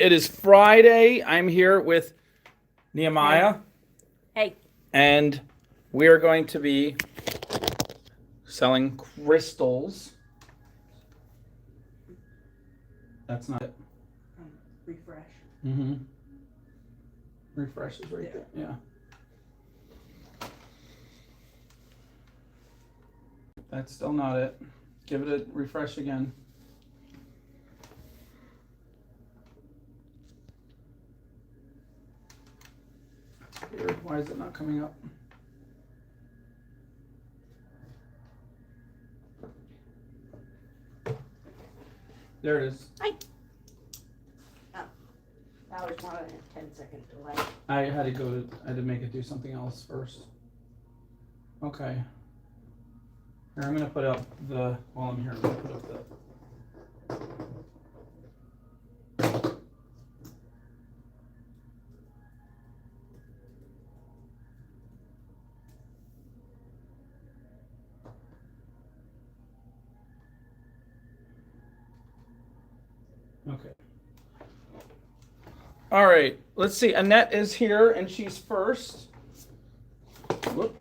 It is Friday. I'm here with Nehemiah, Hey. and we are going to be selling crystals. That's not it. Refresh. Mm-hmm. Refresh is right there. Yeah. That's still not it. Give it a refresh again. That's weird. Why is it not coming up? There it is. Hi. Oh, that was more than a 10-second delay. I had to make it do something else first. Okay. Here, I'm gonna put up while I'm here, I'm gonna put up okay. All right, let's see. Annette is here and she's first. Whoop.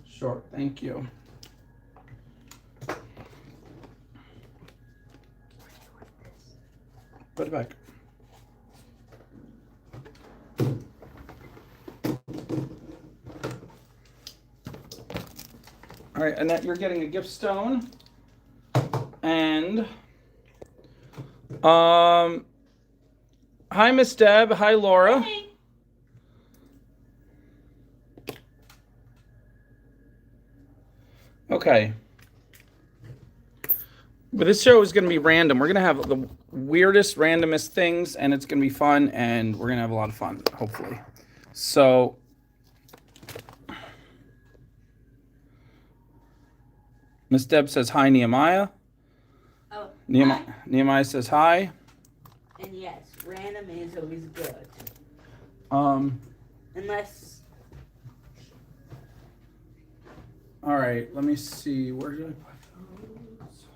Sure, thank you. Put it back. All right, Annette, you're getting a gift stone. And hi, Miss Deb. Hi, Laura. Hey. Okay. But this show is going to be random. We're going to have the weirdest, randomest things, and it's going to be fun, and we're going to have a lot of fun, hopefully. So, Miss Deb says hi, Nehemiah. Oh, Nehemiah says hi. and yes, random is always good. Unless. All right, let me see. Where did I put those?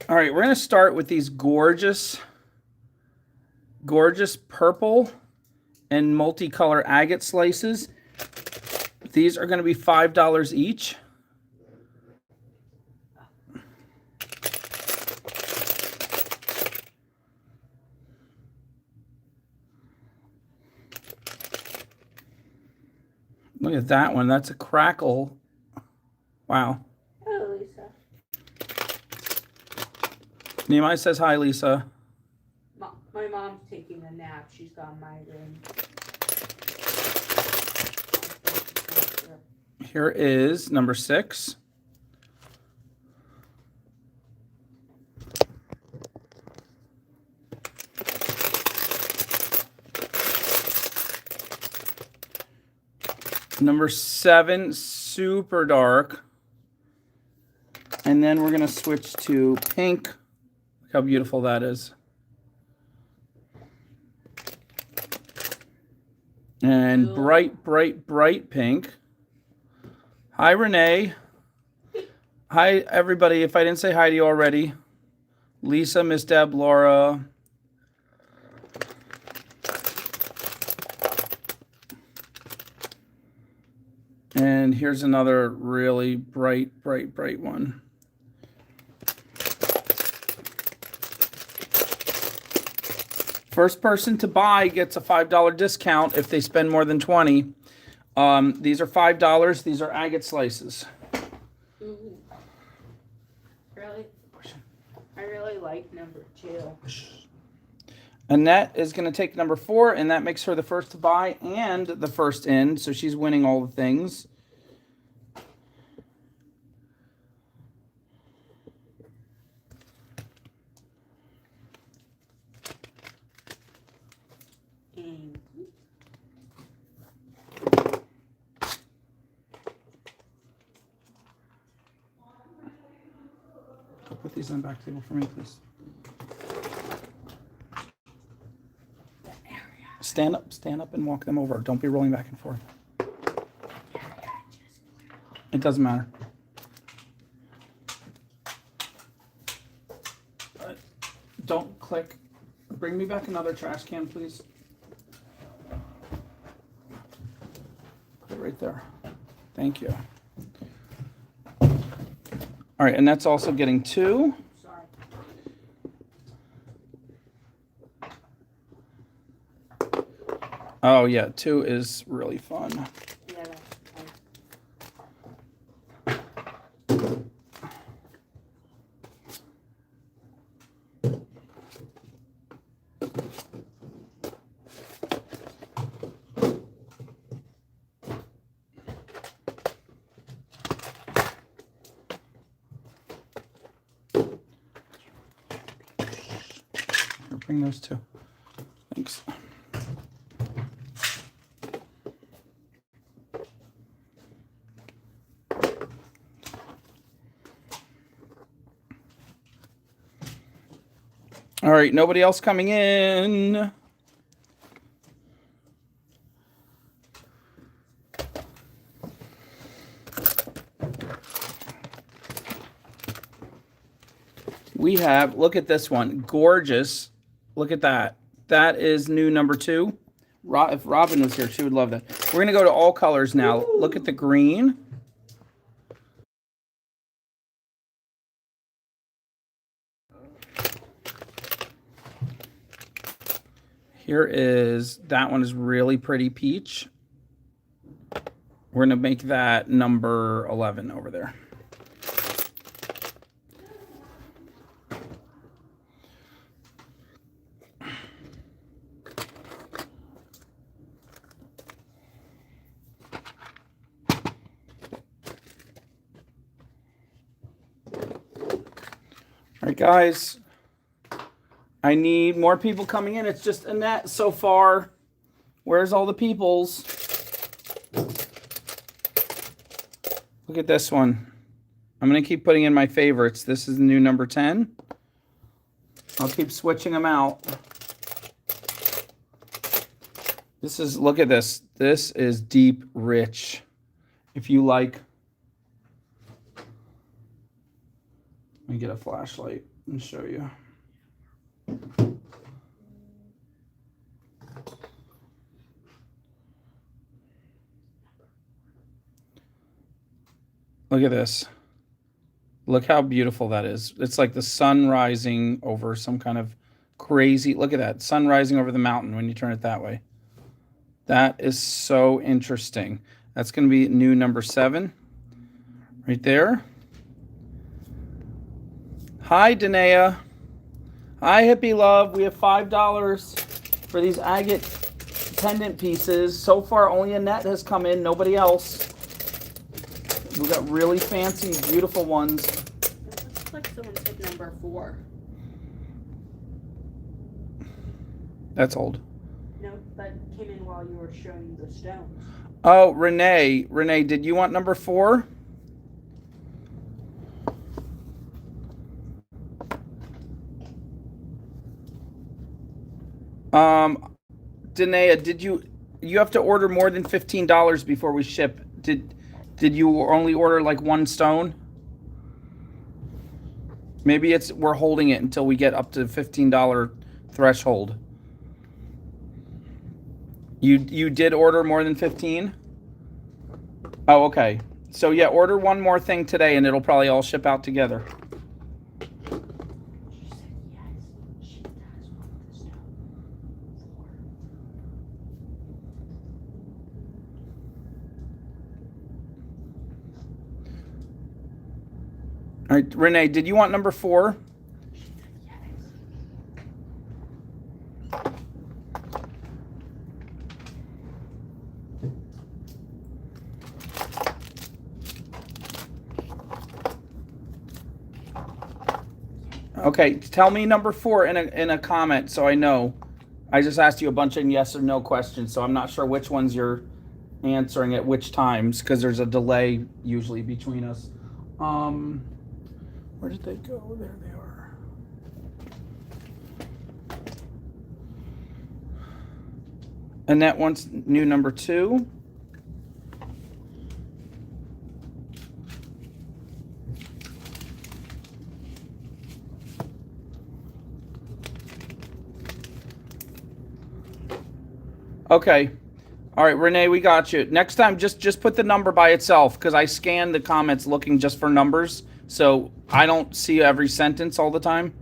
All right, we're going to start with these gorgeous purple and multicolor agate slices. These are going to be $5 each. Look at that one. That's a crackle. Wow. Oh, Lisa. Nehemiah says hi, Lisa. My mom's taking a nap. She's got a migraine. Here is number 6. Number 7, super dark. And then we're going to switch to pink. Look how beautiful that is. And bright, bright, bright pink. Hi, Renee. Hi, everybody. If I didn't say hi to you already. Lisa, Miss Deb, Laura. And here's another really bright, bright, bright one. First person to buy gets a $5 discount if they spend more than $20. These are $5. These are agate slices. Ooh. Really? I really like number 2. Annette is going to take number 4, and that makes her the first to buy and the first in, so she's winning all the things. these on the back table for me, please. Stand up and walk them over. Don't be rolling back and forth. It doesn't matter. Don't click. Bring me back another trash can, please. Put it right there. Thank you. All right, and that's also getting 2. Sorry. Oh yeah, 2 is really fun. Yeah, that's Here, bring those 2. Thanks. All right, nobody else coming in. We have, look at this one, gorgeous. Look at that. That is new number 2. If Robin was here, she would love that. We're going to go to all colors now. Ooh. Look at the green. Here is, that one is really pretty peach. We're going to make that number 11 over there. All right, guys. I need more people coming in. It's just Annette so far. Where's all the peoples? Look at this one. I'm going to keep putting in my favorites. This is the new number 10. I'll keep switching them out. This is, look at this. This is deep, rich. If you like, let me get a flashlight and show you. Look at this. Look how beautiful that is. It's like the sun rising over some kind of crazy, look at that, sun rising over the mountain when you turn it that way. That is so interesting. That's going to be new number 7 right there. Hi, Danae. Hi, Hippie Love. We have $5 for these agate pendant pieces. So far, only Annette has come in, nobody else. We got really fancy, beautiful ones. It looks like someone said number 4. That's old. No, that came in while you were showing the stones. Oh, Renee. Renee, did you want number 4? Danae, did you have to order more than $15 before we ship? Did you only order like 1 stone? Maybe it's we're holding it until we get up to $15 threshold. You did order more than 15? Oh, okay. So yeah, order one more thing today and it'll probably all ship out together. All right, Renee, did you want number 4? Okay, tell me number 4 in a comment so I know. I just asked you a bunch of yes or no questions, so I'm not sure which ones you're answering at which times because there's a delay usually between us. Where did they go? There they are. Annette wants new number 2. Okay. All right, Renee, we got you. Next time, just put the number by itself, because I scan the comments looking just for numbers, so I don't see every sentence all the time.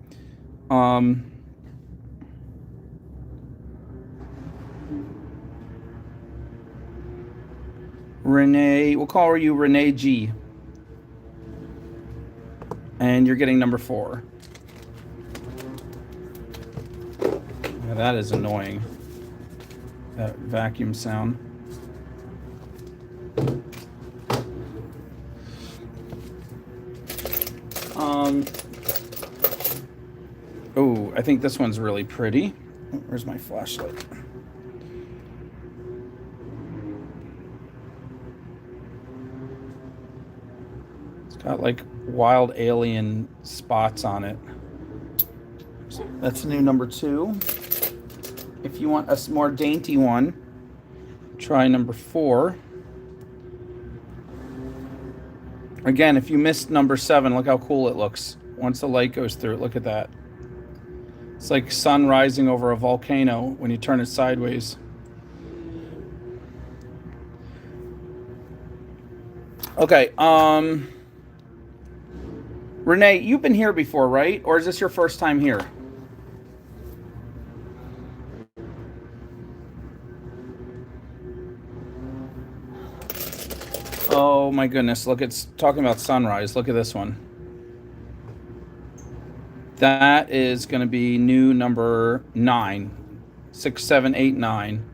Renee, we'll call you Renee G. And you're getting number 4. Yeah, that is annoying. That vacuum sound. Oh, I think this one's really pretty. Where's my flashlight? It's got like wild alien spots on it. That's new number 2. If you want a more dainty one, try number 4. Again, if you missed number 7, look how cool it looks. Once the light goes through it, look at that. It's like sun rising over a volcano when you turn it sideways. Okay, Renee, you've been here before, right? Or is this your first time here? Oh my goodness, look, it's talking about sunrise. Look at this one. That is going to be new number 9. 6, 7, 8, 9.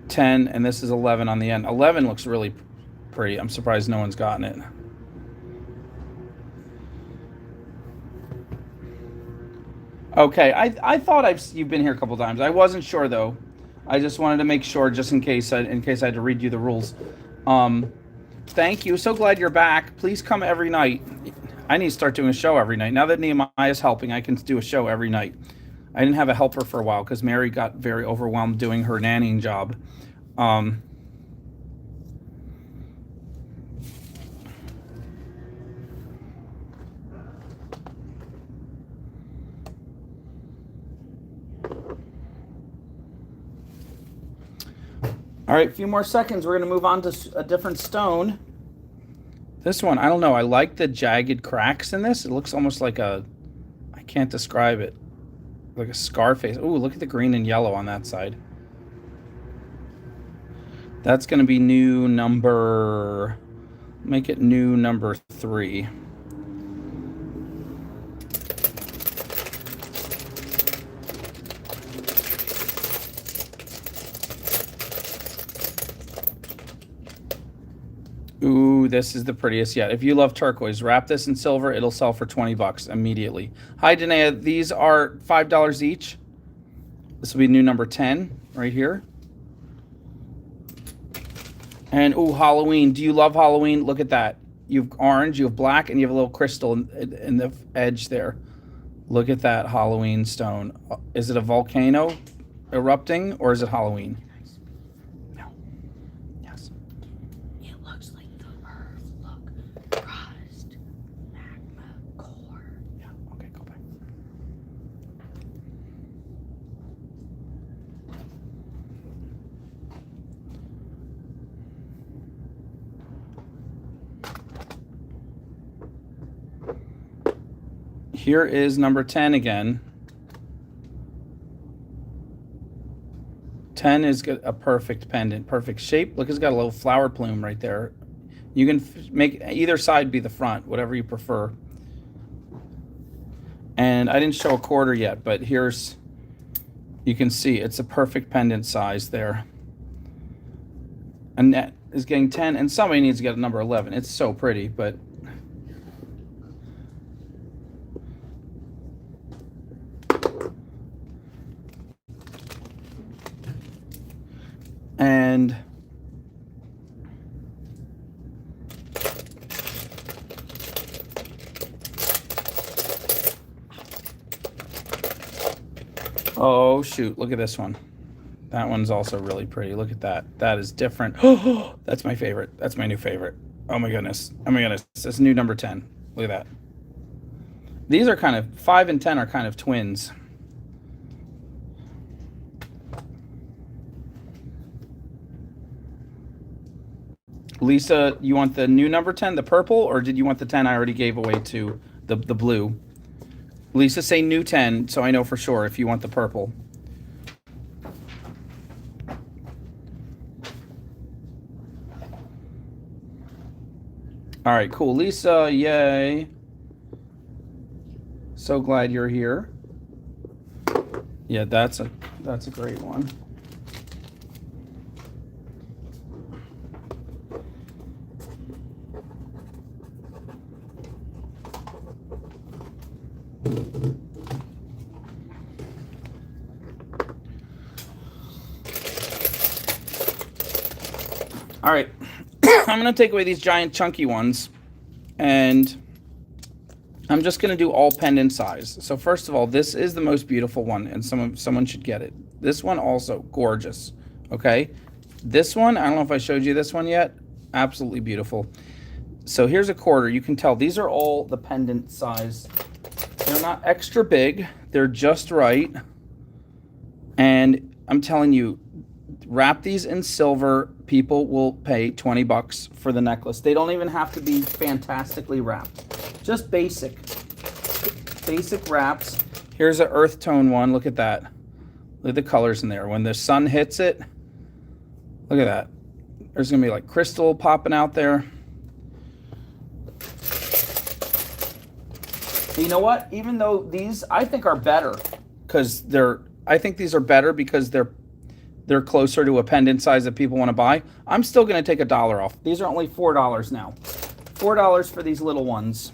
10, and this is 11 on the end. 11 looks really pretty. I'm surprised no one's gotten it. Okay, I thought you've been here a couple times. I wasn't sure though. I just wanted to make sure, just in case I had to read you the rules. Thank you. So glad you're back. Please come every night. I need to start doing a show every night. Now that Nehemiah is helping, I can do a show every night. I didn't have a helper for a while because Mary got very overwhelmed doing her nannying job. All right, a few more seconds. We're going to move on to a different stone. This one, I don't know. I like the jagged cracks in this. It looks almost like I can't describe it. Like a scar face. Ooh, look at the green and yellow on that side. That's going to be new number... Make it new number 3. Ooh, this is the prettiest yet. If you love turquoise, wrap this in silver. It'll sell for $20 immediately. Hi, Danae. These are $5 each. This will be new number 10 right here. And ooh, Halloween. Do you love Halloween? Look at that. You have orange, you have black, and you have a little crystal in the edge there. Look at that Halloween stone. Is it a volcano erupting or is it Halloween? Here is number 10 again. 10 is a perfect pendant, perfect shape. Look, it's got a little flower plume right there. You can make either side be the front, whatever you prefer. And I didn't show a quarter yet, but here's, you can see it's a perfect pendant size there. Annette is getting 10, and somebody needs to get a number 11. It's so pretty, but... And Oh, shoot. Look at this one. That one's also really pretty. Look at that. That is different. That's my favorite. That's my new favorite. Oh my goodness. Oh my goodness. It's new number 10. Look at that. These are kind of, 5 and 10 are kind of twins. Lisa, you want the new number 10, the purple, or did you want the 10 I already gave away to the blue? Lisa, say new 10 so I know for sure if you want the purple. All right, cool. Lisa, yay. So glad you're here. Yeah, that's a great one. All right, I'm going to take away these giant chunky ones, and I'm just going to do all pendant size. So first of all, this is the most beautiful one, and someone should get it. This one also gorgeous, okay? This one, I don't know if I showed you this one yet. Absolutely beautiful. So here's a quarter. You can tell these are all the pendant size. They're not extra big. They're just right. And I'm telling you, wrap these in silver. People will pay 20 bucks for the necklace. They don't even have to be fantastically wrapped. Just basic wraps. Here's an earth tone one. Look at that. Look at the colors in there. When the sun hits it, look at that. There's going to be like crystal popping out there. You know what? Even though these I think are better because I think these are better because they're closer to a pendant size that people want to buy. I'm still going to take $1 off. These are only $4 now. $4 for these little ones.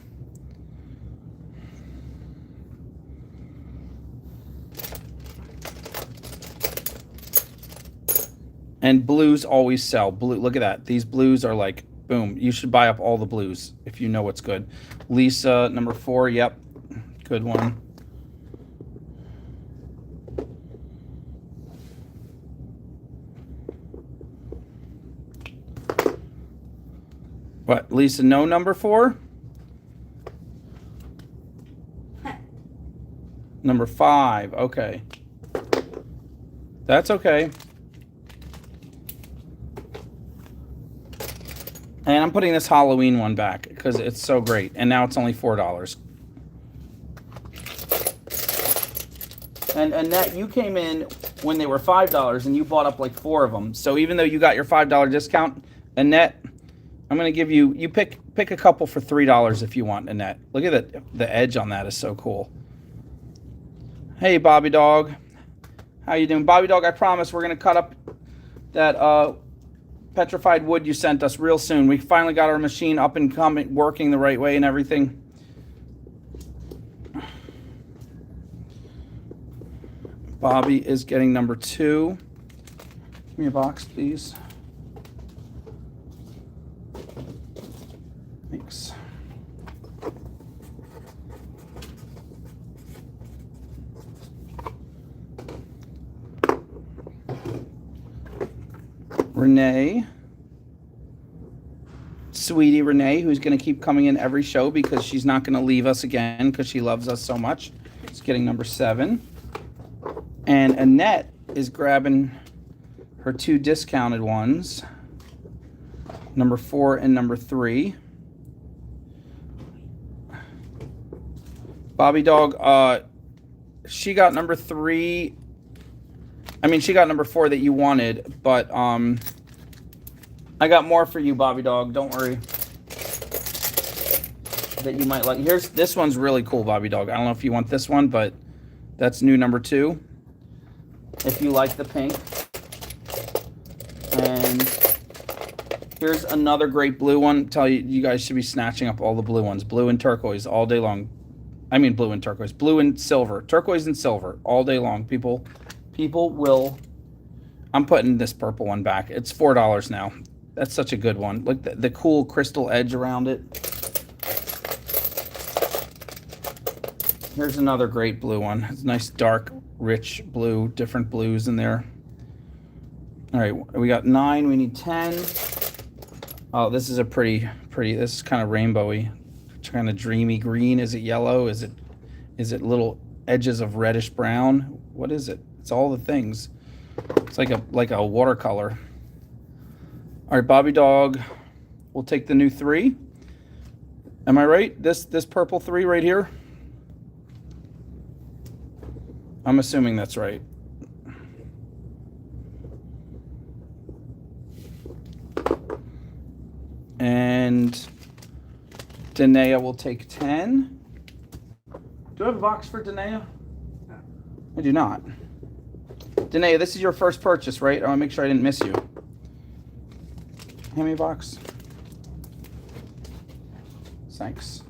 And blues always sell. Blue, look at that. These blues are like, boom. You should buy up all the blues if you know what's good. Lisa, number 4. Yep. Good one. What, Lisa, no number 4? Number 5, okay. That's okay. And I'm putting this Halloween one back because it's so great. And now it's only $4. And Annette, you came in when they were $5 and you bought up like 4 of them. So even though you got your $5 discount, Annette, I'm going to give you pick a couple for $3 if you want, Annette. Look at it. The edge on that is so cool. Hey, Bobby Dog. How you doing? Bobby Dog, I promise we're going to cut up that petrified wood you sent us real soon. We finally got our machine up and coming, working the right way and everything. Bobby is getting number 2. Give me a box, please. Thanks. Renee. Sweetie Renee, who's going to keep coming in every show because she's not going to leave us again because she loves us so much. She's getting number 7. And Annette is grabbing her 2 discounted ones, number 4 and number 3. Bobby Dog, she got number 3. I mean, she got number 4 that you wanted, but I got more for you, Bobby Dog. Don't worry. That you might like. This one's really cool, Bobby Dog. I don't know if you want this one, but that's new number 2. If you like the pink. And here's another great blue one. Tell you, you guys should be snatching up all the blue ones. Blue and turquoise all day long. I mean blue and turquoise. Blue and silver. Turquoise and silver all day long. People will. I'm putting this purple one back. It's $4 now. That's such a good one. Look at the cool crystal edge around it. Here's another great blue one. It's a nice dark, rich blue, different blues in there. All right, we got 9, we need 10. Oh, this is a pretty, this is kind of rainbowy. Kind of dreamy green. Is it yellow? Is it little edges of reddish brown? What is it? It's all the things. It's like a watercolor. All right, Bobby Dog, we'll take the new 3. Am I right? This purple 3 right here? I'm assuming that's right. And Danae will take 10. Do I have a box for Danae? I do not. Danae, this is your first purchase, right? I want to make sure I didn't miss you. Hand me a box. Thanks.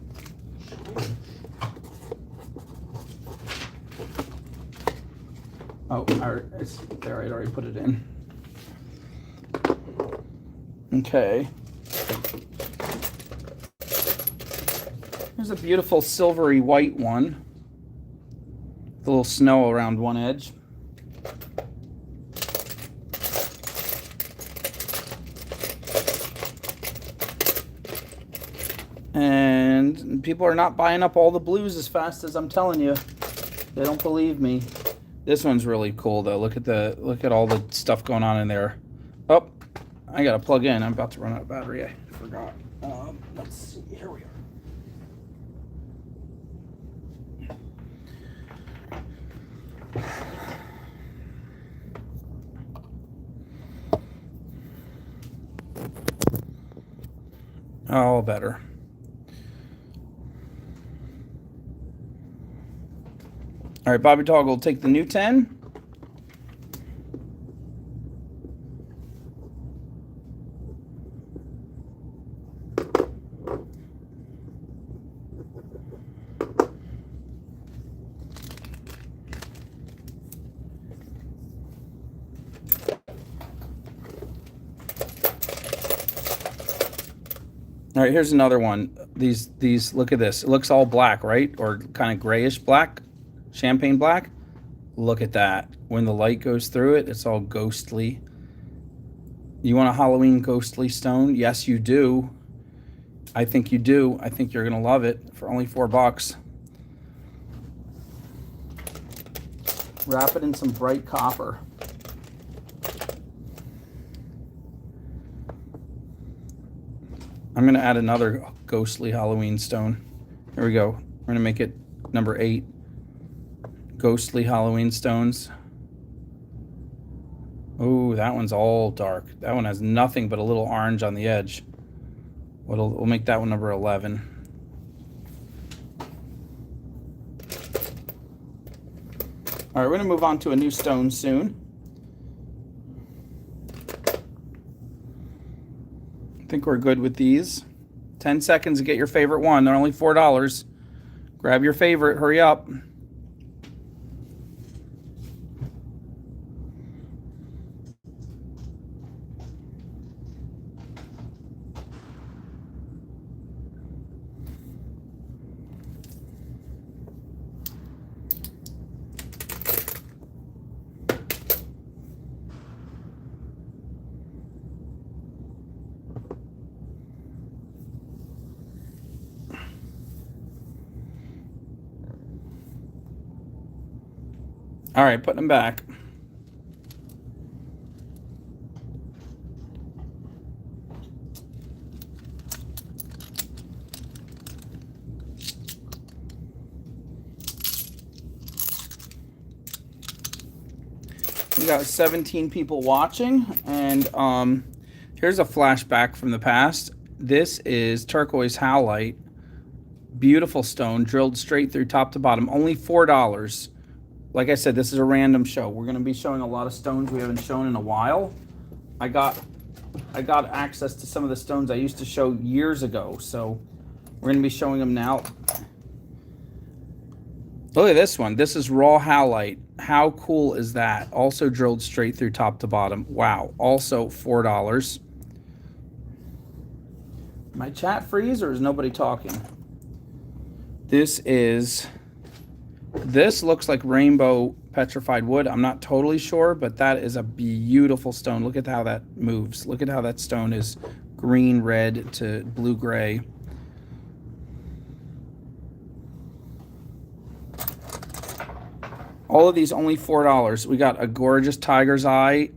Oh, it's there. I already put it in. Okay. Here's a beautiful silvery white one. With a little snow around one edge. And people are not buying up all the blues as fast as I'm telling you. They don't believe me. This one's really cool though. Look at all the stuff going on in there. Oh, I gotta plug in. I'm about to run out of battery. I forgot. Let's see. Here we are. Oh, better. All right, Bobby Dog will take the new 10. All right, here's another one. These look at this. It looks all black, right? Or kind of grayish black, champagne black. Look at that. When the light goes through it, it's all ghostly. You want a Halloween ghostly stone? Yes, you do. I think you do. I think you're gonna love it for only $4. Wrap it in some bright copper. I'm gonna add another ghostly Halloween stone. Here we go. We're gonna make it number 8. Ghostly Halloween stones. Oh, that one's all dark. That one has nothing but a little orange on the edge. We'll make that one number 11. All right, we're gonna move on to a new stone soon. I think we're good with these. 10 seconds to get your favorite one. They're only $4. Grab your favorite, hurry up. All right, putting them back. We got 17 people watching, and here's a flashback from the past. This is turquoise howlite, beautiful stone, drilled straight through top to bottom, only $4. Like I said, this is a random show. We're going to be showing a lot of stones we haven't shown in a while. I got access to some of the stones I used to show years ago, so we're going to be showing them now. Look at this one. This is raw howlite. How cool is that? Also drilled straight through top to bottom. Wow. Also $4. My chat freeze, or is nobody talking? This is This looks like rainbow petrified wood. I'm not totally sure, but that is a beautiful stone. Look at how that moves. Look at how that stone is green, red to blue, gray. All of these only $4. We got a gorgeous tiger's eye.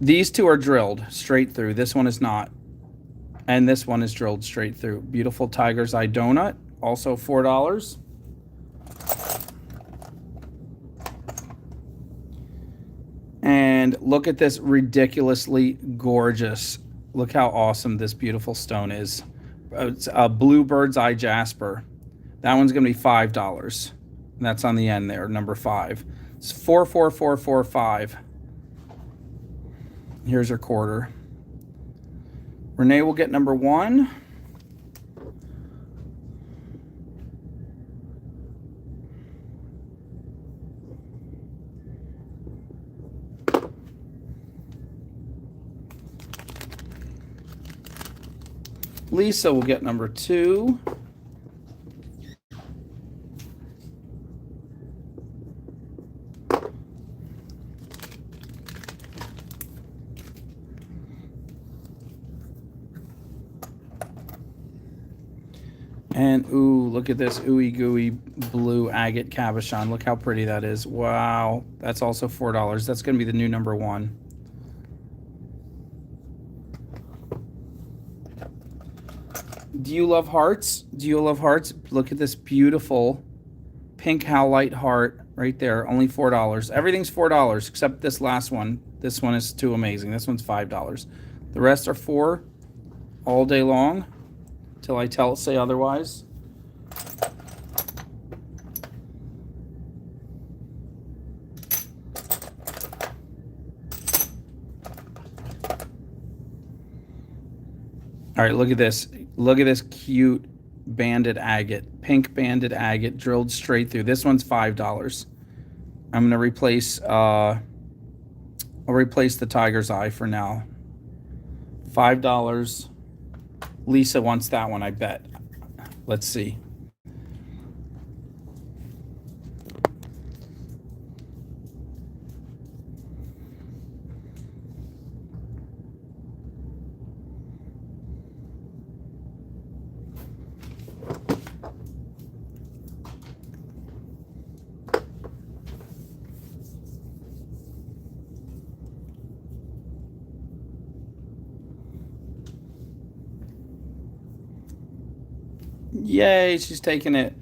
These two are drilled straight through. This one is not. And this one is drilled straight through. Beautiful tiger's eye donut, also $4. And look at this ridiculously gorgeous. Look how awesome this beautiful stone is. It's a blue bird's eye jasper. That one's going to be $5. And that's on the end there, number 5. It's 44445. Here's her quarter. Renee will get number 1. Lisa will get number 2. And ooh, look at this ooey gooey blue agate cabochon. Look how pretty that is. Wow. That's also $4. That's going to be the new number 1. Do you love hearts? Do you love hearts? Look at this beautiful pink howlite heart right there. Only $4. Everything's $4 except this last one. This one is too amazing. This one's $5. The rest are $4 all day long till I say otherwise. All right, look at this. Look at this cute banded agate, pink banded agate drilled straight through. This one's $5. I'm gonna replace. I'll replace the tiger's eye for now. $5. Lisa wants that one, I bet. Let's see. Yay, she's taking it.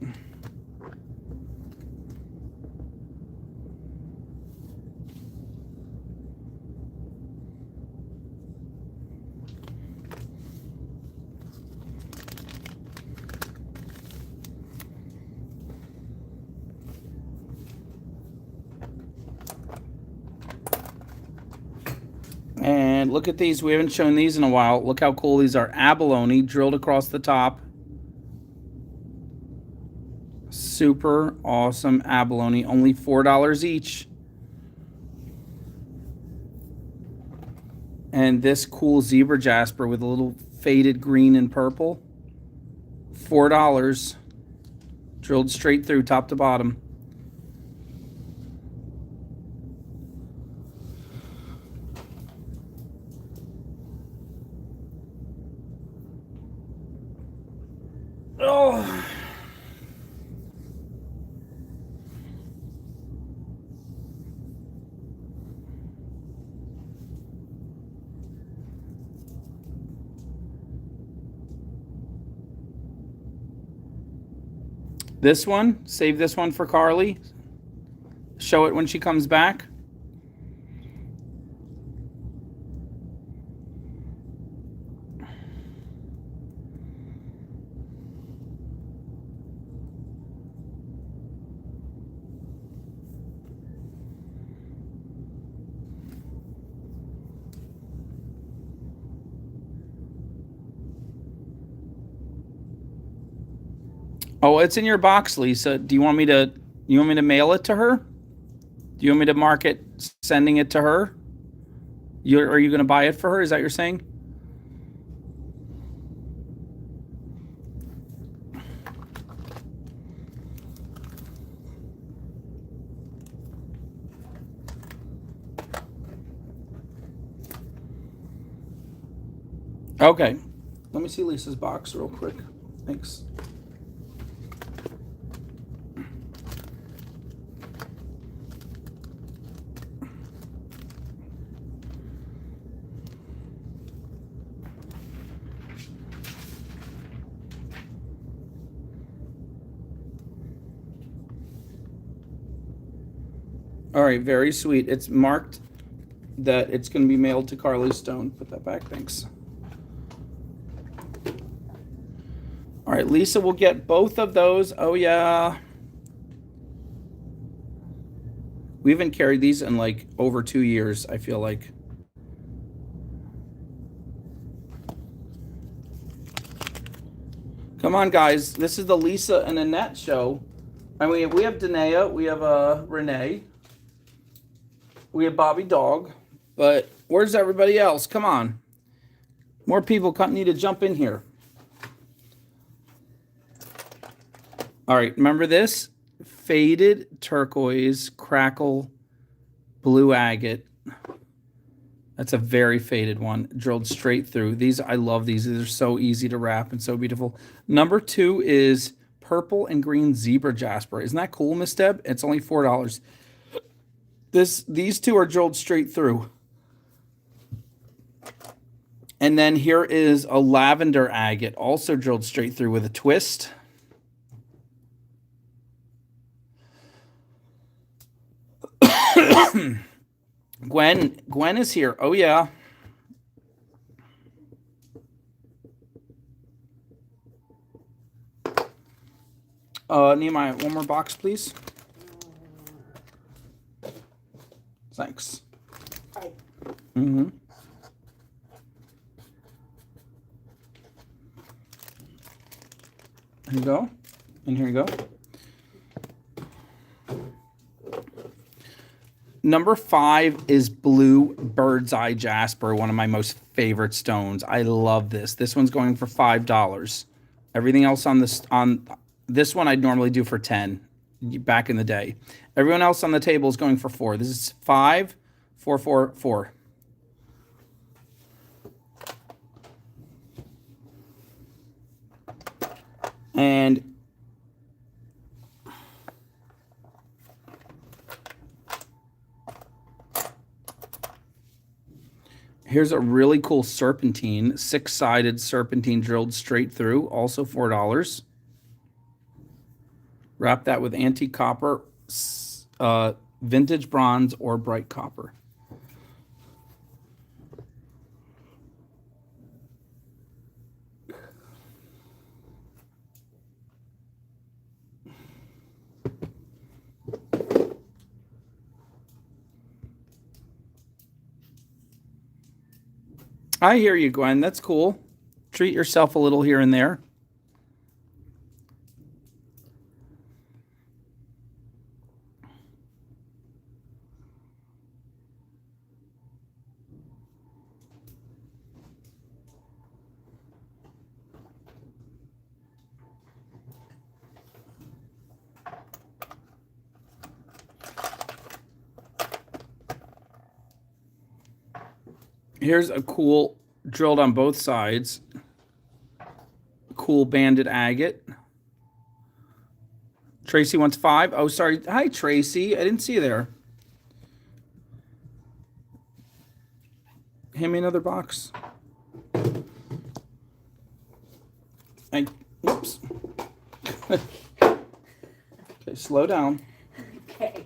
And look at these. We haven't shown these in a while. Look how cool these are. Abalone drilled across the top. Super awesome abalone. Only $4 each. And this cool zebra jasper with a little faded green and purple. $4. Drilled straight through top to bottom. Oh. This one, save this one for Carly. Show it when she comes back. Oh, it's in your box, Lisa. Do you want me to mail it to her? Do you want me to mark it sending it to her? Are you going to buy it for her? Is that what you're saying? Okay. Let me see Lisa's box real quick. Thanks. All right, very sweet. It's marked that it's going to be mailed to Carly Stone. Put that back, thanks. All right, Lisa will get both of those. Oh, yeah. We haven't carried these in like over 2 years, I feel like. Come on, guys. This is the Lisa and Annette show. And we have Danae, we have Renee, we have Bobby Dog. But where's everybody else? Come on. More people need to jump in here. All right, remember this? Faded turquoise, crackle, blue agate. That's a very faded one, drilled straight through. These, I love these. These are so easy to wrap and so beautiful. Number 2 is purple and green zebra jasper. Isn't that cool, Miss Deb? It's only $4. These two are drilled straight through. And then here is a lavender agate, also drilled straight through with a twist. Gwen is here. Oh, yeah. Nehemiah, one more box, please. Thanks. Hi. Mm-hmm. Here you go. And here you go. Number 5 is blue bird's eye jasper, one of my most favorite stones. I love this. This one's going for $5. Everything else on this one I'd normally do for 10 back in the day. Everyone else on the table is going for 4. This is 5, 4, 4, 4. And here's a really cool serpentine, 6-sided serpentine drilled straight through, also $4. Wrap that with antique copper, vintage bronze, or bright copper. I hear you, Gwen. That's cool. Treat yourself a little here and there. Here's a cool, drilled on both sides, cool banded agate. Tracy wants 5. Oh, sorry. Hi, Tracy. I didn't see you there. Hand me another box. Oops. Okay, slow down. Okay.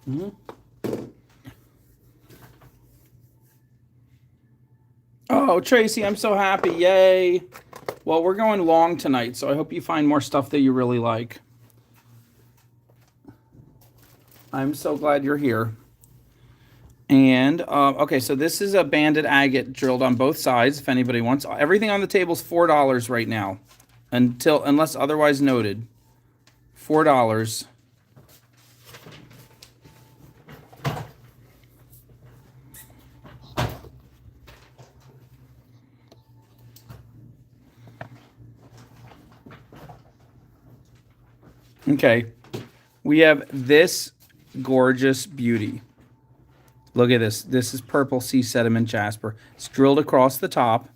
Mm-hmm. Oh, Tracy, I'm so happy. Yay. Well, we're going long tonight, so I hope you find more stuff that you really like. I'm so glad you're here. And, okay, so this is a banded agate drilled on both sides, if anybody wants. Everything on the table is $4 right now, unless otherwise noted. $4. Okay. We have this gorgeous beauty. Look at this. This is purple sea sediment jasper. It's drilled across the top.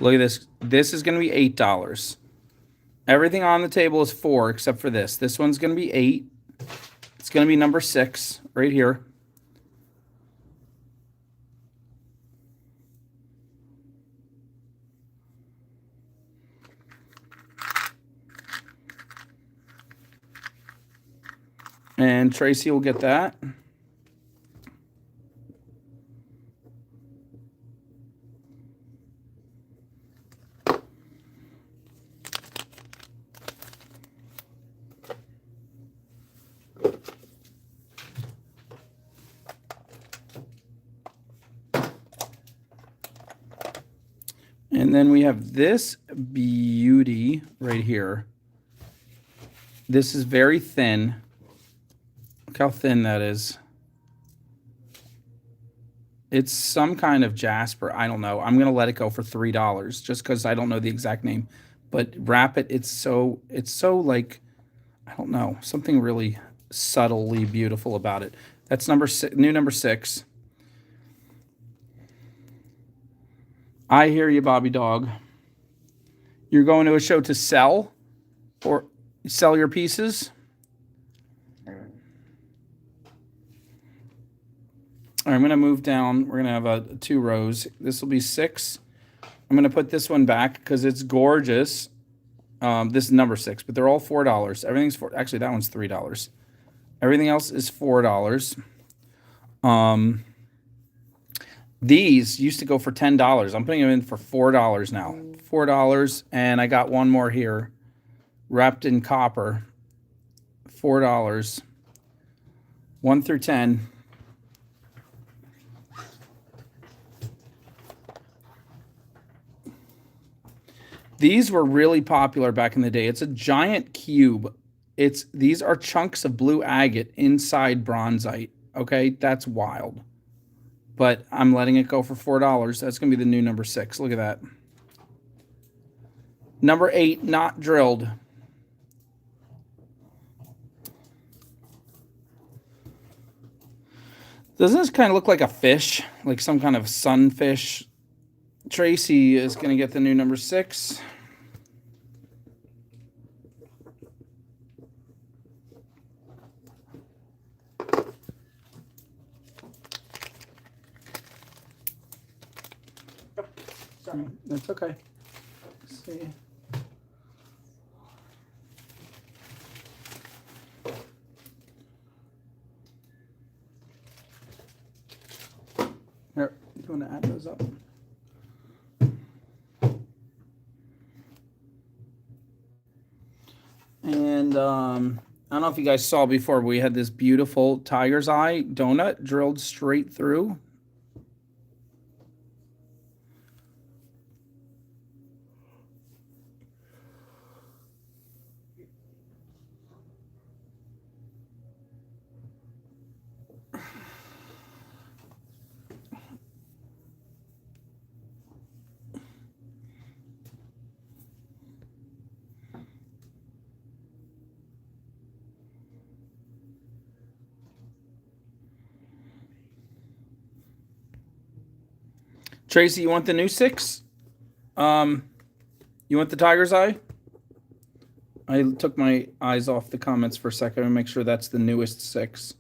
Look at this. This is going to be $8. Everything on the table is $4 except for this. This one's going to be $8. It's going to be number 6 right here. And Tracy will get that. And then we have this beauty right here. This is very thin. Look how thin that is. It's some kind of jasper. I don't know. I'm going to let it go for $3 just because I don't know the exact name. But wrap it. It's so like, I don't know, something really subtly beautiful about it. That's new number 6. I hear you, Bobby Dog. You're going to a show to sell or sell your pieces? All right, I'm going to move down. We're going to have 2 rows. This will be 6. I'm going to put this one back because it's gorgeous. This is number 6, but they're all $4. Everything's actually, that one's $3. Everything else is $4. These used to go for $10. I'm putting them in for $4 now. $4, and I got one more here, wrapped in copper. $4. 1 through 10. These were really popular back in the day. It's a giant cube. These are chunks of blue agate inside bronzite. Okay, that's wild. But I'm letting it go for $4. That's going to be the new number 6. Look at that. Number 8, not drilled. Doesn't this kind of look like a fish? Like some kind of sunfish? Tracy is going to get the new number 6. Sorry. That's okay. Let's see. Here, you want to add those up? And I don't know if you guys saw before, but we had this beautiful tiger's eye donut drilled straight through. Tracy, you want the new 6? You want the tiger's eye? I took my eyes off the comments for a second and make sure that's the newest 6.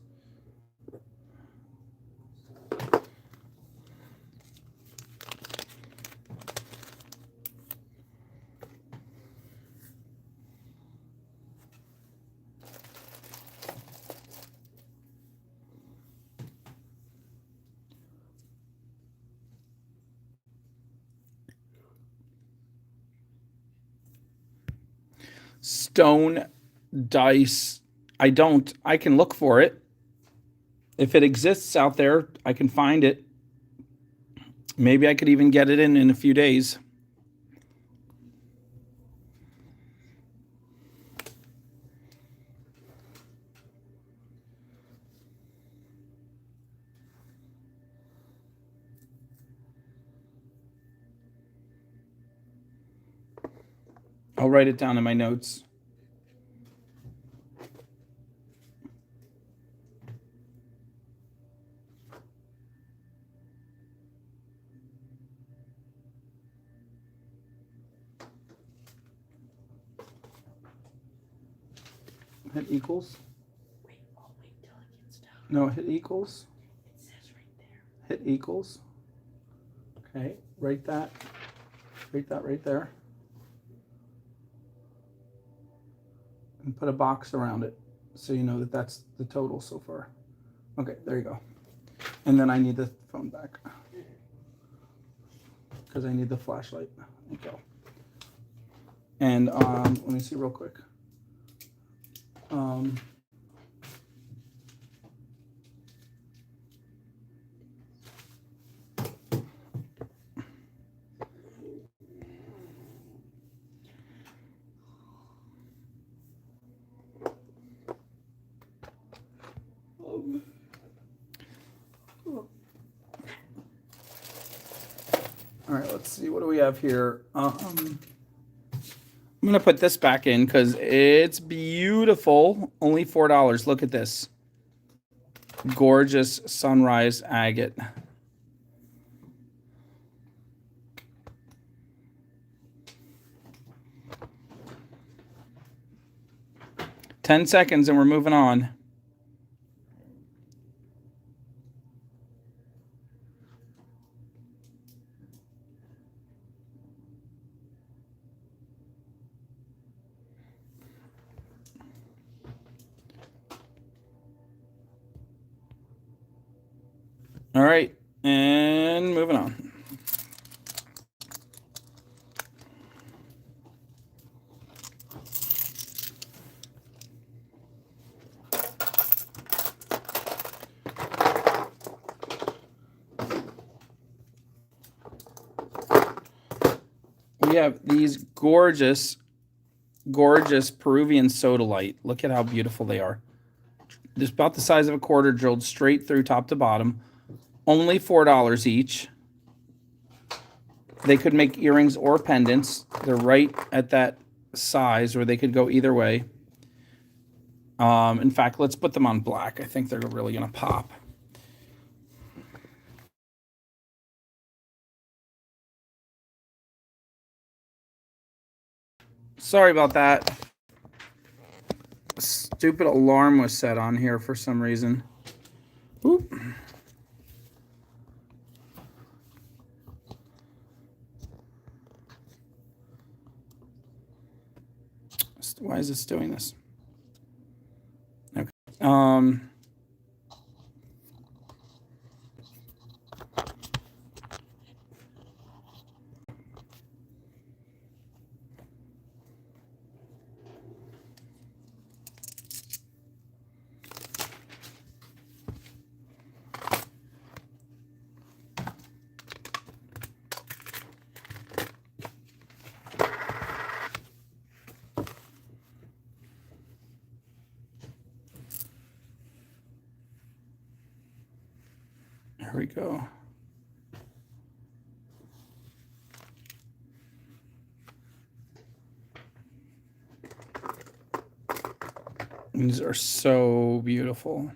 Stone dice. I can look for it. If it exists out there, I can find it. Maybe I could even get it in a few days. I'll write it down in my notes. Hit equals. Wait, I'll wait till it gets down. No, hit equals. It says right there. Hit equals. Okay, write that right there. And put a box around it so you know that that's the total so far. Okay, there you go. And then I need the phone back because I need the flashlight. There you go. And let me see real quick. All right, let's see. What do we have here? I'm going to put this back in because it's beautiful. Only $4. Look at this. Gorgeous sunrise agate. Ten seconds and we're moving on. All right, and moving on. We have these gorgeous Peruvian sodalite. Look at how beautiful they are. They're about the size of a quarter, drilled straight through top to bottom. Only $4 each. They could make earrings or pendants. They're right at that size, or they could go either way. In fact, let's put them on black. I think they're really going to pop. Sorry about that. Stupid alarm was set on here for some reason. Oop. Why is this doing this? Okay. Here we go. These are so beautiful.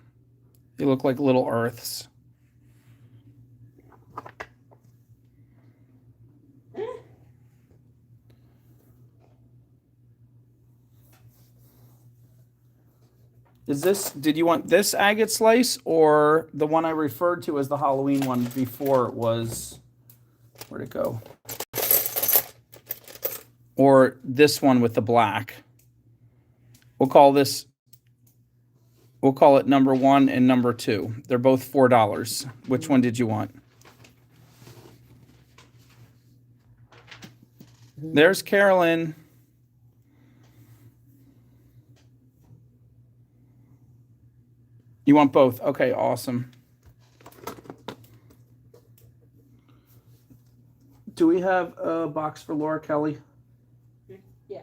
They look like little earths. Is this, did you want this agate slice or the one I referred to as the Halloween one before it was, where'd it go? Or this one with the black? We'll call it number 1 and number 2. They're both $4. Which one did you want? There's Carolyn. You want both? Okay, awesome. Do we have a box for Laura Kelly? Yeah.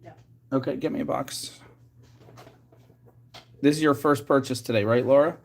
No. Okay, get me a box. This is your first purchase today, right, Laura?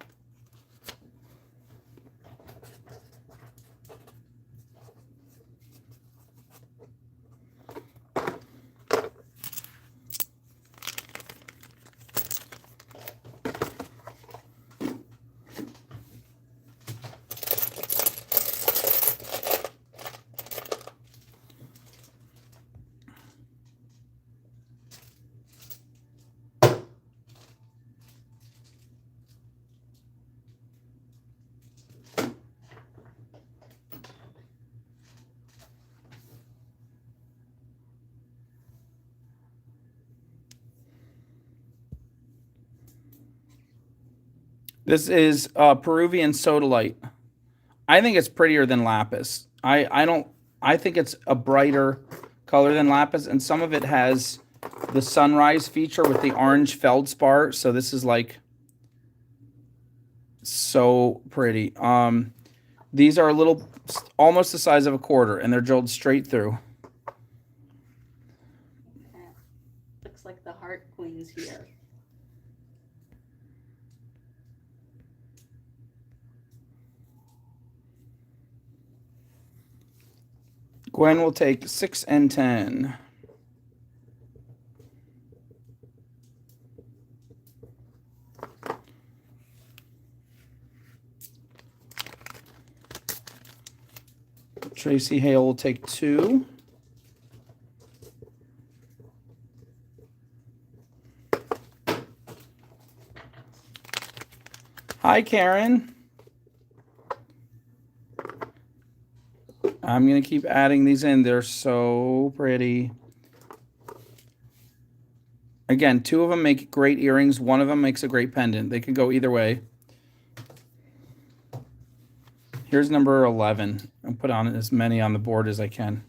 This is Peruvian sodalite. I think it's prettier than lapis. I think it's a brighter color than lapis, and some of it has the sunrise feature with the orange feldspar. So this is like so pretty. These are a little, almost the size of a quarter, and they're drilled straight through. Looks like the heart queen's here. Gwen will take 6 and 10. Tracy Hale will take 2. Hi, Karen. I'm going to keep adding these in. They're so pretty. Again, 2 of them make great earrings. 1 of them makes a great pendant. They could go either way. Here's number 11. I'll put on as many on the board as I can.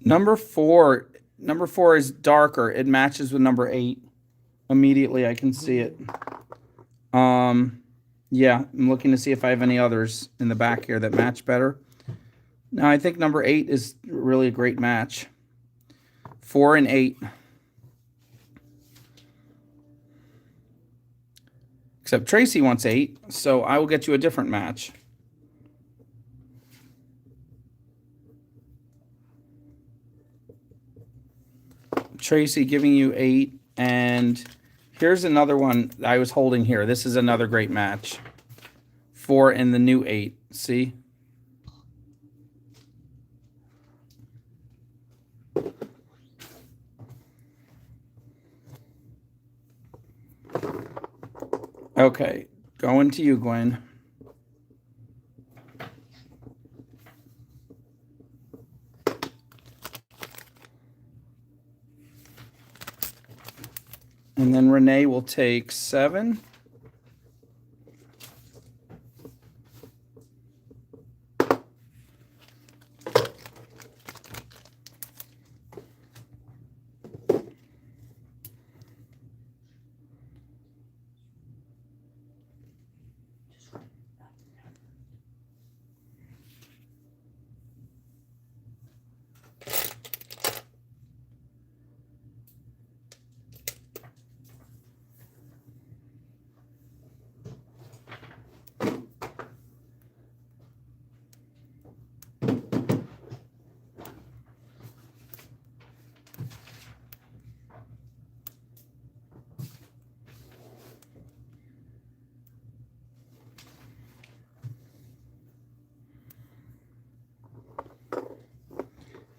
Number 4 is darker. It matches with number 8. Immediately I can see it. Yeah, I'm looking to see if I have any others in the back here that match better. Now I think number 8 is really a great match. 4 and 8. Except Tracy wants 8, so I will get you a different match. Tracy giving you 8, and here's another one I was holding here. This is another great match. 4 and the new 8. See? Okay, going to you, Gwen. And then Renee will take 7.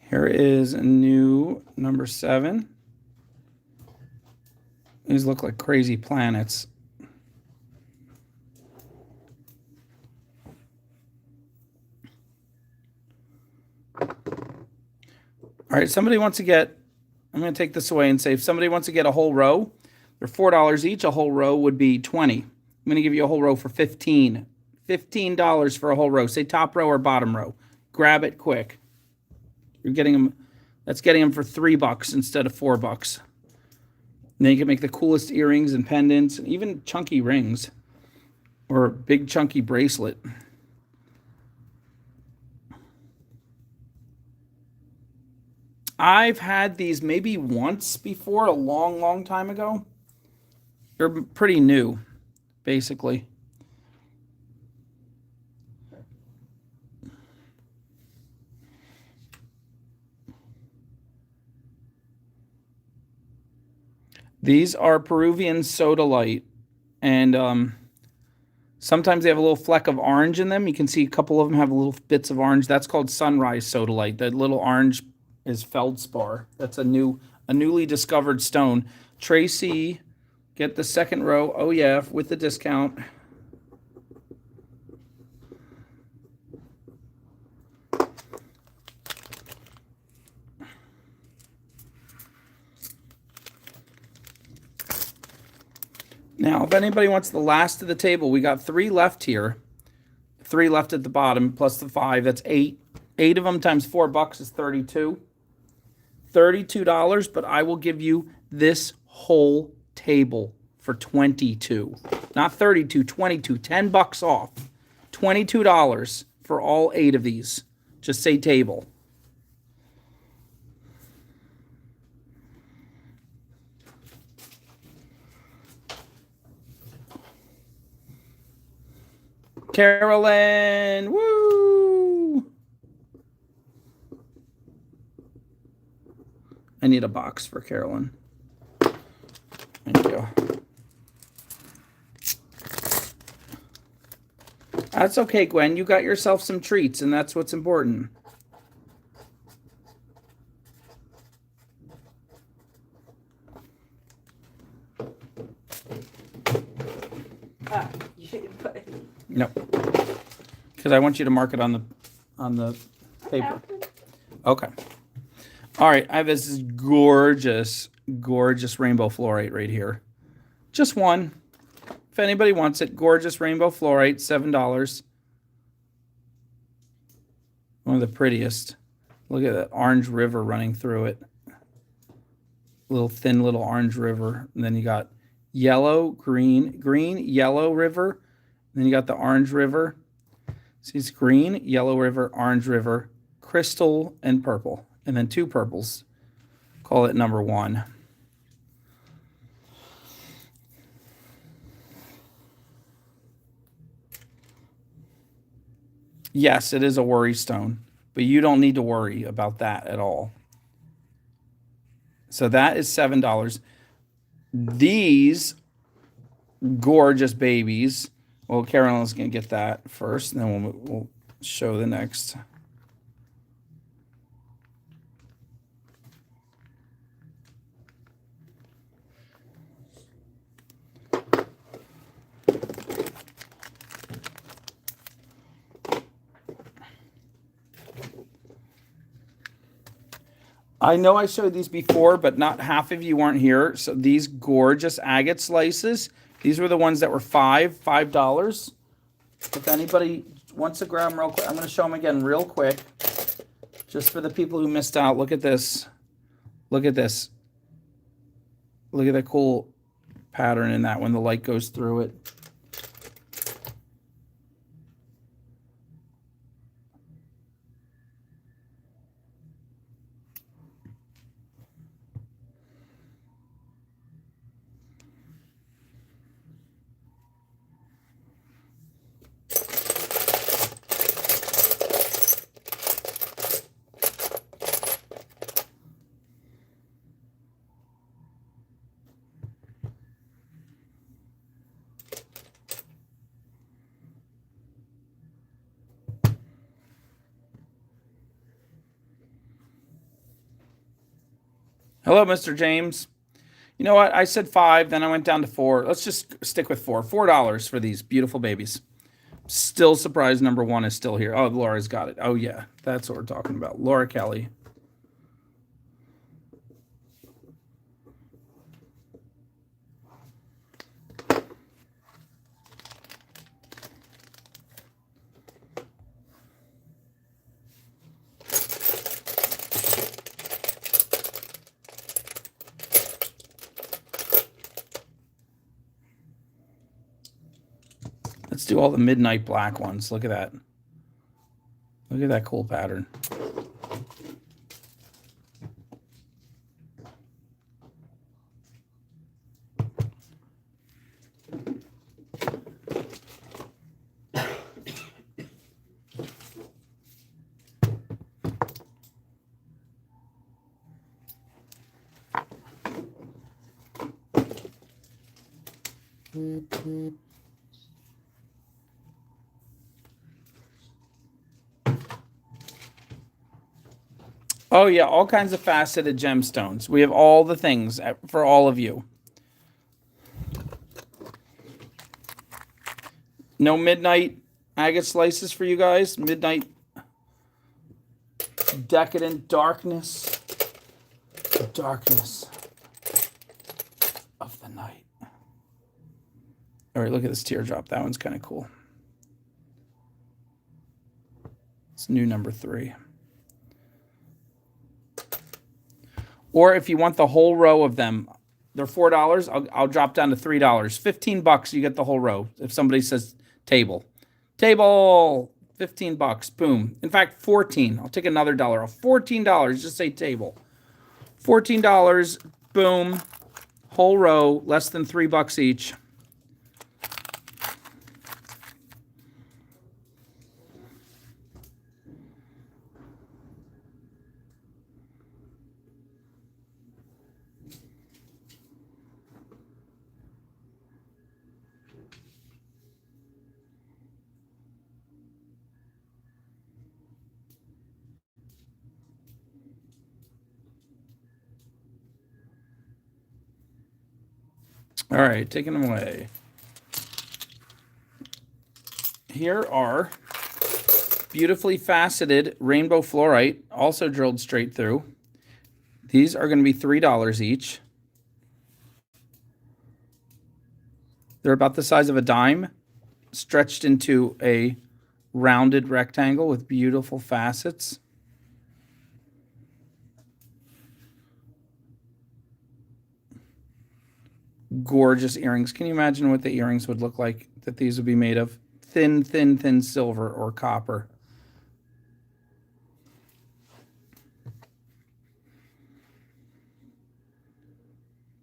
Here is a new number 7. These look like crazy planets. All right, somebody wants to get, I'm going to take this away and say if somebody wants to get a whole row, they're $4 each. A whole row would be 20. I'm going to give you a whole row for 15. $15 for a whole row. Say top row or bottom row. Grab it quick. You're getting them. That's getting them for $3 instead of $4. And then you can make the coolest earrings and pendants, and even chunky rings, or a big chunky bracelet. I've had these maybe once before, a long, long time ago. They're pretty new, basically. These are Peruvian sodalite, And sometimes they have a little fleck of orange in them. You can see a couple of them have little bits of orange. That's called sunrise sodalite. That little orange is feldspar. That's a newly discovered stone. Tracy, get the second row. Oh yeah, with the discount. Now, if anybody wants the last of the table, we got 3 left here. 3 left at the bottom, plus the 5. That's 8. 8 of them times $4 is 32. $32, but I will give you this whole table for 22. Not 32, 22. $10 off. $22 for all 8 of these. Just say table. Carolyn, woo! I need a box for Carolyn. Thank you. That's okay, Gwen. You got yourself some treats, and that's what's important. You shouldn't put it. No, because I want you to mark it on the paper. Okay. All right. I have this gorgeous rainbow fluorite right here. Just one. If anybody wants it, gorgeous rainbow fluorite, $7. One of the prettiest. Look at that orange river running through it. Thin little orange river, and then you got yellow, green, yellow river. Then you got the orange river. See, it's green, yellow river, orange river, crystal, and purple. And then 2 purples. Call it number 1. Yes, it is a worry stone, but you don't need to worry about that at all. So that is $7. These gorgeous babies. Well, Carolyn's going to get that first, and then we'll show the next. I know I showed these before, but not half of you weren't here. So these gorgeous agate slices, these were the ones that were $5. If anybody wants to grab them real quick, I'm going to show them again real quick. Just for the people who missed out, look at this. Look at this. Look at that cool pattern in that when the light goes through it. Hello, Mr. James. You know what? I said 5, then I went down to 4. Let's just stick with 4. $4 for these beautiful babies. Still surprised number 1 is still here. Oh, Laura's got it. Oh, yeah. That's what we're talking about. Laura Kelly. Let's do all the midnight black ones. Look at that. Look at that cool pattern. Oh yeah, all kinds of faceted gemstones. We have all the things for all of you. No midnight agate slices for you guys. Midnight decadent darkness. The darkness of the night. All right, look at this teardrop. That one's kind of cool. It's new number 3. Or if you want the whole row of them, they're $4. I'll drop down to $3. $15, you get the whole row. If somebody says table, 15 bucks, boom. In fact, 14. I'll take another dollar off. $14. Just say table. $14, boom. Whole row, less than $3 each. All right, taking them away. Here are beautifully faceted rainbow fluorite, also drilled straight through. These are going to be $3 each. They're about the size of a dime, stretched into a rounded rectangle with beautiful facets. Gorgeous earrings. Can you imagine what the earrings would look like that these would be made of? Thin, thin, thin silver or copper.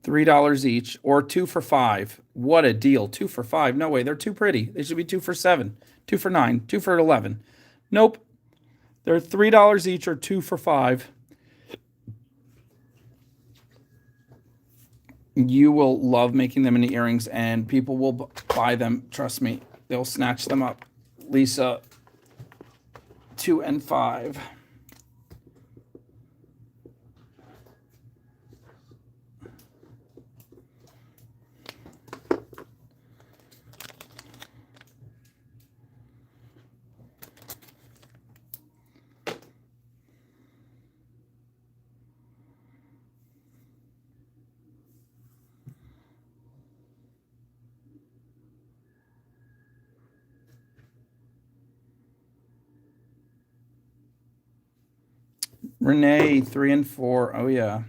$3 each, or 2 for $5. What a deal. 2 for $5. No way. They're too pretty. They should be 2 for $7, 2 for $9, 2 for $11. Nope. They're $3 each or 2 for $5. You will love making them into earrings, and people will buy them. Trust me. They'll snatch them up. Lisa, 2 and 5. Renee, 3 and 4. Oh, yeah.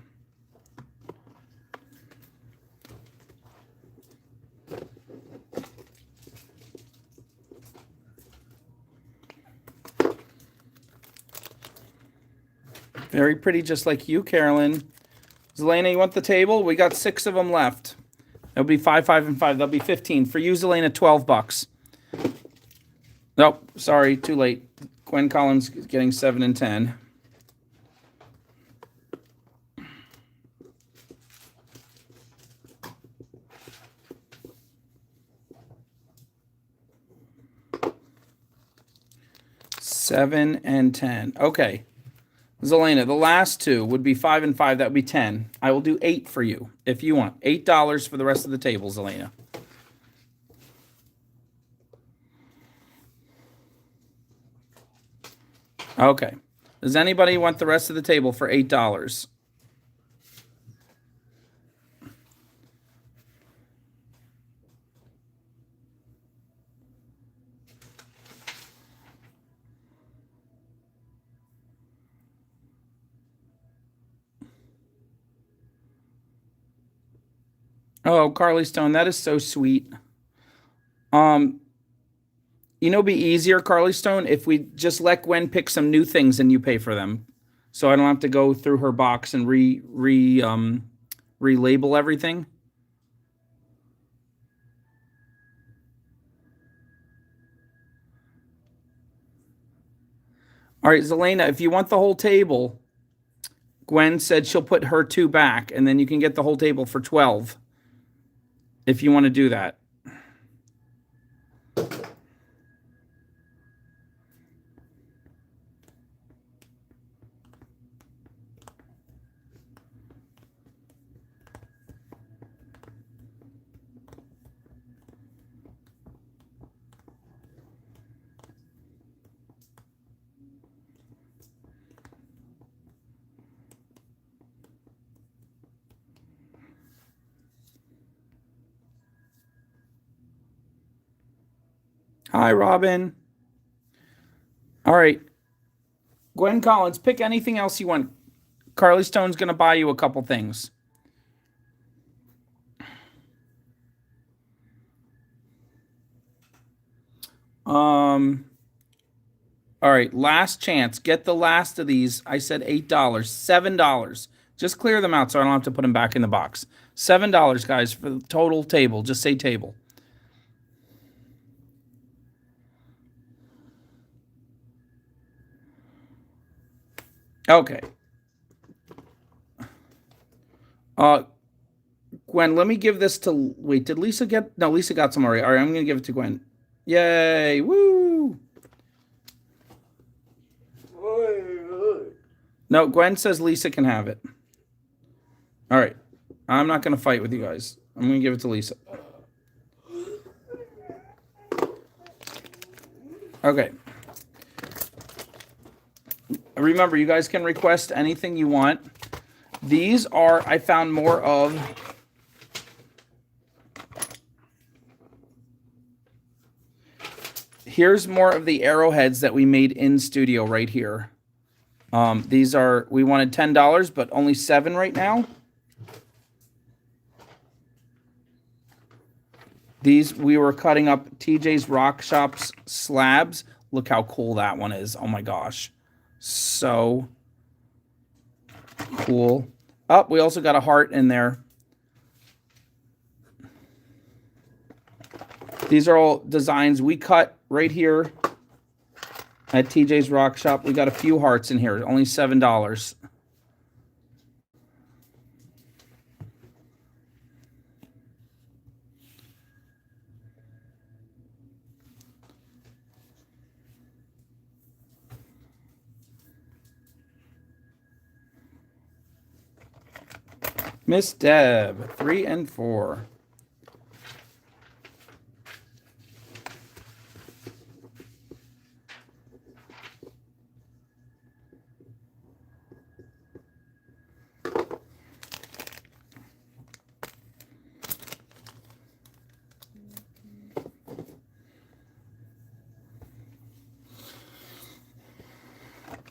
Very pretty, just like you, Carolyn. Zelena, you want the table? We got 6 of them left. That'll be 5, 5, and 5. That'll be 15. For you, Zelena, $12. Nope, sorry, too late. Gwen Collins getting 7 and 10. $7 and 10. Okay. Zelena, the last 2 would be 5 and 5. That would be 10. I will do 8 for you if you want. $8 for the rest of the table, Zelena. Okay. Does anybody want the rest of the table for $8? Oh, Carly Stone, that is so sweet. It'd be easier, Carly Stone, if we just let Gwen pick some new things and you pay for them, so I don't have to go through her box and relabel everything. All right, Zelena, if you want the whole table, Gwen said she'll put her 2 back, and then you can get the whole table for $12. If you want to do that. Hi, Robin. All right. Gwen Collins, pick anything else you want. Carly Stone's going to buy you a couple things. All right, last chance. Get the last of these. I said $8, $7. Just clear them out so I don't have to put them back in the box. $7, guys, for the total table. Just say table. Okay. Gwen, let me give this to... Wait, did Lisa get... No, Lisa got some already. All right, I'm going to give it to Gwen. Yay! Woo! No, Gwen says Lisa can have it. All right. I'm not going to fight with you guys. I'm going to give it to Lisa. Okay. Remember, you guys can request anything you want. These are... I found more of... Here's more of the arrowheads that we made in studio right here. These are, we wanted $10, but only $7 right now. These, we were cutting up TJ's Rock Shop's slabs. Look how cool that one is. Oh my gosh. So cool. Oh, we also got a heart in there. These are all designs we cut right here at TJ's Rock Shop. We got a few hearts in here, only $7. Miss Deb, 3 and 4.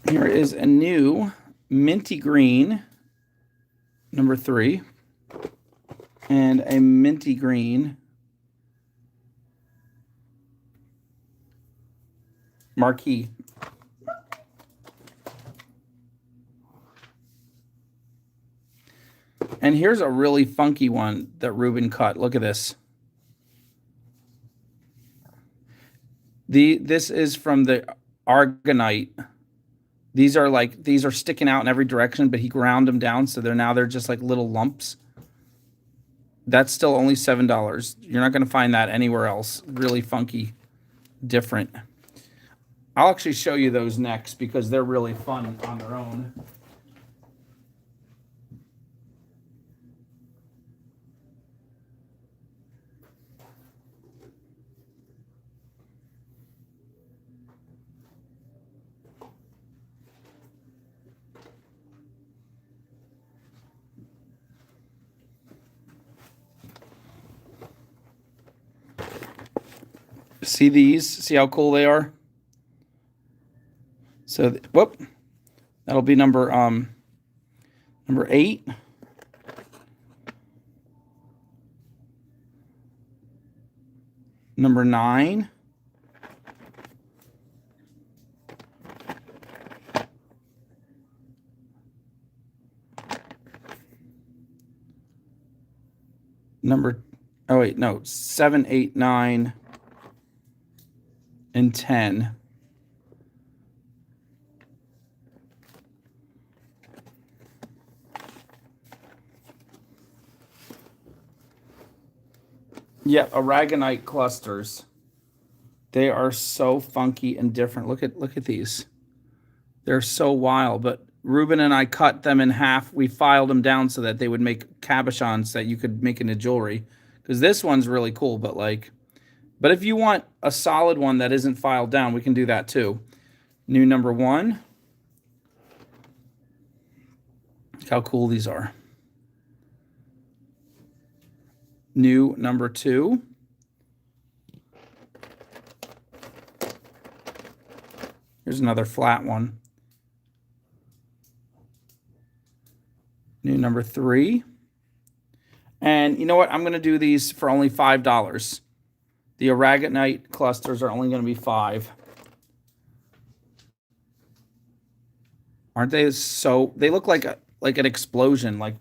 Here is a new minty green, number 3, and a minty green marquee. And here's a really funky one that Ruben cut. Look at this. This is from the Argonite. These are sticking out in every direction, but he ground them down, so they're just like little lumps. That's still only $7. You're not going to find that anywhere else. Really funky, different. I'll actually show you those next because they're really fun on their own. See these? See how cool they are? So, whoop. That'll be number 8. Number 9. Oh wait, no, 7, 8, 9, and 10. Yeah, aragonite clusters. They are so funky and different. Look at these. They're so wild, but Ruben and I cut them in half. We filed them down so that they would make cabochons that you could make into jewelry. Because this one's really cool, but if you want a solid one that isn't filed down, we can do that too. New number 1. Look how cool these are. New number 2. Here's another flat one. New number 3. And you know what? I'm going to do these for only $5. The aragonite clusters are only going to be $5. Aren't they so? They look like an explosion, like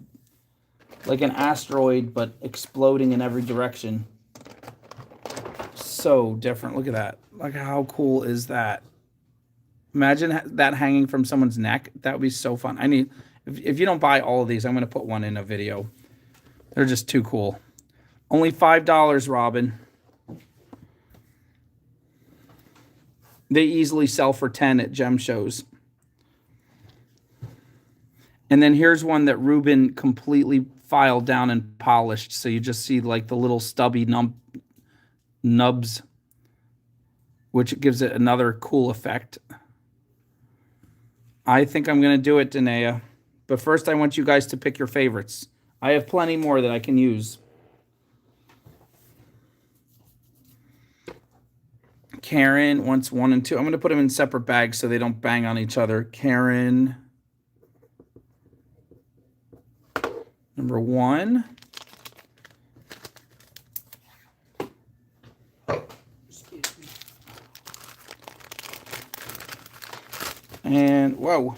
an asteroid, but exploding in every direction. So different. Look at that. Like, how cool is that? Imagine that hanging from someone's neck. That would be so fun. I need. If you don't buy all of these, I'm going to put one in a video. They're just too cool. Only $5, Robin. They easily sell for 10 at gem shows. And then here's one that Ruben completely filed down and polished. So you just see like the little stubby nubs, which gives it another cool effect. I think I'm going to do it, Danae. But first I want you guys to pick your favorites. I have plenty more that I can use. Karen wants 1 and 2. I'm going to put them in separate bags so they don't bang on each other. Karen, number 1. Excuse me. And, whoa.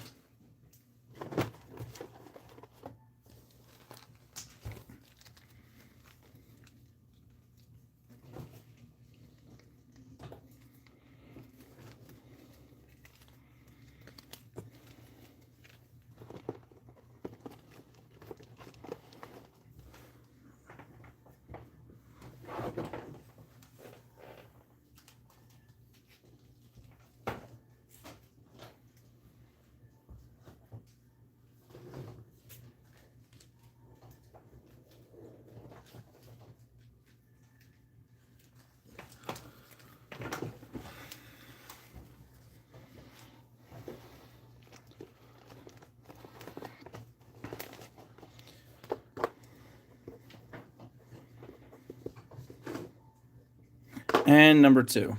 And number 2.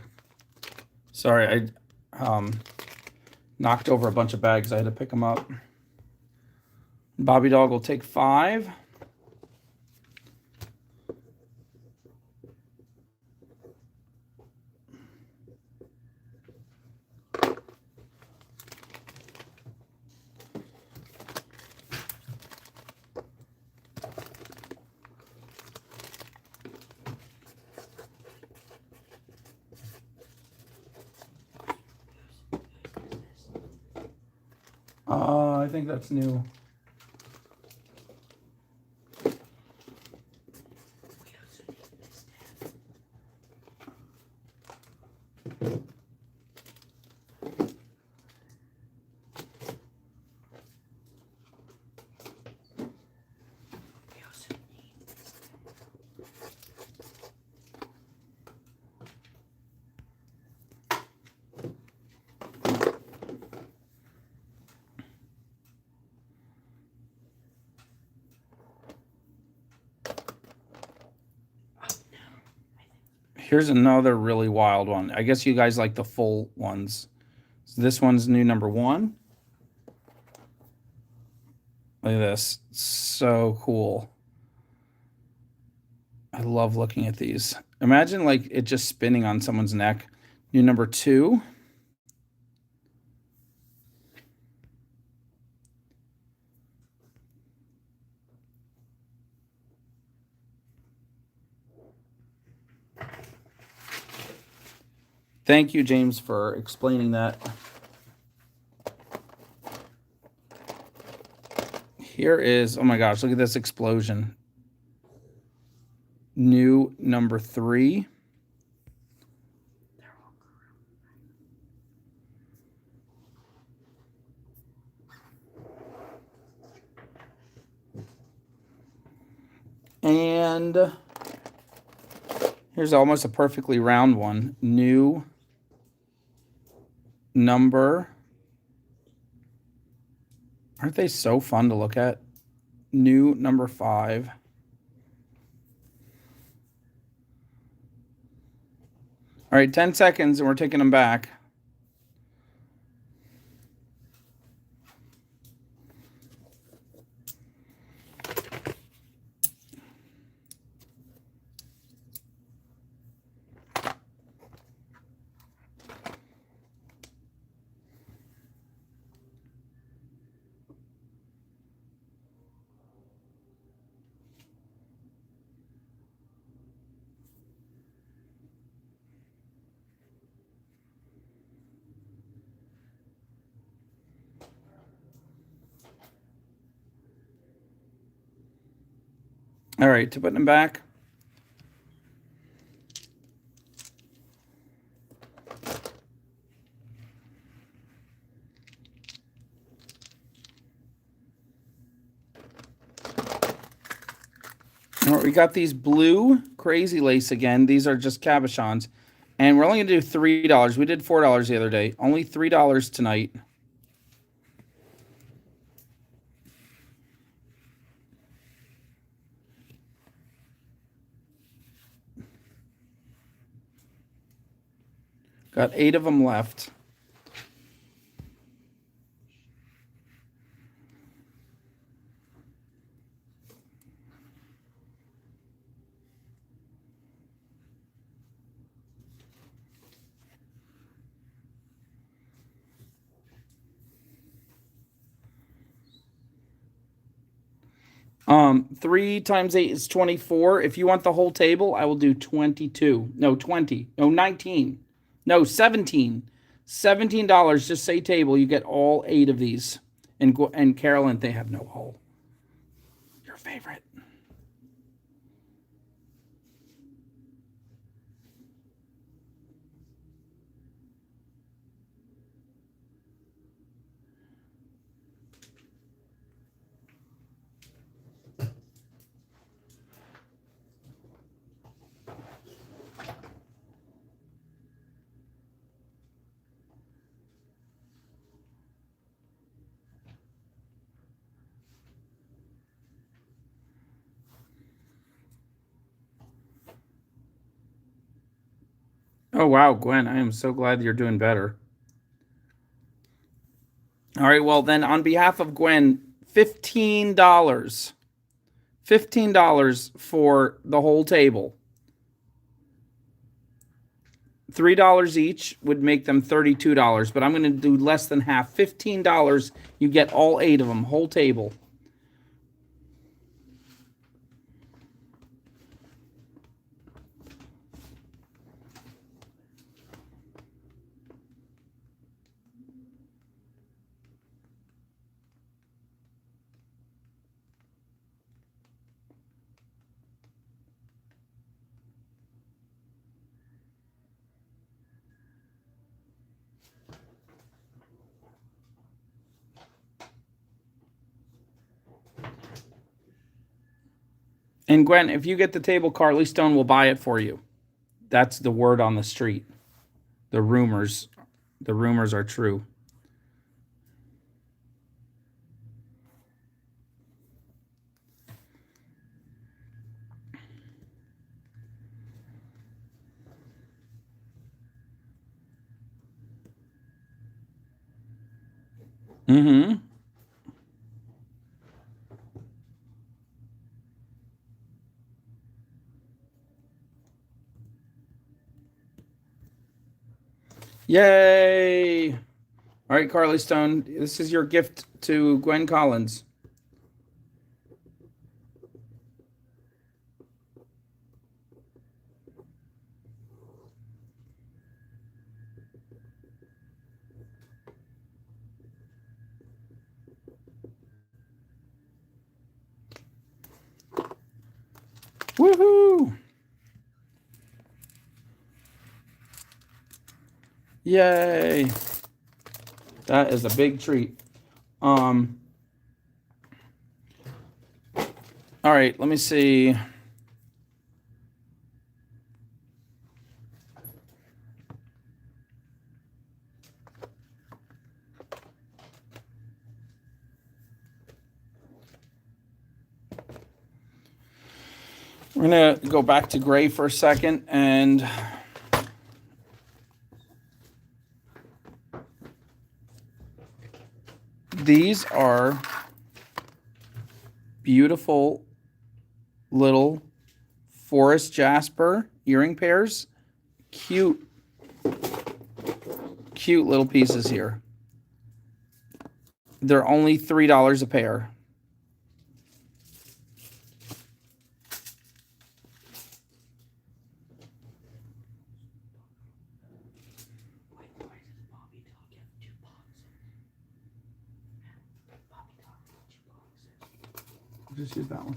Sorry, I knocked over a bunch of bags. I had to pick them up. Bobby Dog will take 5. I think that's new. Here's another really wild one. I guess you guys like the full ones. So this one's new number 1. Look at this. So cool. I love looking at these. Imagine like it just spinning on someone's neck. New number 2. Thank you, James, for explaining that. Here is, oh my gosh, look at this explosion. New number 3. And here's almost a perfectly round one. New number. Aren't they so fun to look at? New number 5. All right, 10 seconds and we're taking them back. All right, to put them back. All right, we got these blue crazy lace again. These are just cabochons. And we're only going to do $3. We did $4 the other day. Only $3 tonight. Got 8 of them left. Three times 8 is 24. If you want the whole table, I will do 22. No, 20. No, 19. No, 17. $17. Just say table. You get all 8 of these. And Carolyn, they have no hole. Your favorite. Oh, wow, Gwen, I am so glad you're doing better. All right, well, then on behalf of Gwen, $15. $15 for the whole table. $3 each would make them $32, but I'm going to do less than half. $15, you get all 8 of them, whole table. And Gwen, if you get the table, Carly Stone will buy it for you. That's the word on the street. The rumors are true. Mm-hmm. Yay! All right, Carly Stone, this is your gift to Gwen Collins. Woohoo! Yay! That is a big treat. All right, let me see. We're going to go back to gray for a second, and these are beautiful little forest jasper earring pairs. Cute little pieces here. They're only $3 a pair. Just use that one.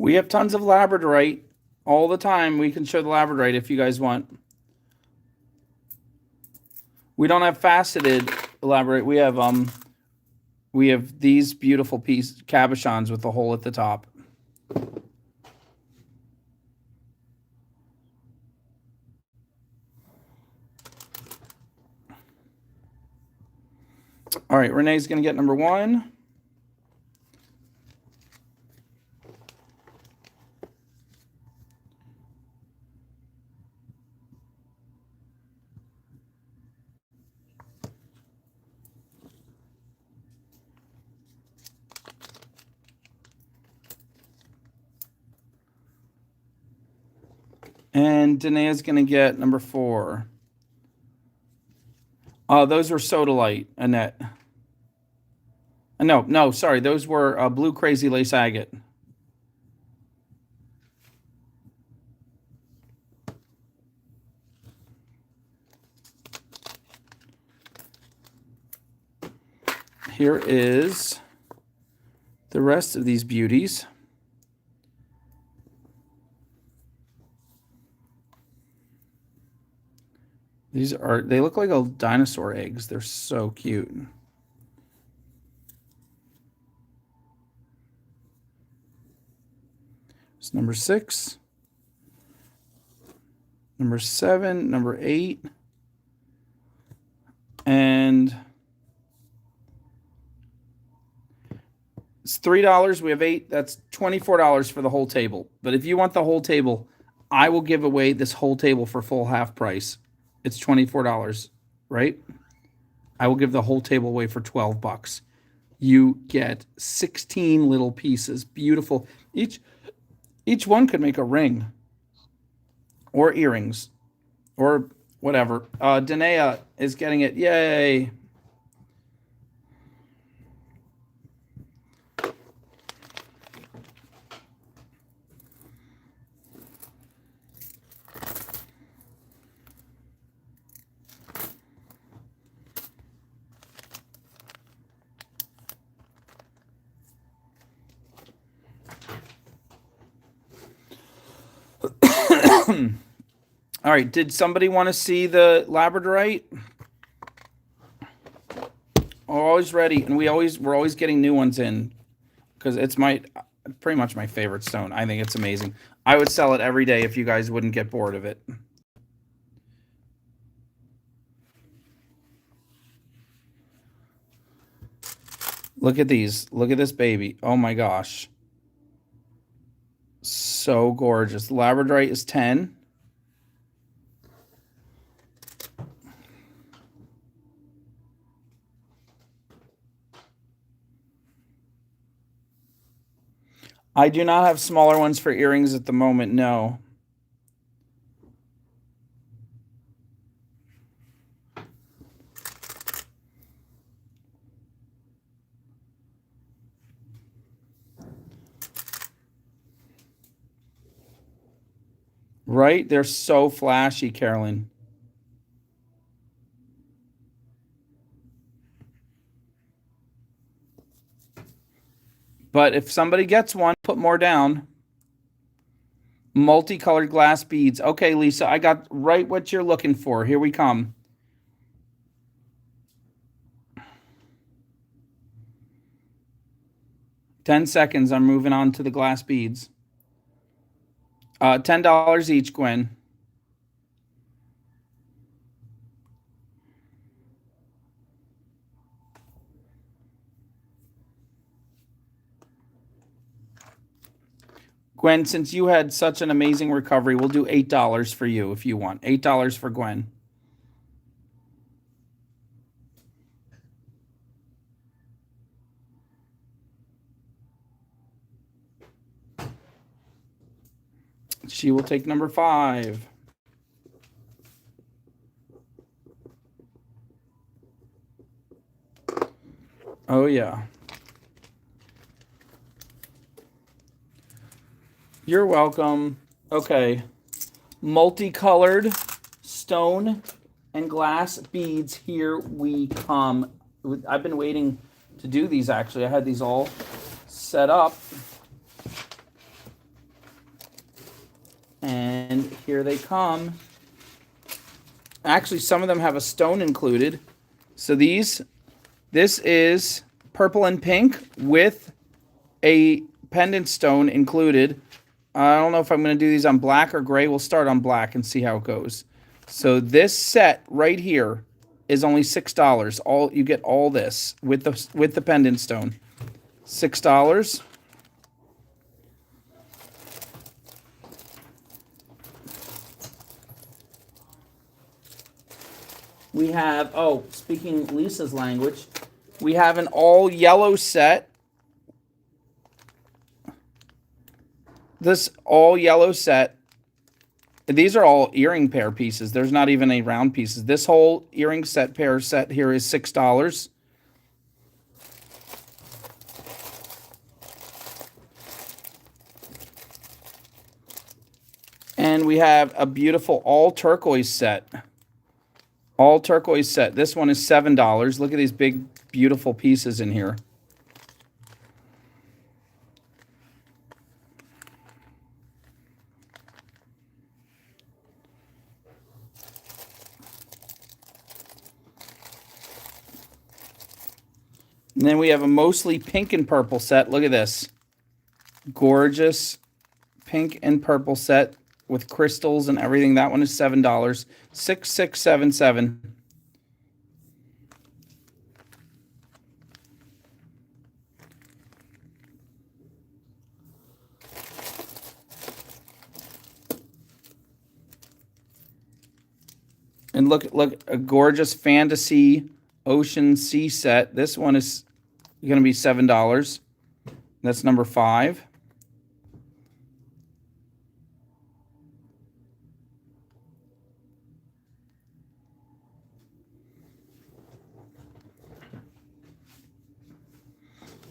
We have tons of labradorite all the time. We can show the labradorite if you guys want. We don't have faceted labradorite. We have these beautiful cabochons with the hole at the top. All right, Renee's going to get number 1. And Danae's going to get number 4. Those were sodalite, Annette. No, sorry. Those were blue crazy lace agate. Here is the rest of these beauties. They look like dinosaur eggs. They're so cute. It's number 6, number 7, number 8, and it's $3. We have 8. That's $24 for the whole table. But if you want the whole table, I will give away this whole table for full half price. It's $24, right? I will give the whole table away for $12. You get 16 little pieces. Beautiful. Each one could make a ring or earrings or whatever. Danae is getting it. Yay. All right, did somebody want to see the labradorite? We're always ready, and we're always getting new ones in because it's pretty much my favorite stone. I think it's amazing. I would sell it every day if you guys wouldn't get bored of it. Look at these. Look at this baby. Oh my gosh. So gorgeous. Labradorite is 10. I do not have smaller ones for earrings at the moment, no. Right? They're so flashy, Carolyn. But if somebody gets one, put more down. Multicolored glass beads. Okay, Lisa, I got right what you're looking for. Here we come. $10 seconds. I'm moving on to the glass beads. $10 each, Gwen. Gwen, since you had such an amazing recovery, we'll do $8 for you if you want. $8 for Gwen. She will take number 5. Oh, yeah. You're welcome. Okay. Multicolored stone and glass beads. Here we come. I've been waiting to do these, actually. I had these all set up. Here they come. Actually, some of them have a stone included. So this is purple and pink with a pendant stone included. I don't know if I'm going to do these on black or gray. We'll start on black and see how it goes. So this set right here is only $6. You get all this with the pendant stone. $6. We have, speaking Lisa's language, we have an all yellow set. This all yellow set. These are all earring pair pieces. There's not even any round pieces. This whole earring pair set here is $6. And we have a beautiful all turquoise set. All turquoise set. This one is $7. Look at these big, beautiful pieces in here. And then we have a mostly pink and purple set. Look at this. Gorgeous pink and purple set with crystals and everything. That one is $7. 6677. And look, a gorgeous fantasy ocean sea set. This one is going to be $7. That's number 5.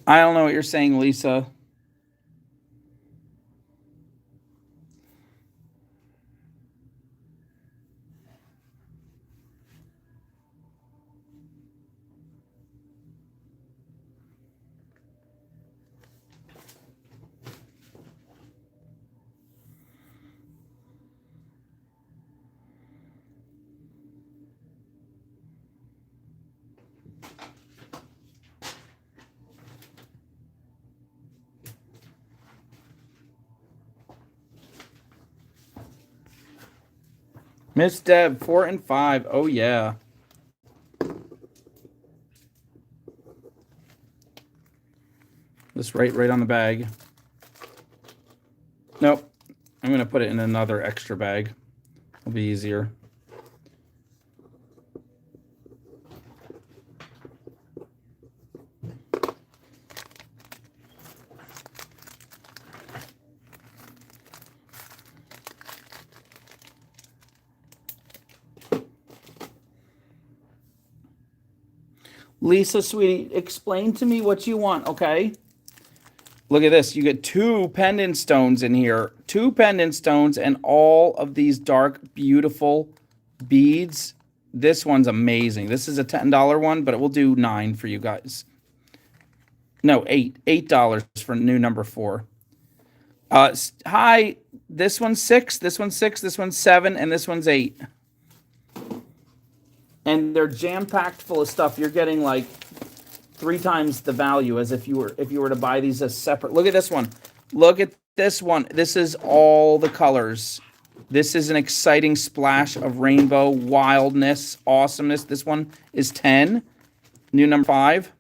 I don't know what you're saying, Lisa. Miss Deb, 4 and 5. Oh, yeah. Just right on the bag. Nope. I'm going to put it in another extra bag. It'll be easier. Lisa, sweetie, explain to me what you want, okay? Look at this. You get 2 pendant stones in here. 2 pendant stones and all of these dark, beautiful beads. This one's amazing. This is a $10 one, but it will do 9 for you guys. No, $8 for new number 4. Hi, this one's 6, this one's 6, this one's 7, and this one's 8. And they're jam-packed full of stuff. You're getting like 3 times the value as if you were to buy these as separate. Look at this one. Look at this one. This is all the colors. This is an exciting splash of rainbow, wildness, awesomeness. This one is 10. New number 5.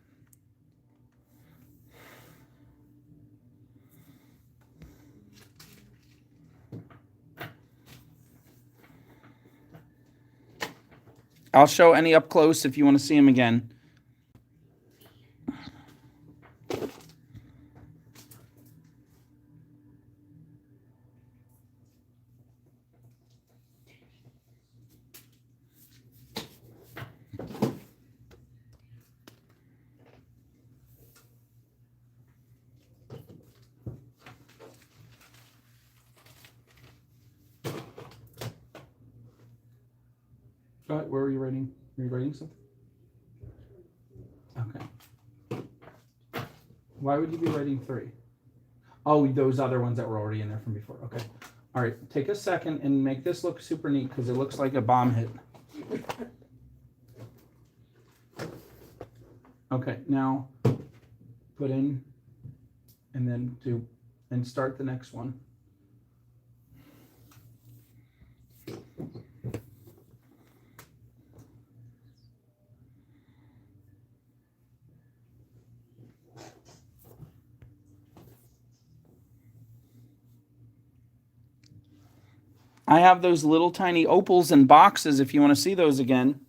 I'll show any up close if you want to see them again. Where were you writing? Were you writing something? Okay. Why would you be writing 3? Oh, those other ones that were already in there from before. Okay. All right, take a second and make this look super neat because it looks like a bomb hit. Okay, now put in and then do and start the next one. I have those little tiny opals in boxes if you want to see those again.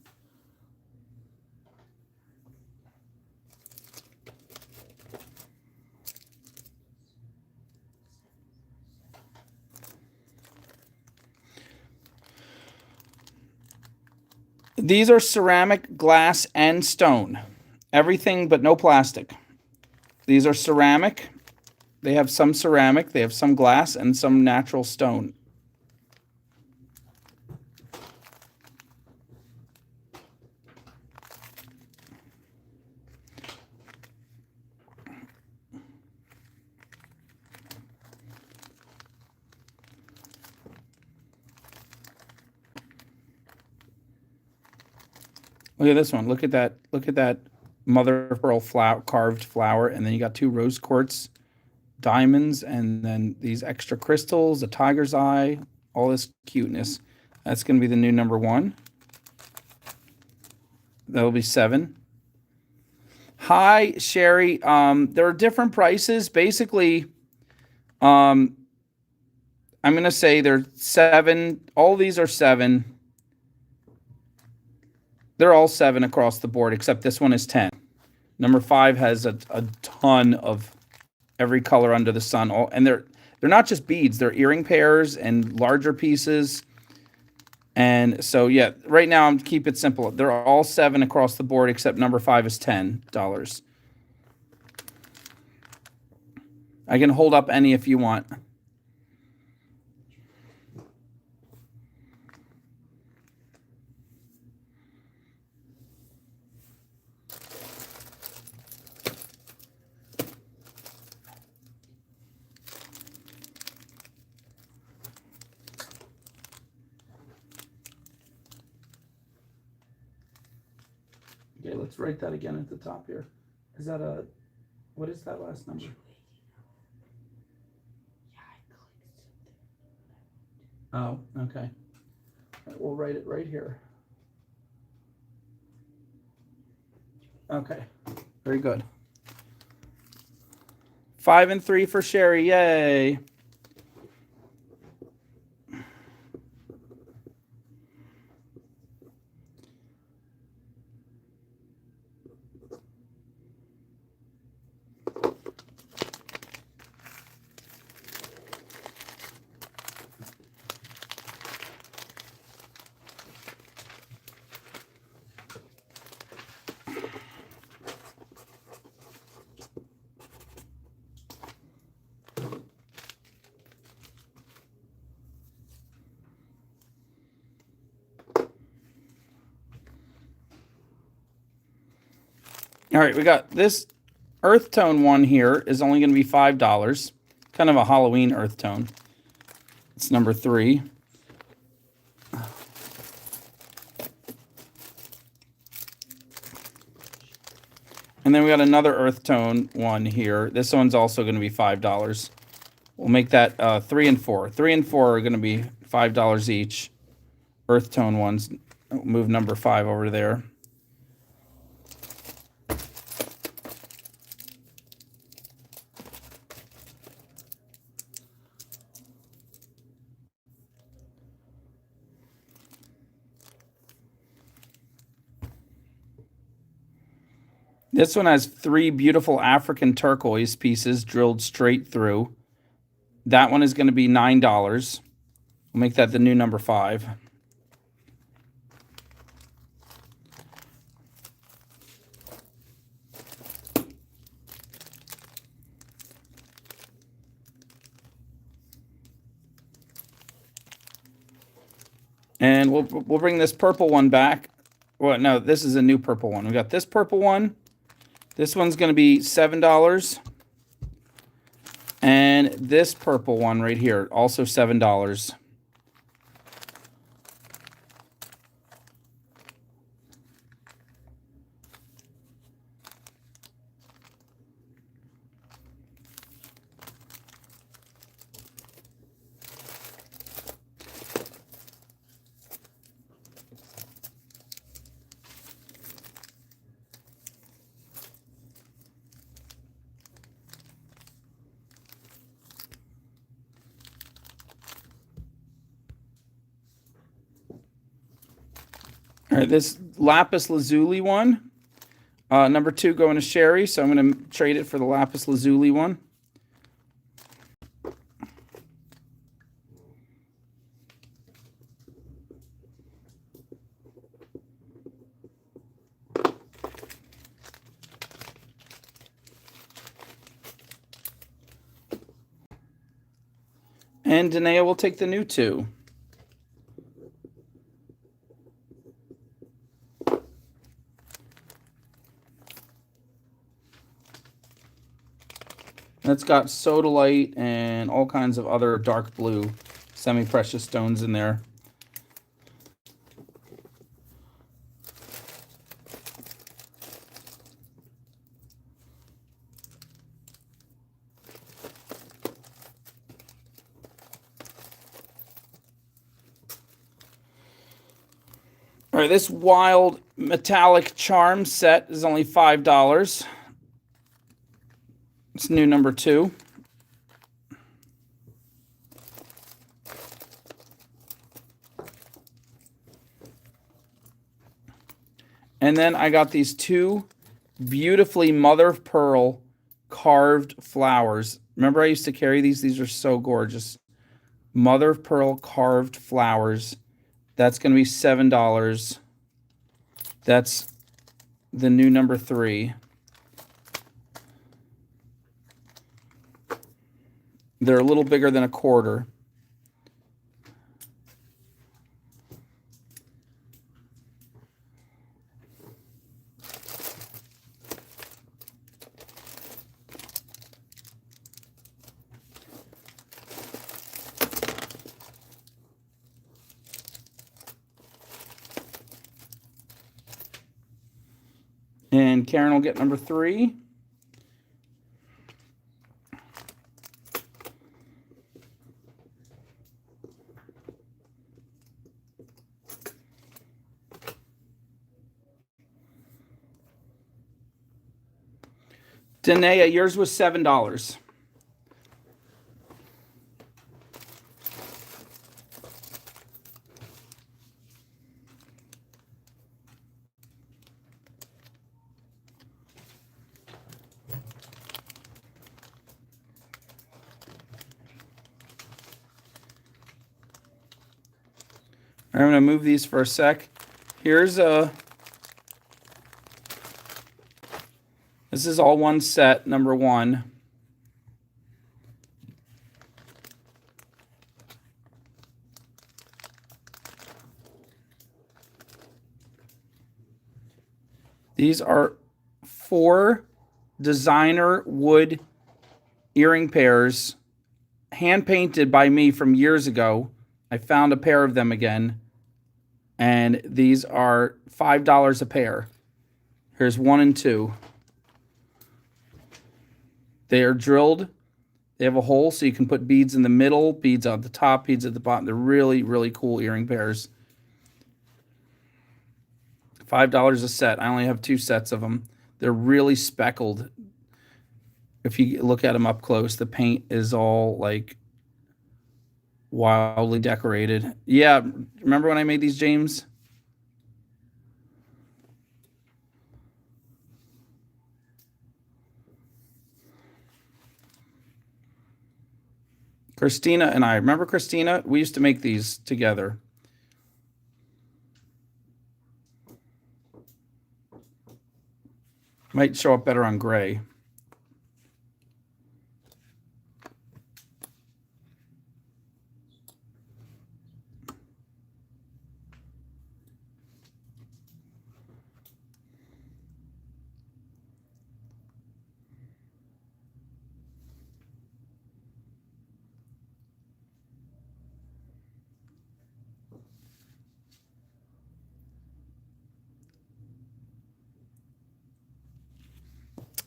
These are ceramic, glass, and stone. Everything but no plastic. These are ceramic. They have some ceramic, they have some glass, and some natural stone. Look at this one. Look at that. Look at that mother of pearl carved flower, and then you got 2 rose quartz diamonds, and then these extra crystals, a tiger's eye, all this cuteness. That's going to be the new number 1. That'll be 7. Hi, Sherry. There are different prices. Basically, I'm going to say they're 7. All these are 7. They're all 7 across the board, except this one is 10. Number 5 has a ton of every color under the sun. And they're not just beads. They're earring pairs and larger pieces. And so, yeah, right now I'm keep it simple. They're all 7 across the board, except number 5 is $10. I can hold up any if you want. Okay, let's write that again at the top here. Is that what is that last number? Oh, okay. We'll write it right here. Okay, very good. 5 and 3 for Sherry, yay. All right, we got this earth tone one here is only going to be $5. Kind of a Halloween earth tone. It's number 3. And then we got another earth tone one here. This one's also going to be $5. We'll make that 3 and 4. 3 and 4 are going to be $5 each. Earth tone ones. We'll move number 5 over there. This one has 3 beautiful African turquoise pieces drilled straight through. That one is going to be $9. We'll make that the new number 5. And we'll bring this purple one back. Well, no, this is a new purple one. We got this purple one. This one's going to be $7. And this purple one right here, also $7. All right, this lapis lazuli one, number 2 going to Sherry, so I'm going to trade it for the lapis lazuli one. And Danae will take the new 2. That's got sodalite and all kinds of other dark blue semi-precious stones in there. All right, this wild metallic charm set is only $5. It's new number 2. And then I got these 2 beautifully mother of pearl carved flowers. Remember I used to carry these? These are so gorgeous. Mother of pearl carved flowers. That's going to be $7. That's the new number 3. They're a little bigger than a quarter. And Karen will get number 3. Danae, yours was $7. I'm going to move these for a sec. Here's a... This is all one set, number 1. These are 4 designer wood earring pairs, hand painted by me from years ago. I found a pair of them again, and these are $5 a pair. Here's 1 and 2. They are drilled. They have a hole so you can put beads in the middle, beads on the top, beads at the bottom. They're really, really cool earring pairs. $5 a set. I only have 2 sets of them. They're really speckled. If you look at them up close, the paint is all like wildly decorated. Yeah, remember when I made these, James? Christina and I. Remember Christina? We used to make these together. Might show up better on gray.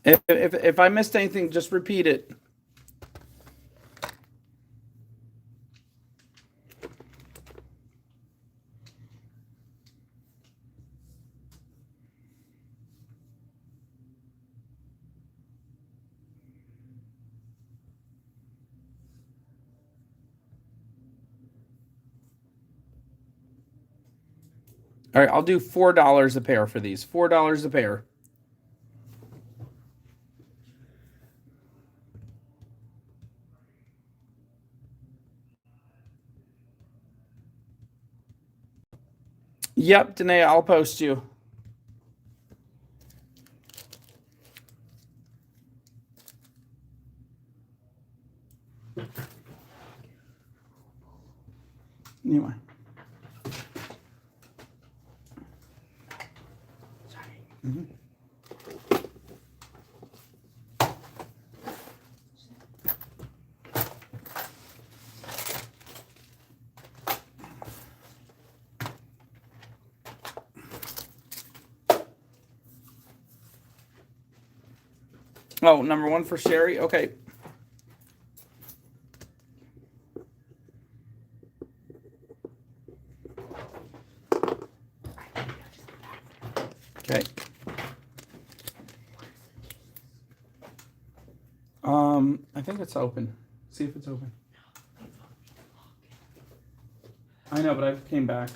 If I missed anything, just repeat it. All right, I'll do $4 a pair for these. $4 a pair. Yep, Danae, I'll post you. Anyway. Mm-hmm. Oh, number one for Sherry? Okay. Okay. I think it's open. See if it's open. I know, but I came back.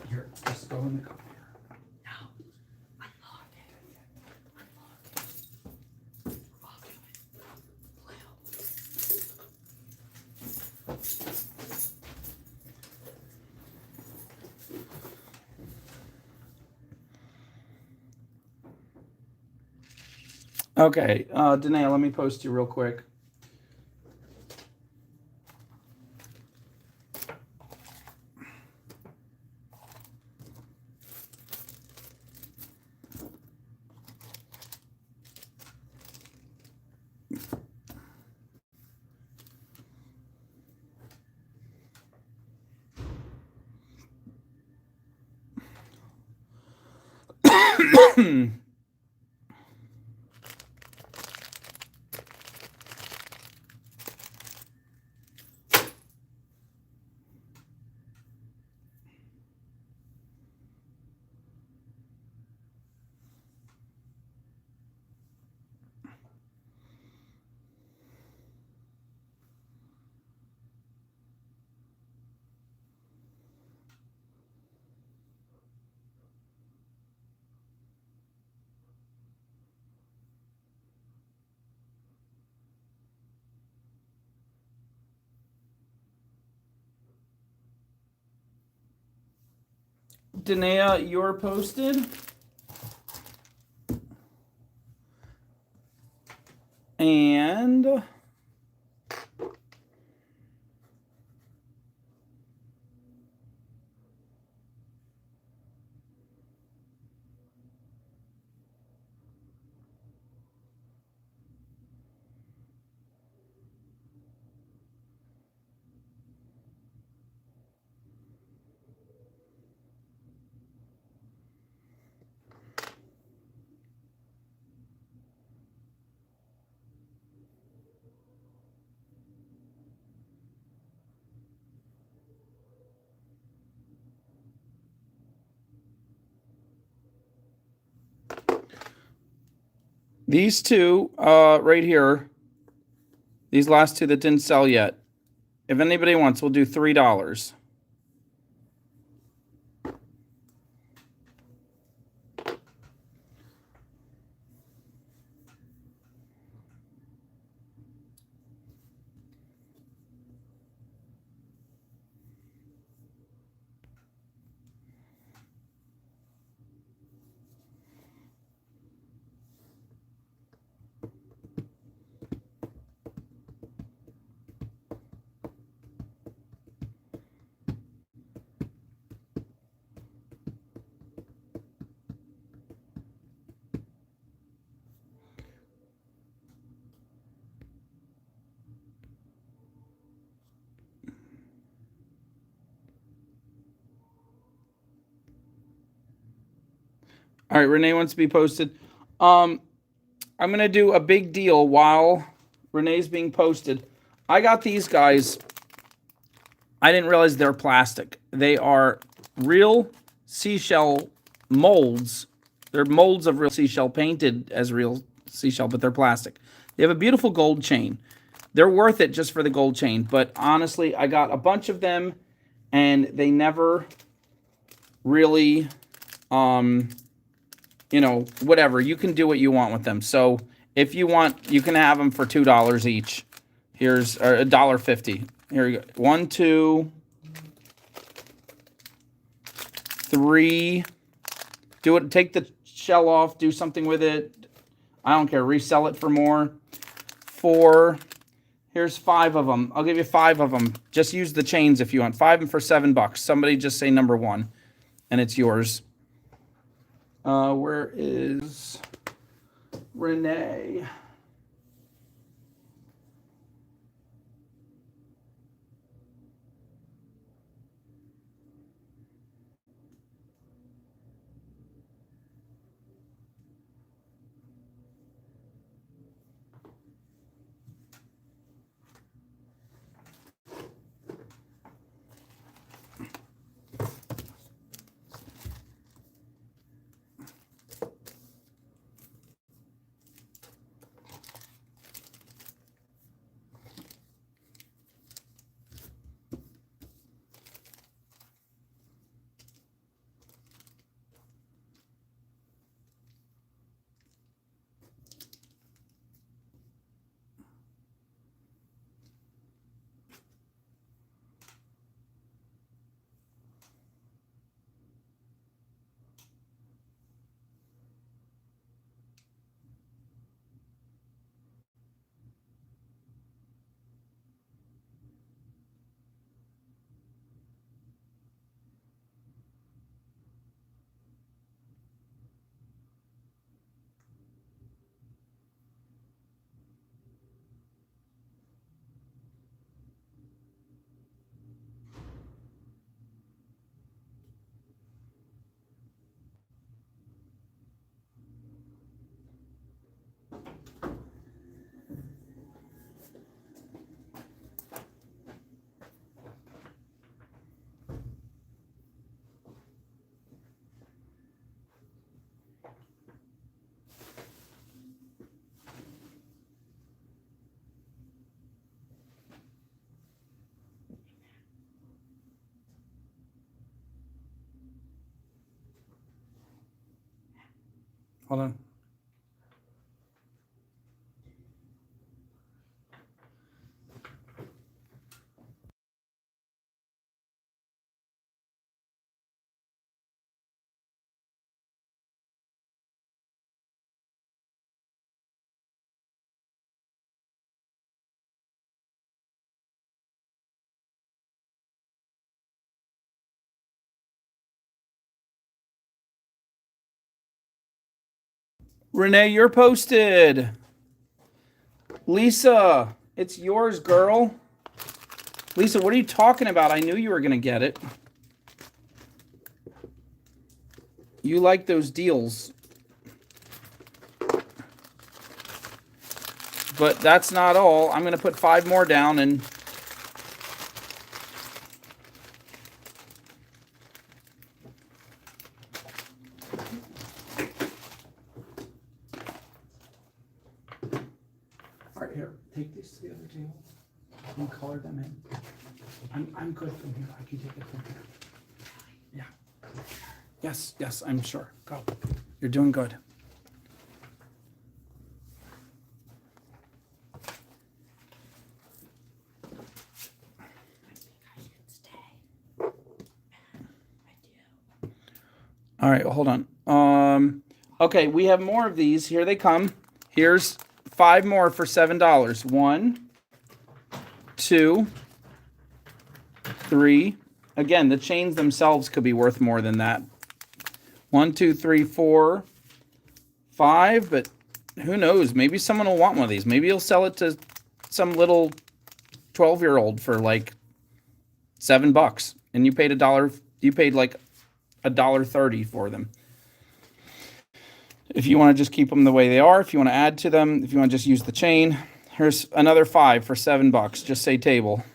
Here, just go in the car. Okay, Danae, let me post you real quick. Danae, you're posted. And these two right here, these last two that didn't sell yet. If anybody wants, we'll do $3. All right, Renee wants to be posted. I'm going to do a big deal while Renee's being posted. I got these guys. I didn't realize they're plastic. They are real seashell molds. They're molds of real seashell painted as real seashell, but they're plastic. They have a beautiful gold chain. They're worth it just for the gold chain. But honestly, I got a bunch of them, and they never really, you know, whatever. You can do what you want with them. So if you want, you can have them for $2 each. Here's $1.50. Here you go. 1, 2, 3. Do it. Take the shell off. Do something with it. I don't care. Resell it for more. 4. Here's 5 of them. I'll give you 5 of them. Just use the chains if you want. 5 of them for $7. Somebody just say number 1, and it's yours. Where is Renee? Hold on. Renee, you're posted. Lisa, it's yours, girl. Lisa, what are you talking about? I knew you were going to get it. You like those deals. But that's not all. I'm going to put 5 more down and... All right, here, take these to the other table and color them in. I'm good from here. I can take it from here. Yeah. Yes, yes, I'm sure. Go. You're doing good. All right, hold on. Okay, we have more of these. Here they come. Here's 5 more for $7. 1, 2, 3. Again, the chains themselves could be worth more than that. 1, 2, 3, 4, 5. But who knows? Maybe someone will want one of these. Maybe you'll sell it to some little 12-year-old for like $7, and you paid $1. You paid like $1.30 for them. If you want to just keep them the way they are, if you want to add to them, if you want to just use the chain, here's another 5 for $7. Just say table.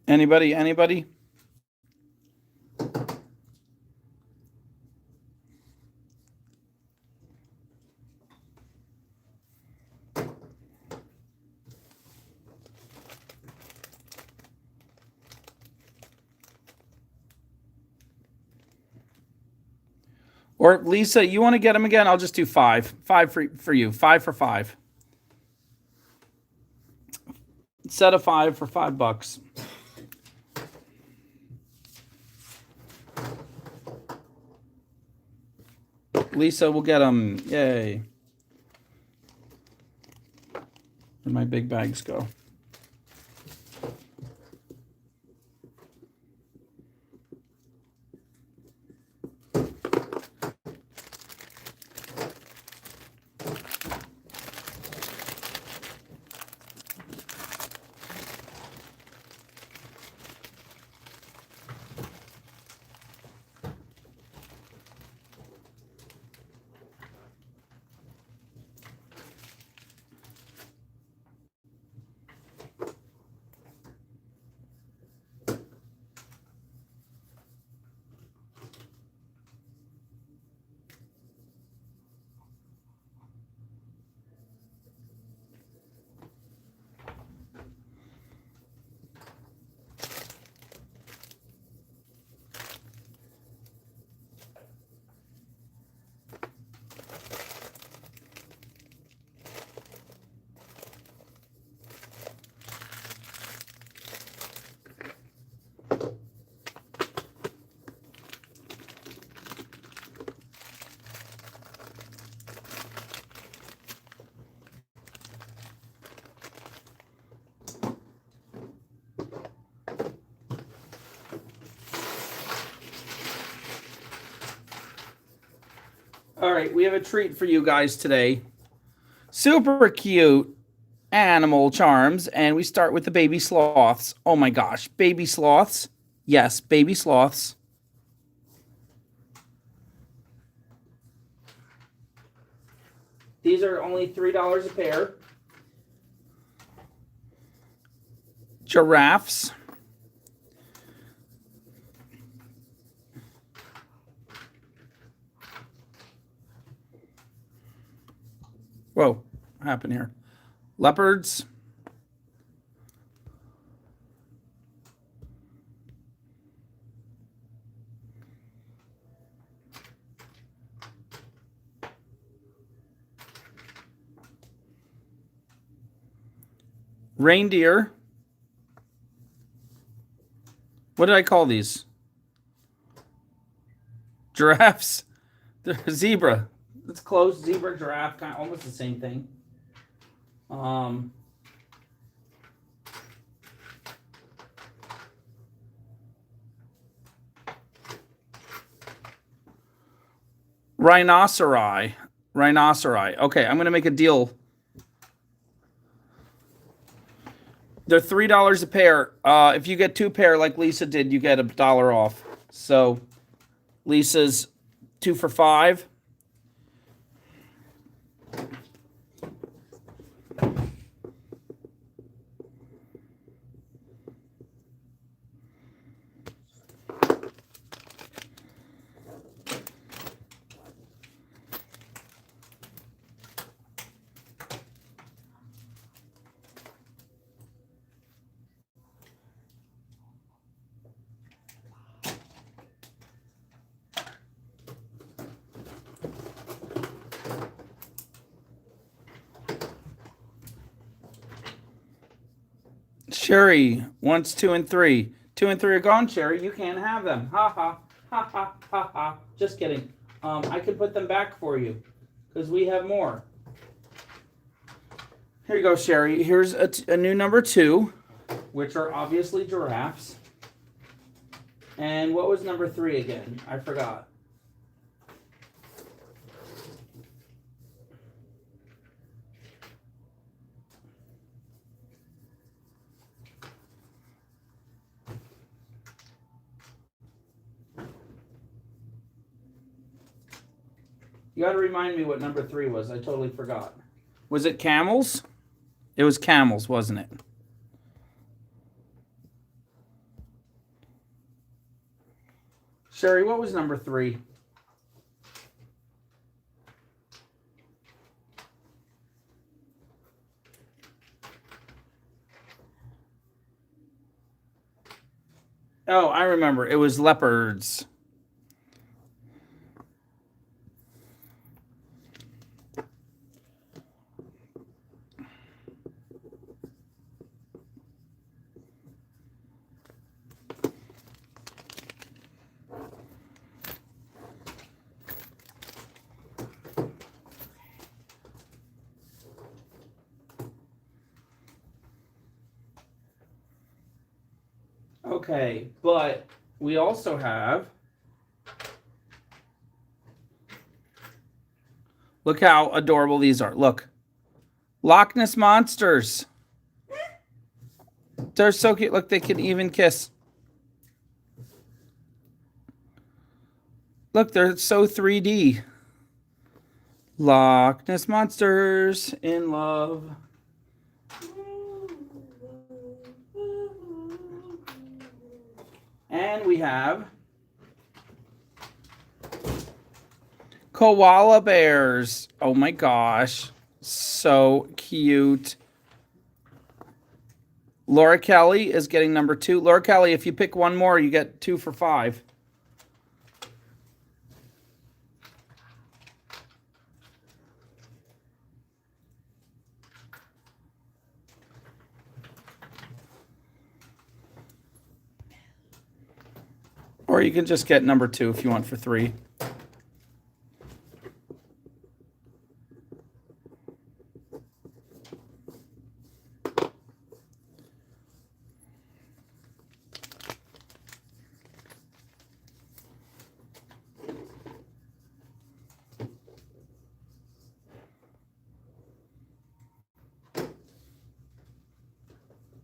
Anybody? Anybody? Or Lisa, you want to get them again? I'll just do 5. 5 for you. 5 for 5. Set of 5 for $5. Lisa will get them. Yay. Where'd my big bags go? All right, we have a treat for you guys today. Super cute animal charms, and we start with the baby sloths. Oh my gosh, baby sloths. Yes, baby sloths. These are only $3 a pair. Giraffes. Whoa, what happened here? Leopards. Reindeer. What did I call these? Giraffes. They're zebra. It's close. Zebra, giraffe, kind of almost the same thing. Rhinoceri. Rhinoceri. Okay, I'm going to make a deal. They're $3 a pair. If you get 2 pair like Lisa did, you get $1 off. So Lisa's 2 for $5. Sherry wants 2 and 3. 2 and 3 are gone, Sherry. You can't have them. Ha ha ha ha ha ha. Just kidding. I could put them back for you because we have more. Here you go, Sherry. Here's a new number 2, which are obviously giraffes. And what was number 3 again? I forgot. You got to remind me what number 3 was. I totally forgot. Was it camels? It was camels, wasn't it? Sherry, what was number 3? Oh, I remember. It was leopards. Okay, but we also have, look how adorable these are. Look, Loch Ness monsters. They're so cute. Look, they can even kiss. Look, they're so 3D. Loch Ness monsters in love. And we have koala bears. Oh my gosh. So cute. Laura Kelly is getting number 2. Laura Kelly, if you pick one more, you get 2 for $5. Or you can just get number 2 if you want for 3.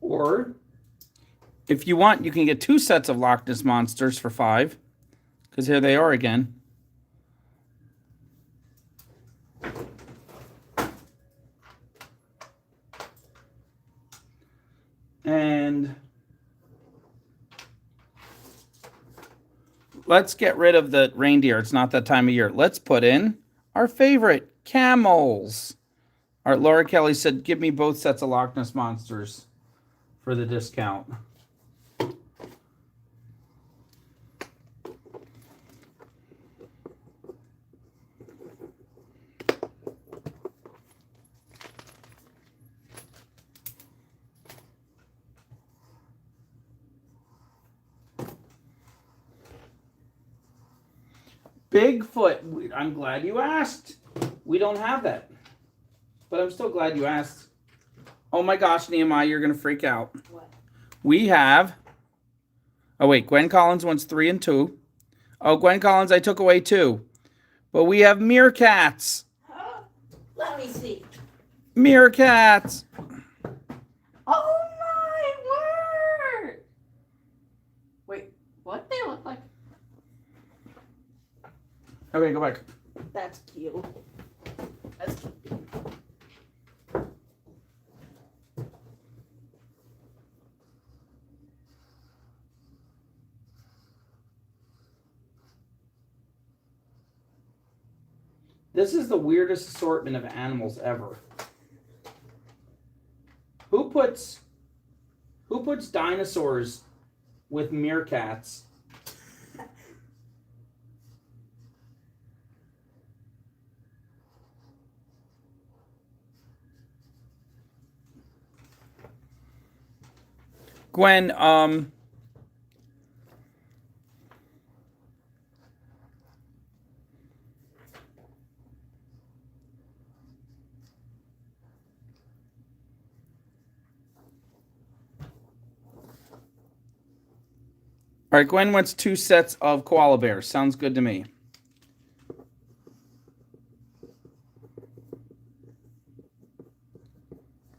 Or if you want, you can get 2 sets of Loch Ness monsters for $5. Because here they are again. And let's get rid of the reindeer. It's not that time of year. Let's put in our favorite, camels. All right, Laura Kelly said, give me both sets of Loch Ness monsters for the discount. Bigfoot. I'm glad you asked. We don't have that. But I'm still glad you asked. Oh my gosh, Nehemiah, you're going to freak out. What? We have... Oh, wait. Gwen Collins wants 3 and 2. Oh, Gwen Collins, I took away 2. But we have meerkats. Huh? Let me see. Meerkats. Oh my word! Wait, what they look like? Okay, go back. That's cute. That's cute. This is the weirdest assortment of animals ever. Who puts dinosaurs with meerkats? Gwen, All right, Gwen wants 2 sets of koala bears. Sounds good to me.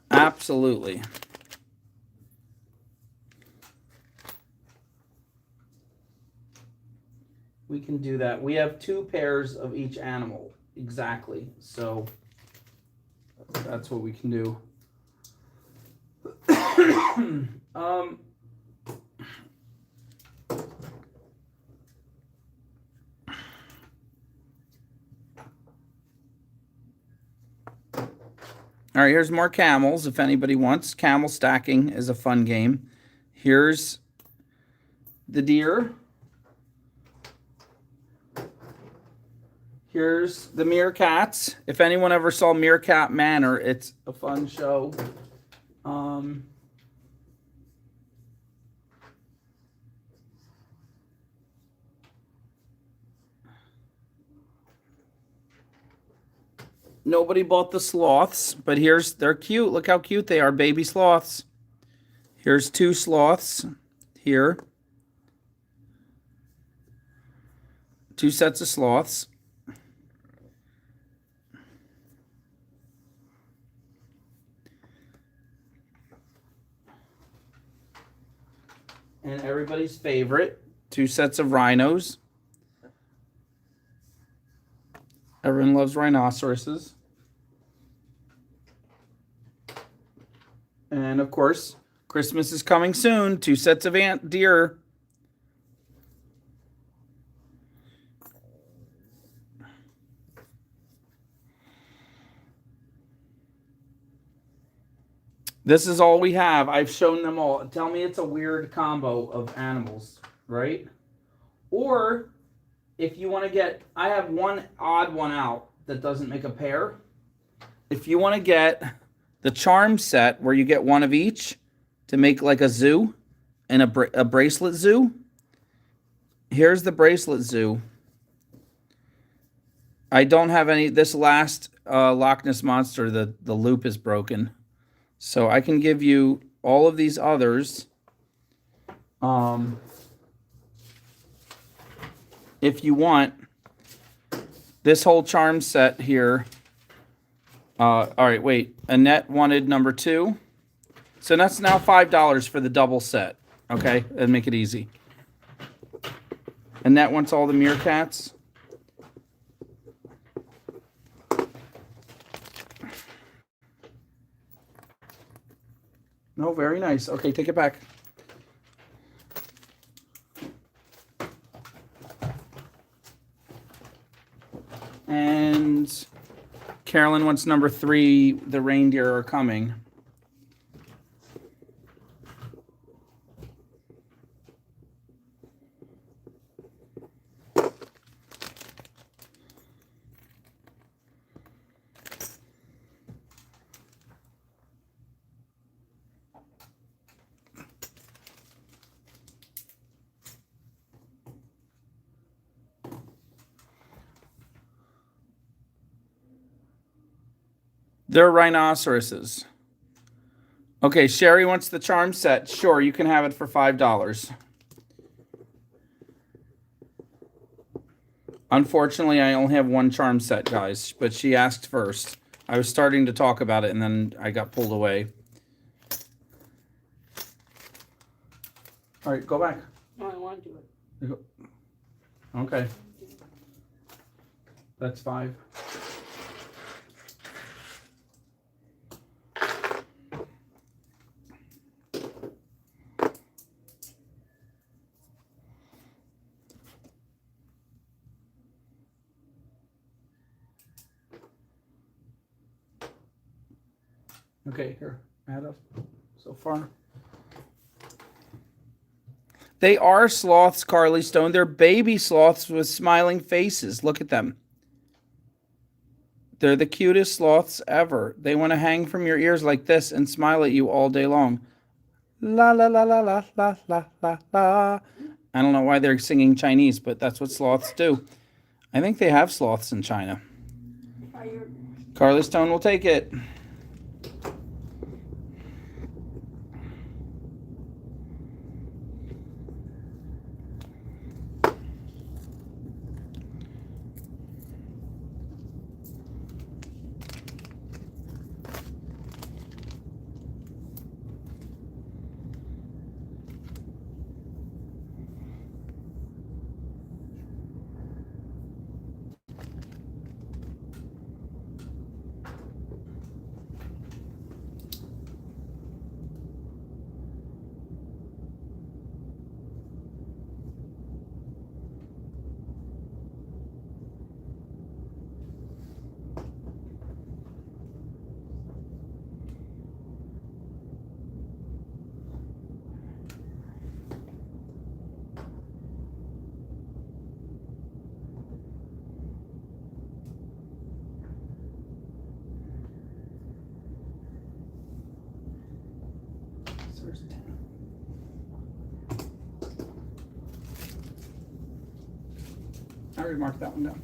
Absolutely. We can do that. We have 2 pairs of each animal. Exactly. So that's what we can do. All right, here's more camels if anybody wants. Camel stacking is a fun game. Here's the deer. Here's the meerkats. If anyone ever saw Meerkat Manor, it's a fun show. Nobody bought the sloths, but they're cute. Look how cute they are, baby sloths. Here's 2 sloths here. 2 sets of sloths. And everybody's favorite, 2 sets of rhinos. Everyone loves rhinoceroses. And of course, Christmas is coming soon. 2 sets of deer. This is all we have. I've shown them all. Tell me it's a weird combo of animals, right? Or if you want to get, I have one odd one out that doesn't make a pair. If you want to get the charm set where you get one of each to make like a zoo and a bracelet zoo, here's the bracelet zoo. I don't have any. This last Loch Ness Monster, the loop is broken. So I can give you all of these others. If you want this whole charm set here. All right, wait. Annette wanted number 2. So that's now $5 for the double set. Okay, and make it easy. Annette wants all the meerkats. No, very nice. Okay, take it back. And Carolyn wants number 3. The reindeer are coming. They're rhinoceroses. Okay, Sherry wants the charm set. Sure, you can have it for $5. Unfortunately, I only have one charm set, guys, but she asked first. I was starting to talk about it, and then I got pulled away. All right, go back. No, I want to do it. Okay. That's 5. Okay, here, add up so far. They are sloths, Carly Stone. They're baby sloths with smiling faces. Look at them. They're the cutest sloths ever. They want to hang from your ears like this and smile at you all day long. La la la la la la la la la. I don't know why they're singing Chinese, but that's what sloths do. I think they have sloths in China. Carly Stone will take it. Where's 10? I already marked that one down.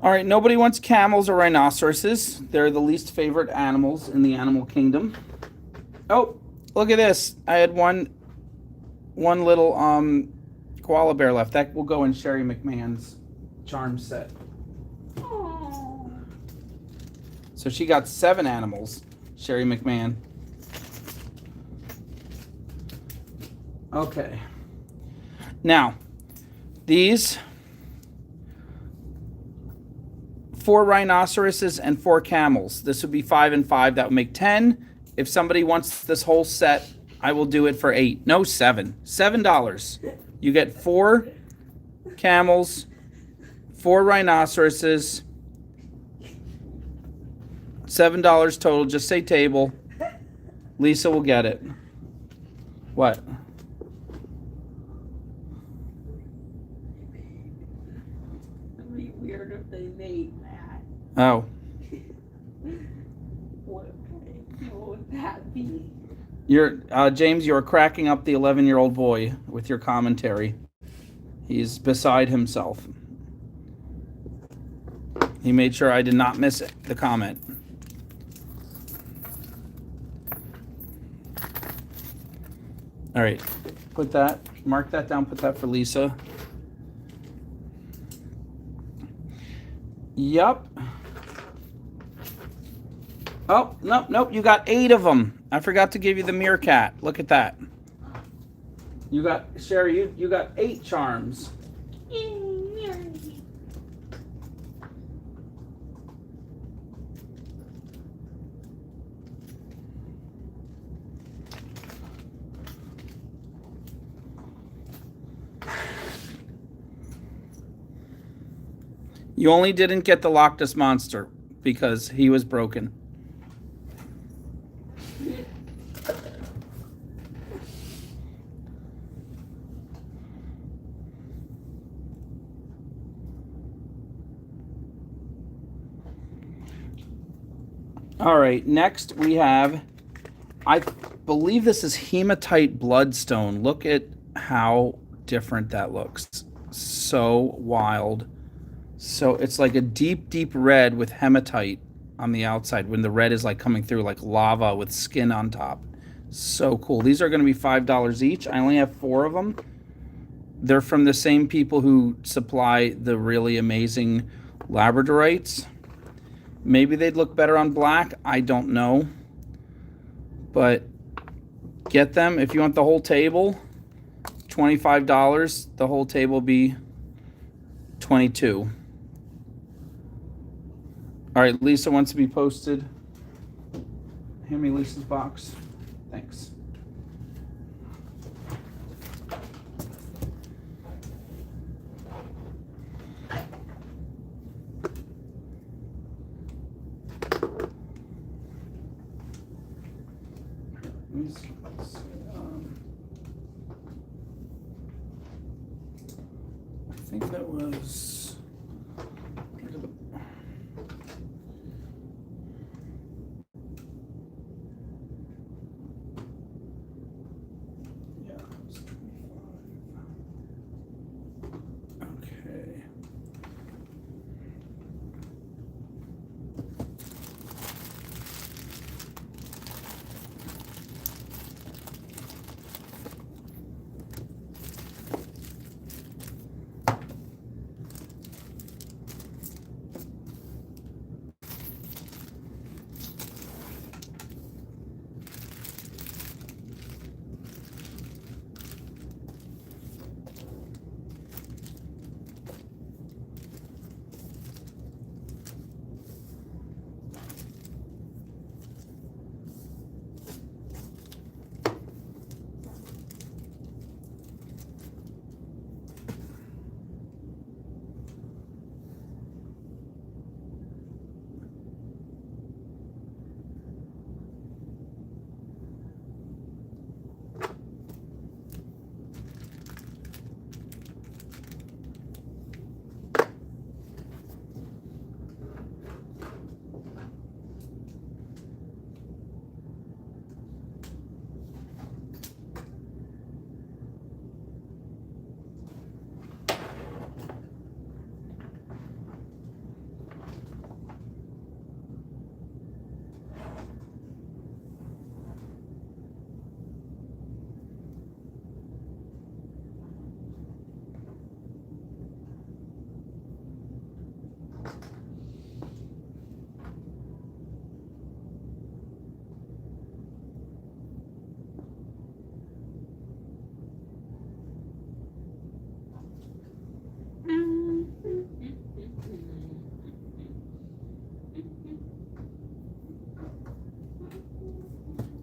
All right, nobody wants camels or rhinoceroses. They're the least favorite animals in the animal kingdom. Oh, look at this. I had one little koala bear left. That will go in Sherry McMahon's charm set. Oh. So she got 7 animals, Sherry McMahon. Okay. Now, these 4 rhinoceroses and 4 camels. This would be 5 and 5. That would make 10. If somebody wants this whole set, I will do it for 8. No, 7. $7. You get 4 camels, 4 rhinoceroses, $7 total. Just say table. Lisa will get it. What? It'd be weird if they made that. Oh. What would that be? You're James, you're cracking up the 11-year-old boy with your commentary. He's beside himself. He made sure I did not miss the comment. All right, mark that down, put that for Lisa. Yup. Oh, nope, you got 8 of them. I forgot to give you the meerkat. Look at that. You got, Sherry, you got 8 charms. You only didn't get the Loch Ness Monster because he was broken. All right, next we have, I believe this is hematite bloodstone. Look at how different that looks. So wild. So it's like a deep, deep red with hematite on the outside when the red is like coming through like lava with skin on top. So cool. These are going to be $5 each. I only have 4 of them. They're from the same people who supply the really amazing labradorites. Maybe they'd look better on black. I don't know. But get them. If you want the whole table, $25. The whole table will be $22. All right, Lisa wants to be posted. Hand me Lisa's box. Thanks. Let's see, I think that was. Yeah, it was 25. Okay.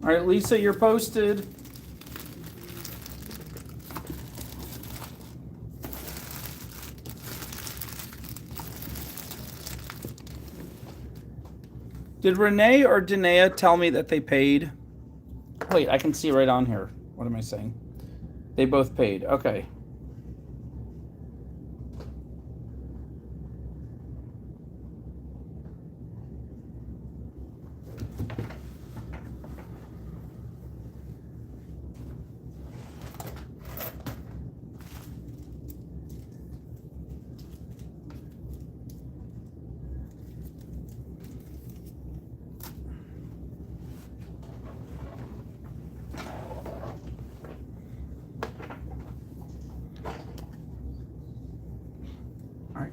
All right, Lisa, you're posted. Did Renee or Danae tell me that they paid? Wait, I can see right on here. What am I saying? They both paid. Okay. All right.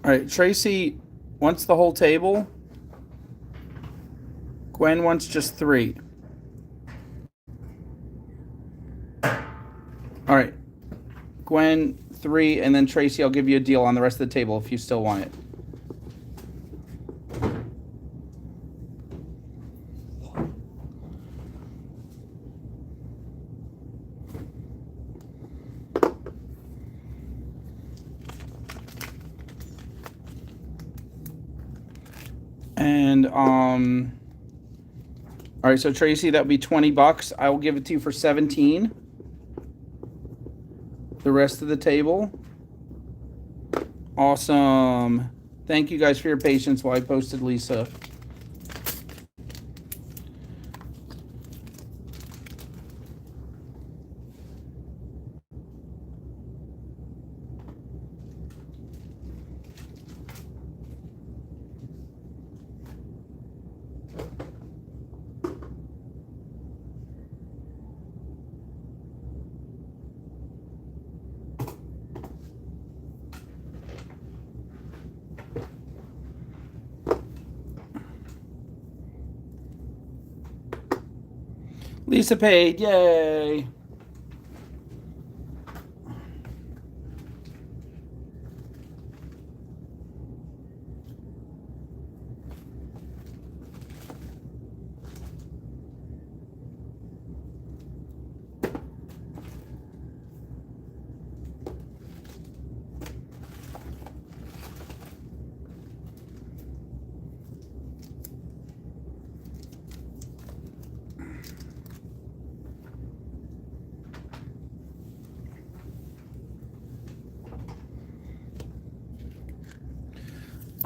All right, Tracy wants the whole table. Gwen wants just 3. All right. Gwen, 3, and then Tracy, I'll give you a deal on the rest of the table if you still want it. And all right, so Tracy, that would be $20. I will give it to you for 17. The rest of the table. Awesome. Thank you guys for your patience while I posted Lisa. Lisa paid, yay.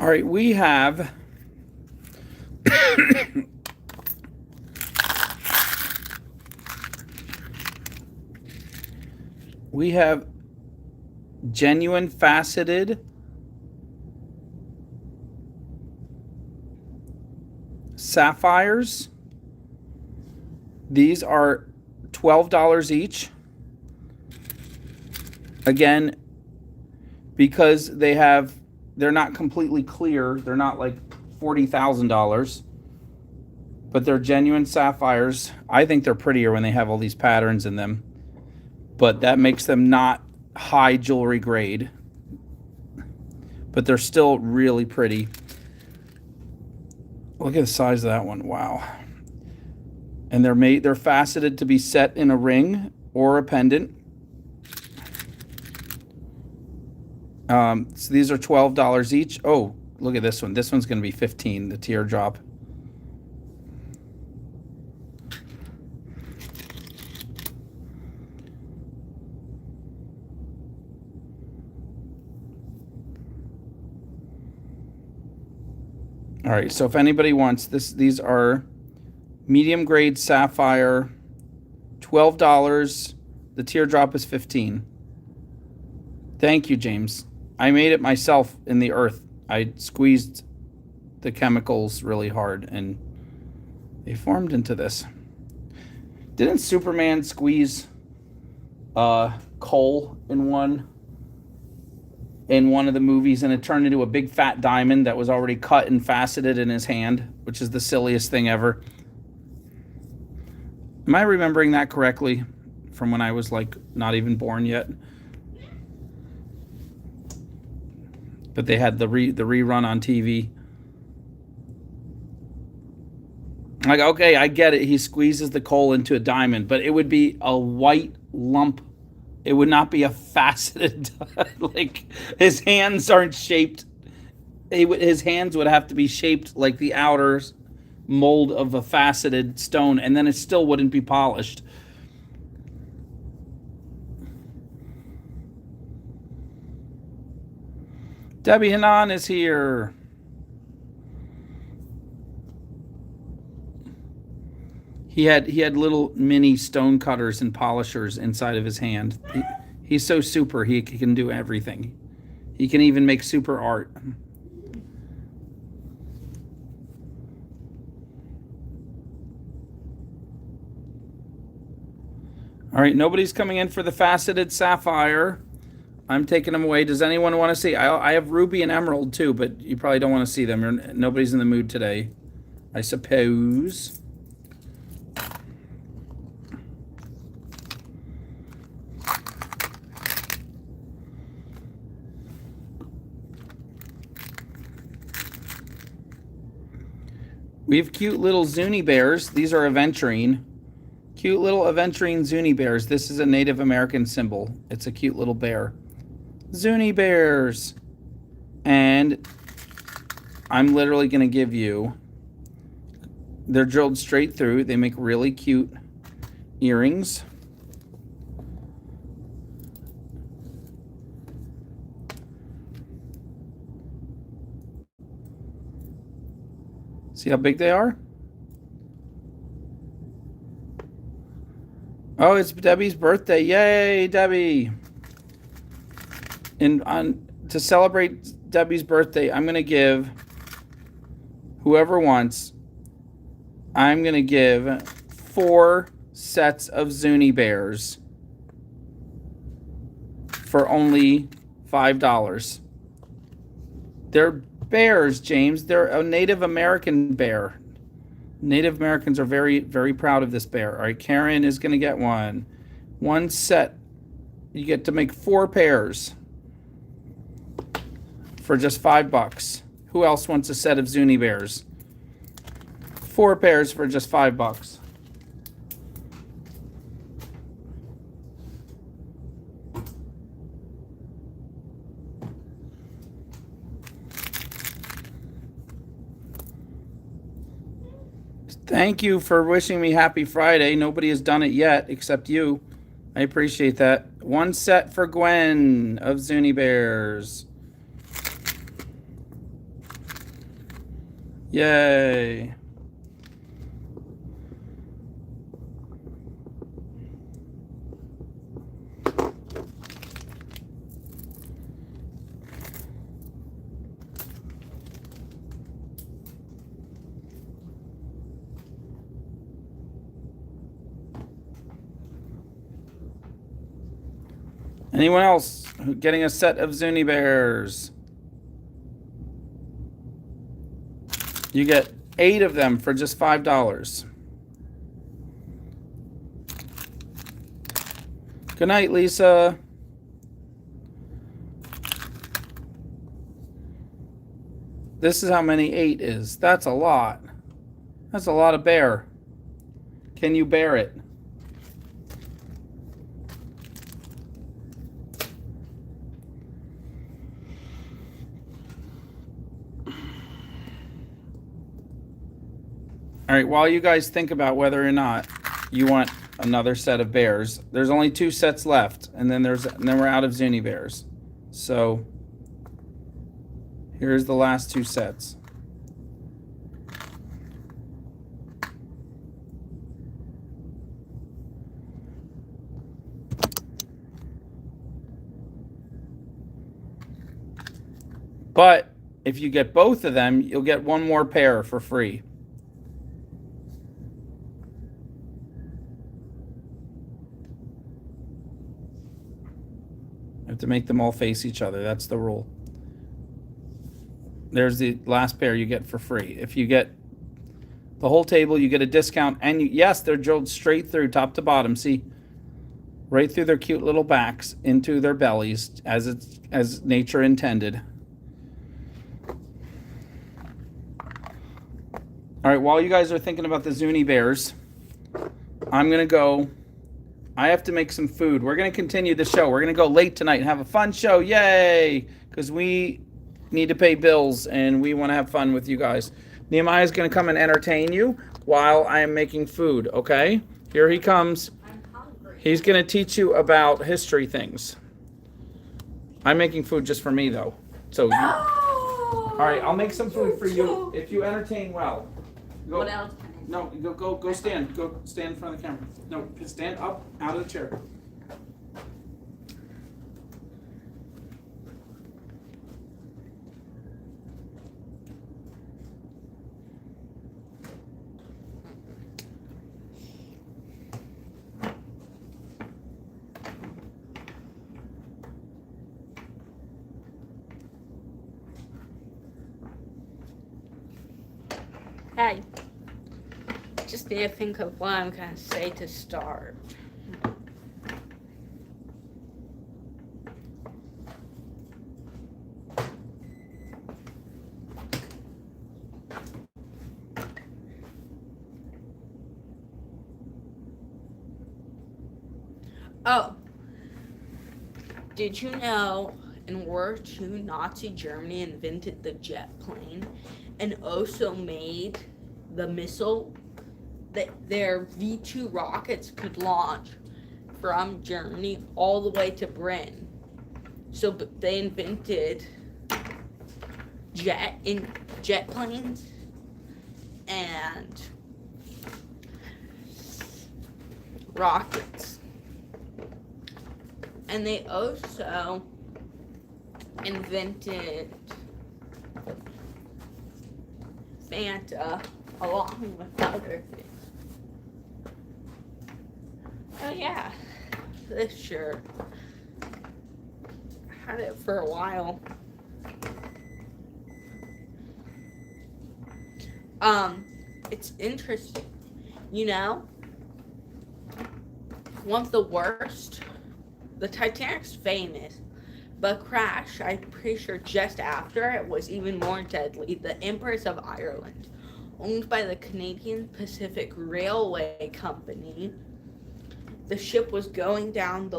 All right, we have we have genuine faceted sapphires. These are $12 each. Again, because they're not completely clear. They're not like $40,000, but they're genuine sapphires. I think they're prettier when they have all these patterns in them, but that makes them not high jewelry grade, but they're still really pretty. Look at the size of that one. Wow. And they're faceted to be set in a ring or a pendant. So these are $12 each. Oh, look at this one. This one's going to be $15, the teardrop. All right, so if anybody wants this, these are medium grade sapphire, $12. The teardrop is $15. Thank you, James. I made it myself in the earth. I squeezed the chemicals really hard and they formed into this. Didn't Superman squeeze coal in one of the movies, and it turned into a big fat diamond that was already cut and faceted in his hand, which is the silliest thing ever. Am I remembering that correctly from when I was like not even born yet? But they had the rerun on TV. Like, okay, I get it. He squeezes the coal into a diamond, but it would be a white lump. It would not be a faceted. Like, his hands aren't shaped. His hands would have to be shaped like the outer mold of a faceted stone, and then it still wouldn't be polished. Debbie Hanan is here. He had little mini stone cutters and polishers inside of his hand. He's so super. He can do everything. He can even make super art. All right, nobody's coming in for the faceted sapphire. I'm taking them away. Does anyone want to see? I have ruby and emerald too, but you probably don't want to see them. Nobody's in the mood today, I suppose. We have cute little Zuni bears. These are aventurine. Cute little aventurine Zuni bears. This is a Native American symbol. It's a cute little bear. Zuni bears. And I'm literally going to give you... They're drilled straight through. They make really cute earrings. See how big they are? Oh, it's Debbie's birthday. Yay, Debbie. And to celebrate Debbie's birthday, I'm going to give whoever wants, I'm going to give 4 sets of Zuni bears for only $5. They're bears, James. They're a Native American bear. Native Americans are very, very proud of this bear. All right, Karen is going to get one. One set. You get to make 4 pairs for just $5. Who else wants a set of Zuni bears? 4 pairs for just $5. Thank you for wishing me happy Friday. Nobody has done it yet except you. I appreciate that. 1 set for Gwen of Zuni bears. Yay. Anyone else getting a set of Zuni bears? You get 8 of them for just $5. Good night, Lisa. This is how many 8 is. That's a lot. That's a lot of bear. Can you bear it? All right, while you guys think about whether or not you want another set of bears, there's only 2 sets left, and then we're out of Zuni bears. So here's the last 2 sets. But if you get both of them, you'll get 1 more pair for free. You have to make them all face each other. That's the rule. There's the last pair you get for free. If you get the whole table, you get a discount. And yes, they're drilled straight through top to bottom. See? Right through their cute little backs into their bellies as nature intended. All right, while you guys are thinking about the Zuni bears, I'm going to go. I have to make some food. We're going to continue the show. We're going to go late tonight and have a fun show. Yay! Because we need to pay bills and we want to have fun with you guys. Nehemiah is going to come and entertain you while I am making food, okay? Here he comes. He's going to teach you about history things. I'm making food just for me, though. So, all right, I'll make some food for you if you entertain well. Go. What else? No, go stand. Go stand in front of the camera. No, stand up out of the chair. Hey, just need to think of what I'm going to say to start. Oh, did you know in World War II, Nazi Germany invented the jet plane and also made the missile that their V-2 rockets could launch from Germany all the way to Britain. So they invented jet planes and rockets. And they also invented Fanta along with other things. Oh yeah, this shirt. I had it for a while. It's interesting. You know, one of the worst, the Titanic's famous, but crash, I'm pretty sure just after it was even more deadly. The Empress of Ireland, owned by the Canadian Pacific Railway Company. The ship was going down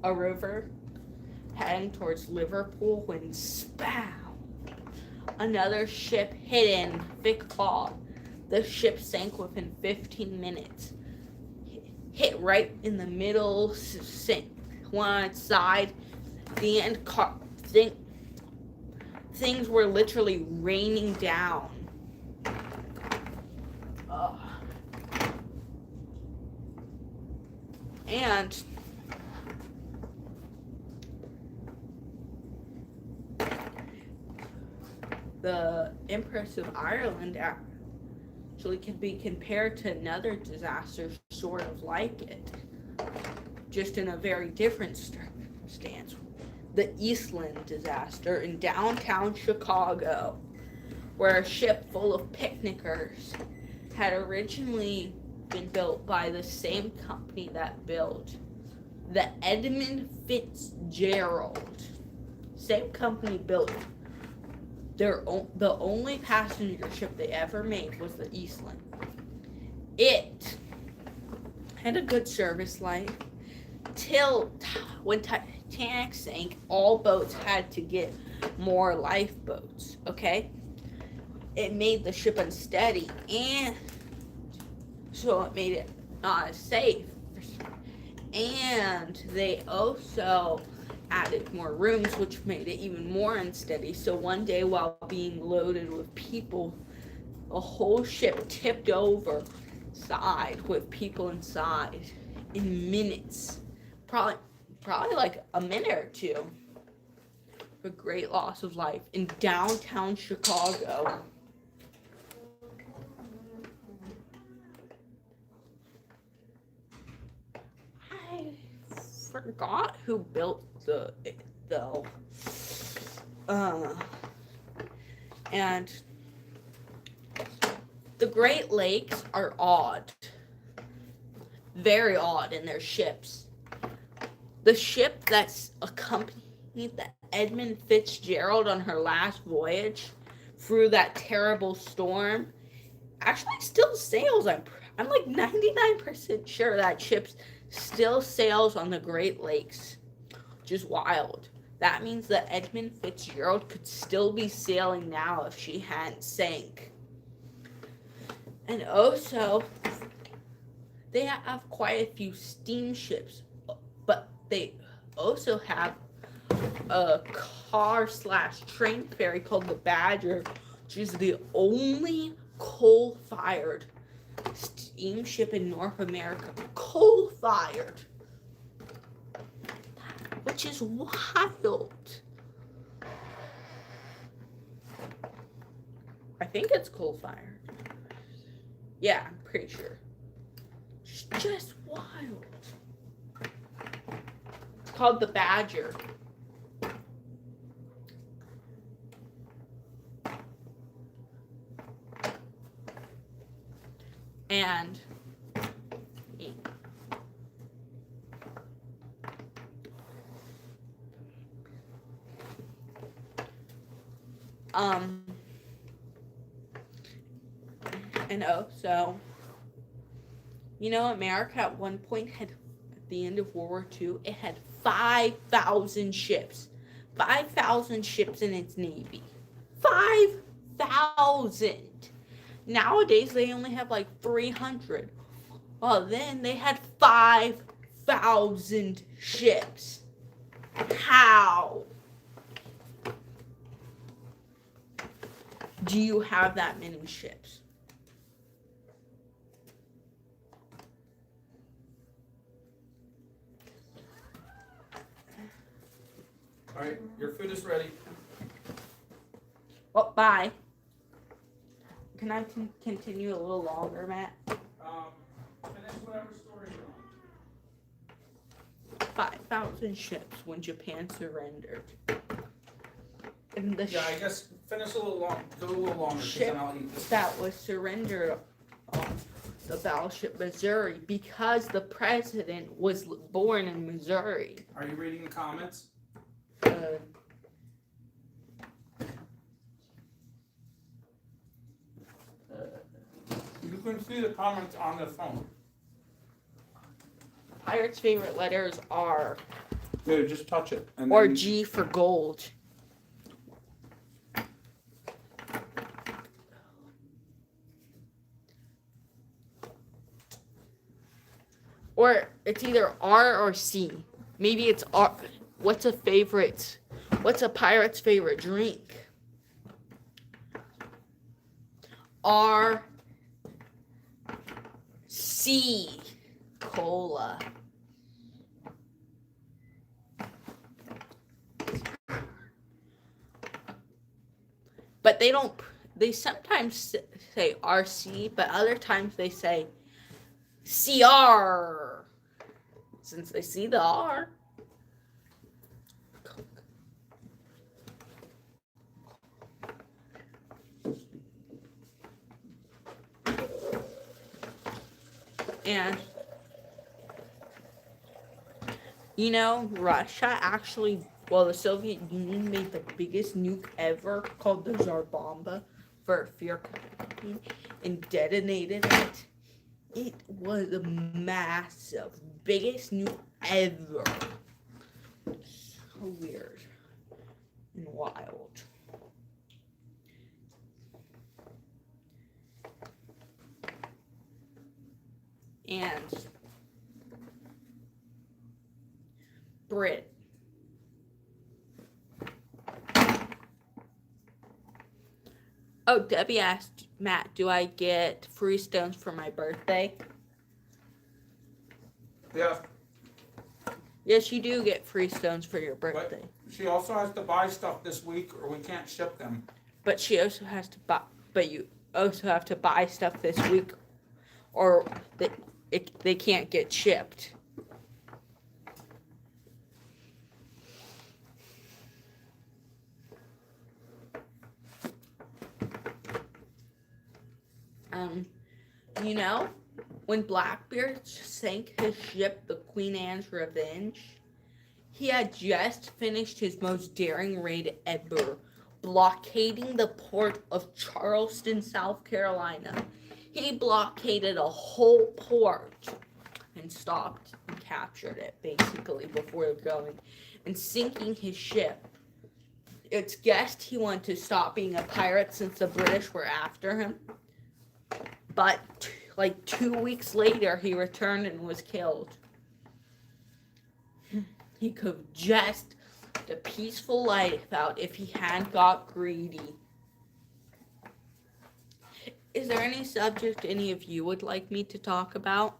a river, heading towards Liverpool when spow! Another ship hit in thick fog. The ship sank within 15 minutes. Hit right in the middle, sank one on its side. The end things were literally raining down. And the Empress of Ireland actually can be compared to another disaster sort of like it, just in a very different stance. The Eastland disaster in downtown Chicago, where a ship full of picnickers had originally been built by the same company that built the Edmund Fitzgerald. Same company built the only passenger ship they ever made was the Eastland. It had a good service life till when Titanic sank, all boats had to get more lifeboats, okay? It made the ship unsteady, and so it made it not as safe. And they also added more rooms, which made it even more unsteady. So one day, while being loaded with people, a whole ship tipped over side with people inside in minutes. Probably like a minute or two. A great loss of life in downtown Chicago. forgot who built the though. And the Great Lakes are odd. Very odd in their ships. The ship that's accompanied the Edmund Fitzgerald on her last voyage through that terrible storm actually still sails. I'm like 99% sure that ship still sails on the Great Lakes, which is wild. That means that Edmund Fitzgerald could still be sailing now if she hadn't sank. And also, they have quite a few steamships, but they also have a car/train ferry called the Badger, which is the only coal-fired steamship in North America. Coal-fired. Which is wild. I think it's coal-fired. Yeah, I'm pretty sure. It's just wild. It's called the Badger. And so America at one point had, at the end of World War II, it had 5,000 ships. 5,000 ships in its navy. 5,000. Nowadays, they only have like 300. Well, then they had 5,000 ships. How? Do you have that many ships? All right, your food is ready. Well, bye. Can I continue a little longer, Matt? Finish whatever story you're on. 5,000 ships when Japan surrendered. And the I guess finish a little long. Go a little longer, because ship then I'll eat this. that was surrendered on the battleship Missouri because the president was born in Missouri. Are you reading the comments? You can see the comments on the phone. Pirate's favorite letters are Dude, just touch it. And or then G for gold. Or it's either R or C. Maybe it's R. What's a pirate's favorite drink? R. C. Cola. But they sometimes say RC, but other times they say CR. Since they see the R. And, Russia actually, the Soviet Union made the biggest nuke ever called the Tsar Bomba for fear campaign and detonated it. It was a massive, biggest nuke ever. So weird and wild. And Brit. Oh, Debbie asked Matt, do I get free stones for my birthday? Yeah. Yes, you do get free stones for your birthday. But she also has to buy stuff this week or we can't ship them. But she also has to buy, but you also have to buy stuff this week or they can't get shipped. You know, when Blackbeard sank his ship, the Queen Anne's Revenge, he had just finished his most daring raid ever, blockading the port of Charleston, South Carolina. He blockaded a whole port and stopped and captured it, basically, before going and sinking his ship. It's guessed he wanted to stop being a pirate since the British were after him. But, like 2 weeks later, he returned and was killed. He could have just lived a peaceful life out if he hadn't got greedy. Is there any subject any of you would like me to talk about?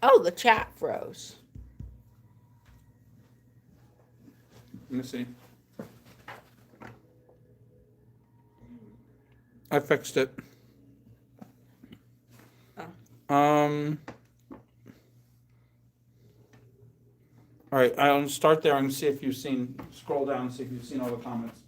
Oh, the chat froze. Let me see. I fixed it. Oh. All right, I'll start there and see if you've seen, scroll down and see if you've seen all the comments.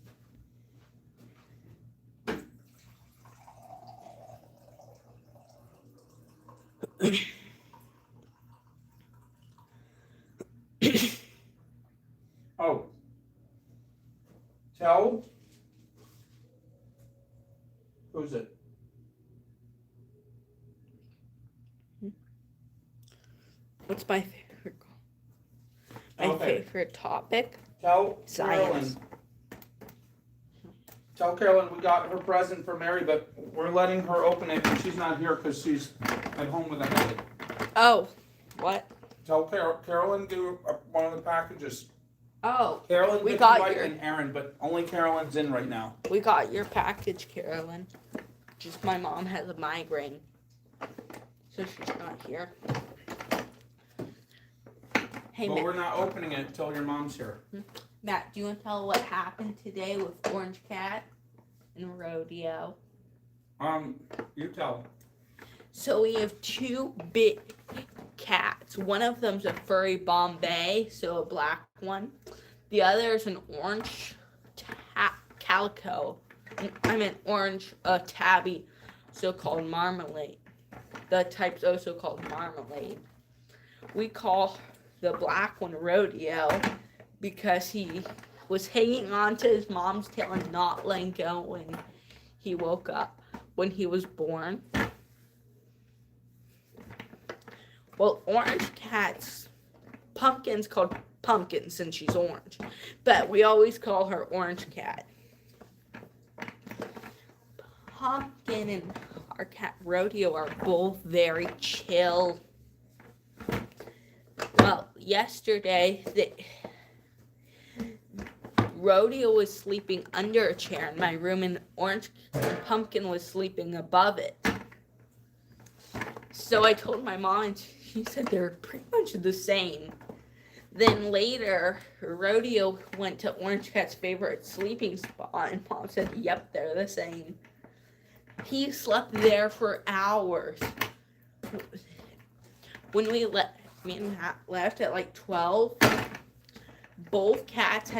Oh. Tell. Who's it? What's my favorite? My favorite topic? Tell Science. Carolyn we got her present for Mary, but we're letting her open it, and she's not here because she's at home with a headache. Oh, what? Tell Carolyn do one of the packages. Oh, Carolyn, we Vicky got White, your. and Aaron, but only Carolyn's in right now. We got your package, Carolyn. Just my mom has a migraine, so she's not here. Hey, But Matt. we're not opening it until your mom's here. Matt, do you want to tell what happened today with Orange Cat and Rodeo? You tell. So we have two big cats. One of them's a furry Bombay, so a black one. The other is an orange calico. I meant orange tabby, so-called marmalade. The type's also called marmalade. We call the black one Rodeo because he was hanging on to his mom's tail and not letting go when he woke up, when he was born. Well, orange cat's Pumpkin's called Pumpkin since she's orange, but we always call her Orange Cat. Pumpkin and our cat Rodeo are both very chill. Well, yesterday, Rodeo was sleeping under a chair in my room, and Pumpkin was sleeping above it. So I told my mom, and she said they're pretty much the same. Then later, Rodeo went to Orange Cat's favorite sleeping spot, and Mom said, yep, they're the same. He slept there for hours. When me and Matt left at like 12, both cats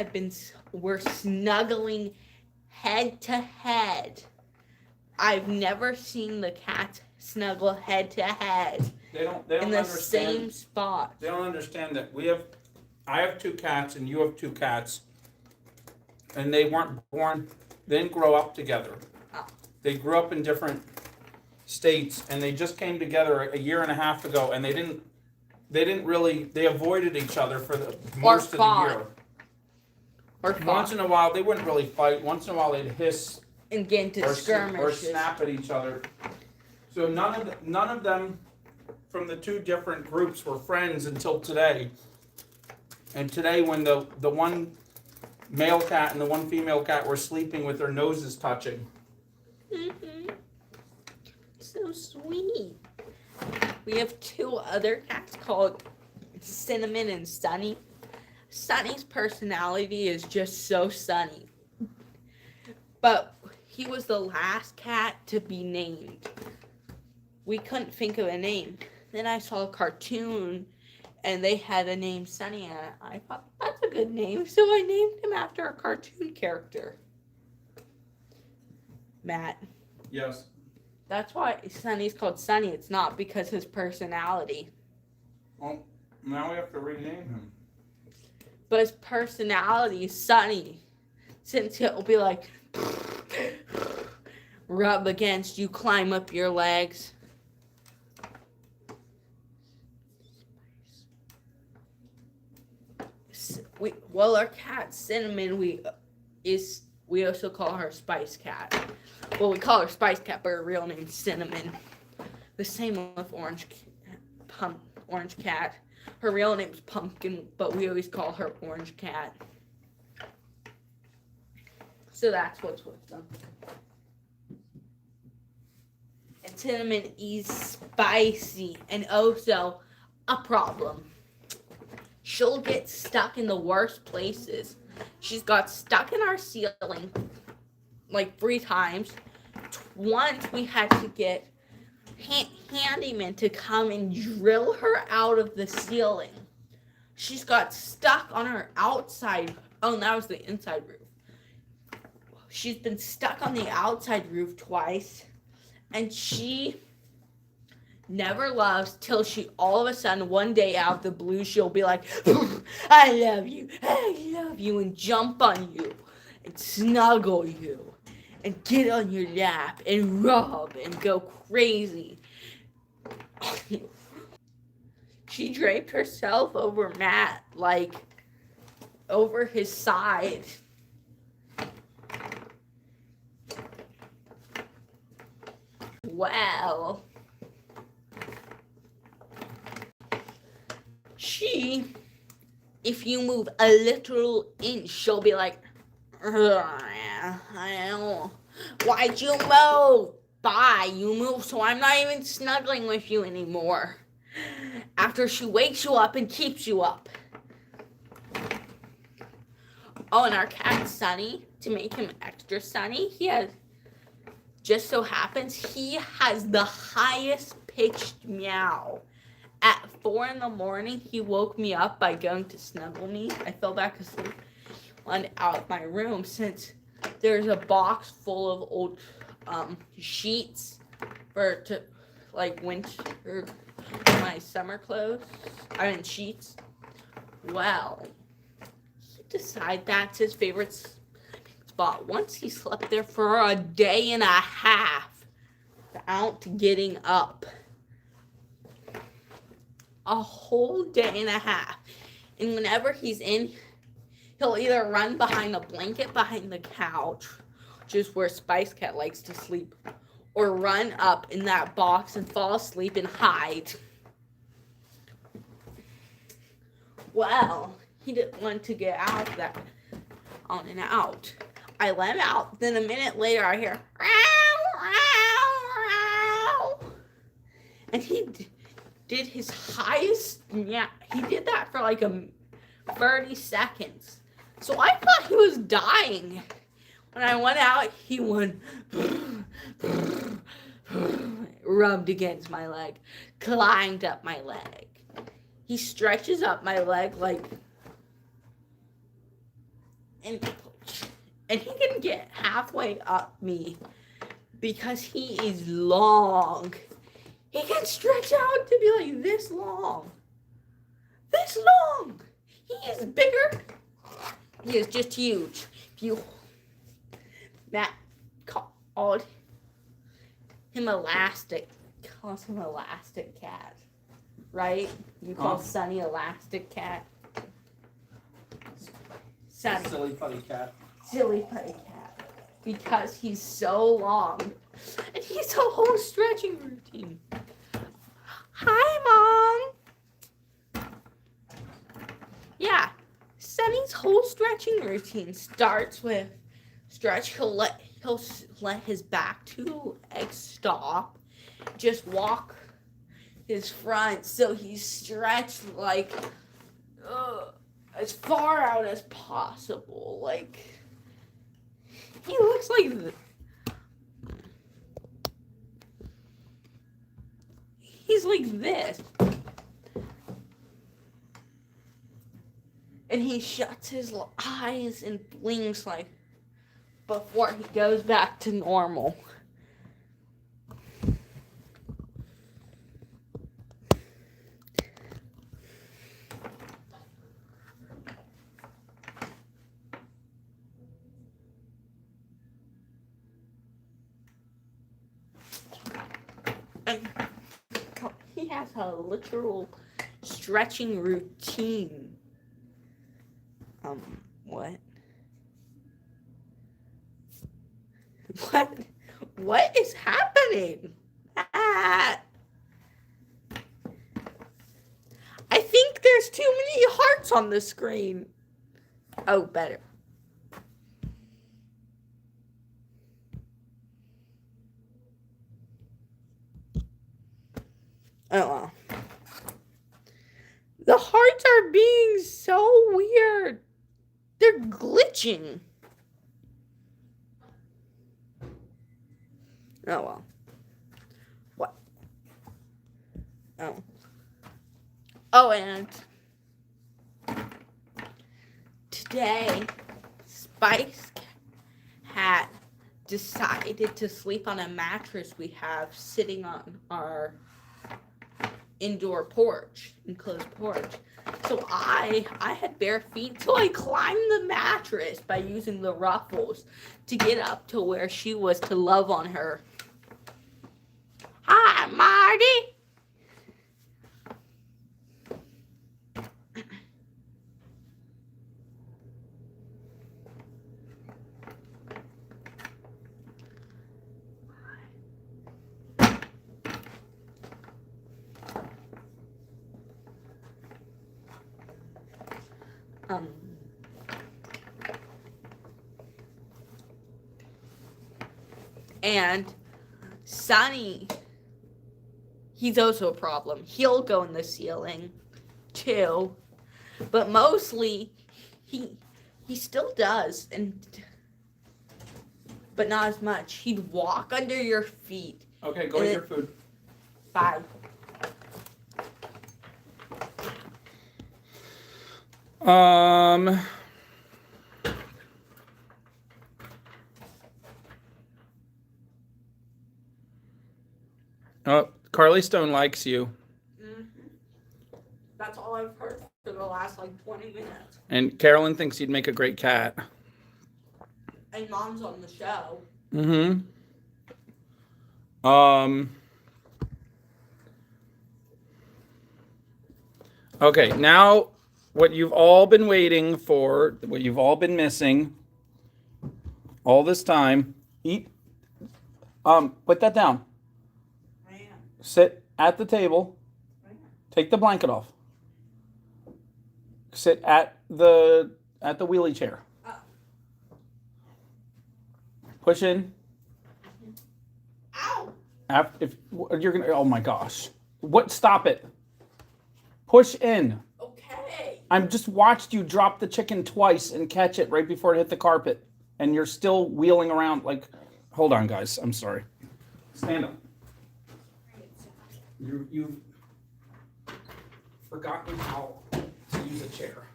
were snuggling head to head. I've never seen the cats snuggle head to head. They don't in the understand. Same spot. They don't understand that I have two cats and you have two cats, and they weren't born. They didn't grow up together. Oh. They grew up in different states, and they just came together a year and a half ago, and they avoided each other for most of the year. Or Once in a while, they wouldn't really fight. Once in a while, they'd hiss and get into skirmishes. Or snap at each other. So none of them from the two different groups were friends until today. And today, when the one male cat and the one female cat were sleeping with their noses touching. Mm-hmm. So sweet. We have two other cats called Cinnamon and Sunny. Sunny's personality is just so sunny. But he was the last cat to be named. We couldn't think of a name. Then I saw a cartoon and they had a name Sunny in it. I thought, that's a good name. So I named him after a cartoon character. Matt. Yes. That's why Sunny's called Sunny. It's not because his personality. Well, now we have to rename him. But his personality is Sunny. Since he'll be like, rub against you, climb up your legs. Our cat Cinnamon, we also call her Spice Cat. Well, we call her Spice Cat, but her real name's Cinnamon. The same with Orange Cat. Her real name's Pumpkin, but we always call her Orange Cat. So that's what's with them. And Cinnamon is spicy and also a problem. She'll get stuck in the worst places. She's got stuck in our ceiling like 3 times. Once we had to get handyman to come and drill her out of the ceiling. She's got stuck on her outside. Oh, that was the inside roof. She's been stuck on the outside roof twice. And she never loves till she all of a sudden one day out of the blue she'll be like, I love you, and jump on you and snuggle you and get on your lap and rub and go crazy. She draped herself over Matt, like over his side. Well, if you move a little inch, she'll be like, why'd you move? Bye, you move, so I'm not even snuggling with you anymore. After she wakes you up and keeps you up. Oh, and our cat Sunny, to make him extra sunny, just so happens he has the highest pitched meow. At 4 a.m, he woke me up by going to snuggle me. I fell back asleep, went out of my room since there's a box full of old sheets for winter, my summer clothes. Sheets. Well, he decided that's his favorite spot. Once he slept there for a day and a half without getting up. A whole day and a half. And whenever he's in, he'll either run behind a blanket behind the couch, which is where Spice Cat likes to sleep, or run up in that box and fall asleep and hide. Well, he didn't want to get out of that on and out. I let him out. Then a minute later, I hear, row, row, row. And he did his highest, he did that for like 30 seconds. So I thought he was dying. When I went out, he went, rubbed against my leg, climbed up my leg. He stretches up my leg and he can get halfway up me because he is long. He can stretch out to be like this long. This long. He is bigger. He is just huge. Matt called him Elastic. Calls him Elastic Cat. Right? You call Sunny Elastic Cat. Sunny. Silly putty cat. Silly putty cat. Because he's so long. And he's a whole stretching routine. Hi, Mom. Yeah. Sunny's whole stretching routine starts with stretch. He'll let his back 2 legs stop. Just walk his front so he's stretched as far out as possible. He looks like He's like this. And he shuts his eyes and blinks like before he goes back to normal. And he has a literal stretching routine. What? What is happening? Ah. I think there's too many hearts on the screen. Oh, better. Oh, well. The hearts are being so weird. They're glitching. Oh, well. What? Oh. Oh, and today, Spice had decided to sleep on a mattress we have sitting on our indoor porch, enclosed porch. So I had bare feet, so I climbed the mattress by using the ruffles to get up to where she was to love on her. Hi, Marty. And Sonny, he's also a problem. He'll go in the ceiling too, but mostly he still does, but not as much. He'd walk under your feet. Okay, go eat your food. Bye. Oh, Carly Stone likes you. Mm-hmm. That's all I've heard for the last 20 minutes. And Carolyn thinks you'd make a great cat. And Mom's on the show. Mm-hmm. Okay, now what you've all been waiting for, what you've all been missing all this time. Eat. Put that down. Sit at the table. Take the blanket off. Sit at the wheelie chair. Push in. Ow! If you're gonna, oh my gosh, what? Stop it. Push in. Okay. I'm just watched you drop the chicken twice and catch it right before it hit the carpet, and you're still wheeling around like. Hold on, guys. I'm sorry. Stand up. You've forgotten how to use a chair.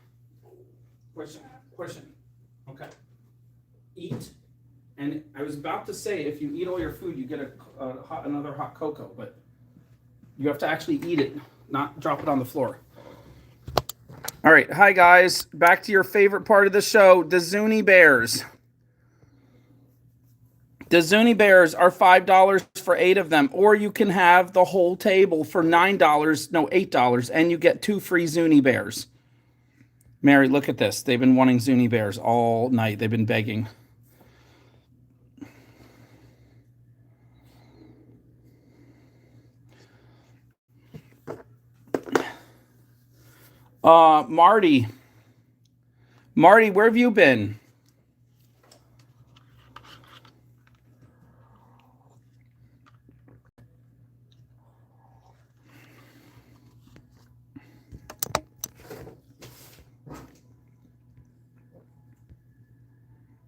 Push in. Okay. Eat. And I was about to say, if you eat all your food, you get another hot cocoa, but you have to actually eat it, not drop it on the floor. All right. Hi, guys. Back to your favorite part of the show, the Zuni Bears. The Zuni Bears are $5 for 8 of them, or you can have the whole table for $8, and you get 2 free Zuni Bears. Mary, look at this. They've been wanting Zuni Bears all night. They've been begging. Marty, where have you been?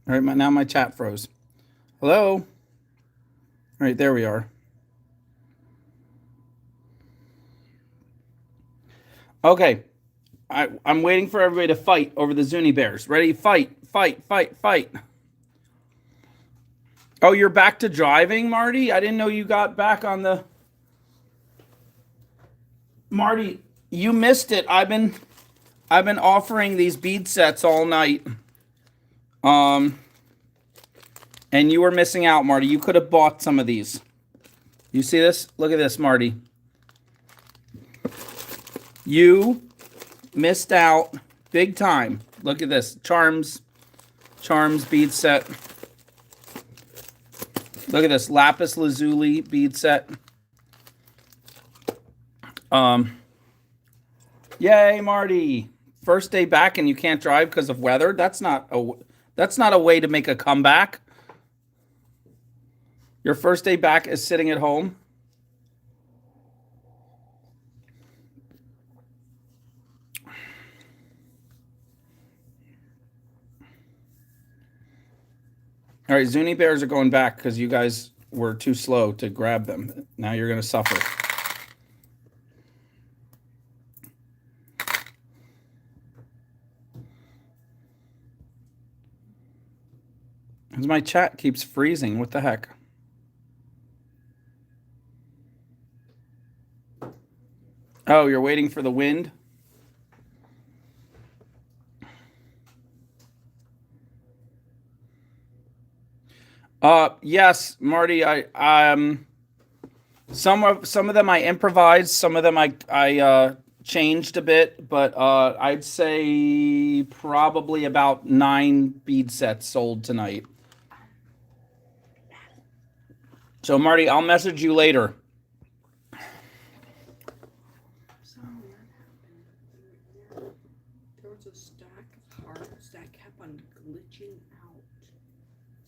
All right, now my chat froze. Hello? All right, there we are. Okay. I'm waiting for everybody to fight over the Zuni bears. Ready? Fight, fight, fight, fight. Oh, you're back to driving, Marty? I didn't know you got back on the... Marty, you missed it. I've been offering these bead sets all night. And you were missing out, Marty. You could have bought some of these. You see this? Look at this, Marty. You missed out big time. Look at this. Charms bead set. Look at this. Lapis lazuli bead set. Yay, Marty. First day back and you can't drive because of weather. That's not a way to make a comeback. Your first day back is sitting at home. All right, Zuni bears are going back because you guys were too slow to grab them. Now you're going to suffer. Because my chat keeps freezing. What the heck? Oh, you're waiting for the wind? Yes, Marty. Some of them I improvised. Some of them I changed a bit, but I'd say probably about 9 bead sets sold tonight. So Marty, I'll message you later. There was a stack of hearts that kept on glitching out.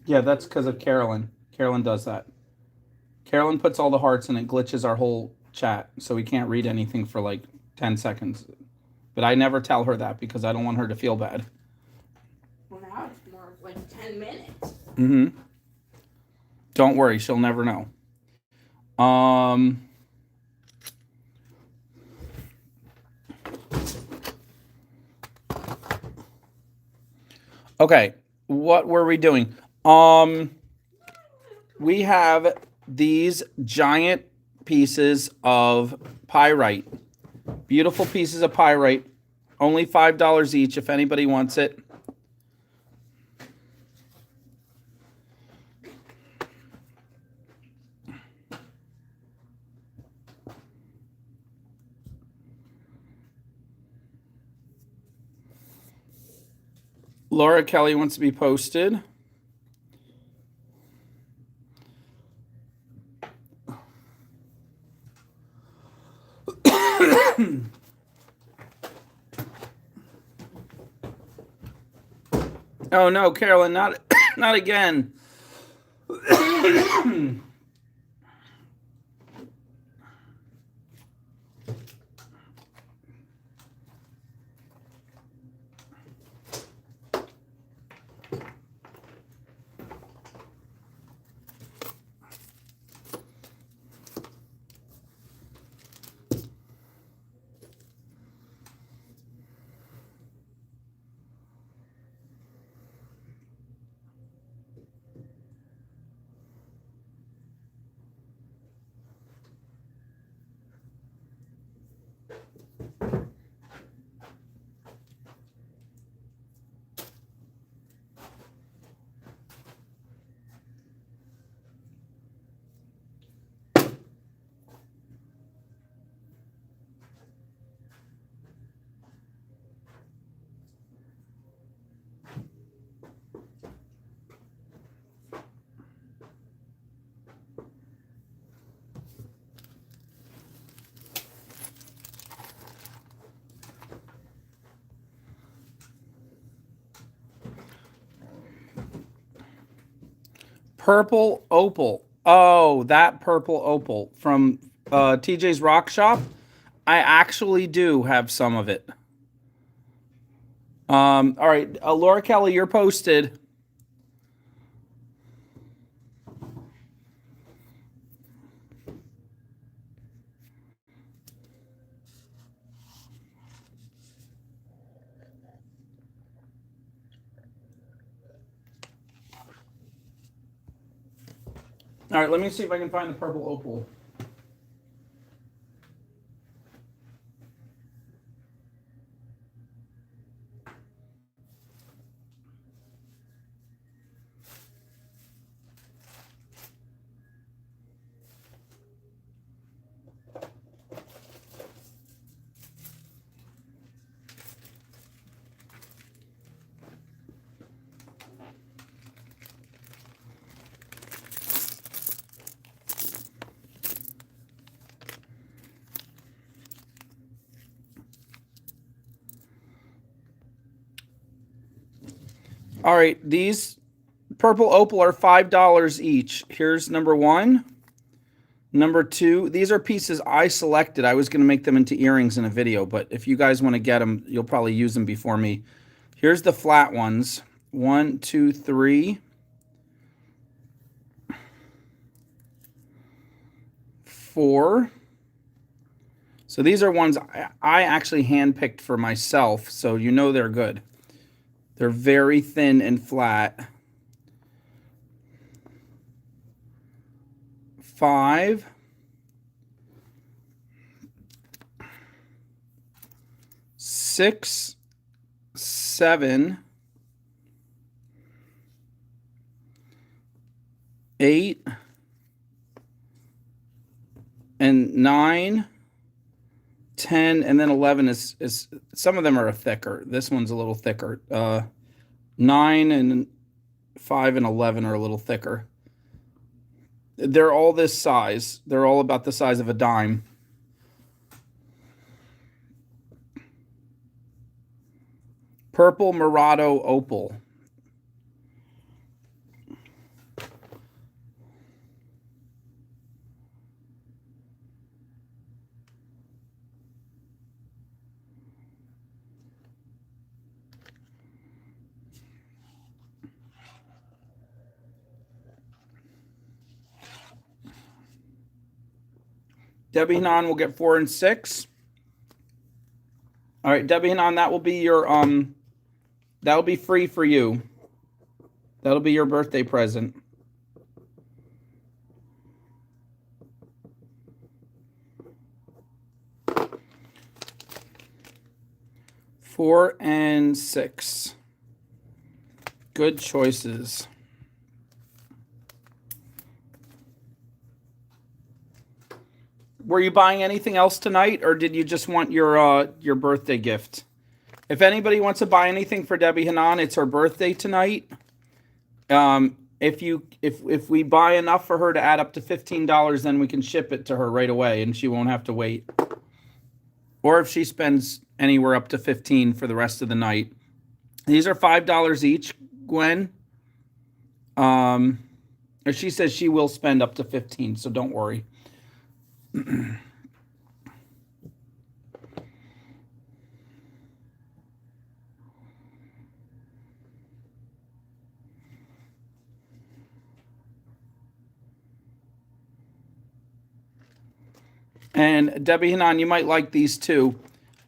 Yeah, that's because of Carolyn. Carolyn does that. Carolyn puts all the hearts and it glitches our whole chat, so we can't read anything for like 10 seconds. But I never tell her that because I don't want her to feel bad. Well, now it's more like 10 minutes. Mm-hmm. Don't worry, she'll never know. Okay, what were we doing? We have these giant pieces of pyrite. Beautiful pieces of pyrite. Only $5 each if anybody wants it. Laura Kelly wants to be posted. Oh no, Carolyn, not again. Purple opal. Oh, that purple opal from TJ's Rock Shop. I actually do have some of it. All right, Laura Kelly, you're posted. All right, let me see if I can find the purple opal. All right, these purple opal are $5 each. Here's number one. Number two, these are pieces I selected. I was going to make them into earrings in a video, but if you guys want to get them, you'll probably use them before me. Here's the flat ones. 1, 2, 3, 4. So these are ones I actually handpicked for myself, so you know they're good. They're very thin and flat. 5. 6, 7, 8, and 9, 10, and then 11 is some of them are thicker. This one's a little thicker. 9 and 5 and 11 are a little thicker. They're all this size. They're all about the size of a dime. Purple Murado Opal. Debbie Hanan will get 4 and 6. All right, Debbie Hanan, that will be your that'll be free for you. That'll be your birthday present. Four and 6. Good choices. Were you buying anything else tonight, or did you just want your birthday gift? If anybody wants to buy anything for Debbie Hanan, it's her birthday tonight. If we buy enough for her to add up to $15, then we can ship it to her right away, and she won't have to wait. Or if she spends anywhere up to $15 for the rest of the night. These are $5 each, Gwen. She says she will spend up to $15, so don't worry. And Debbie Hanan, you might like these too.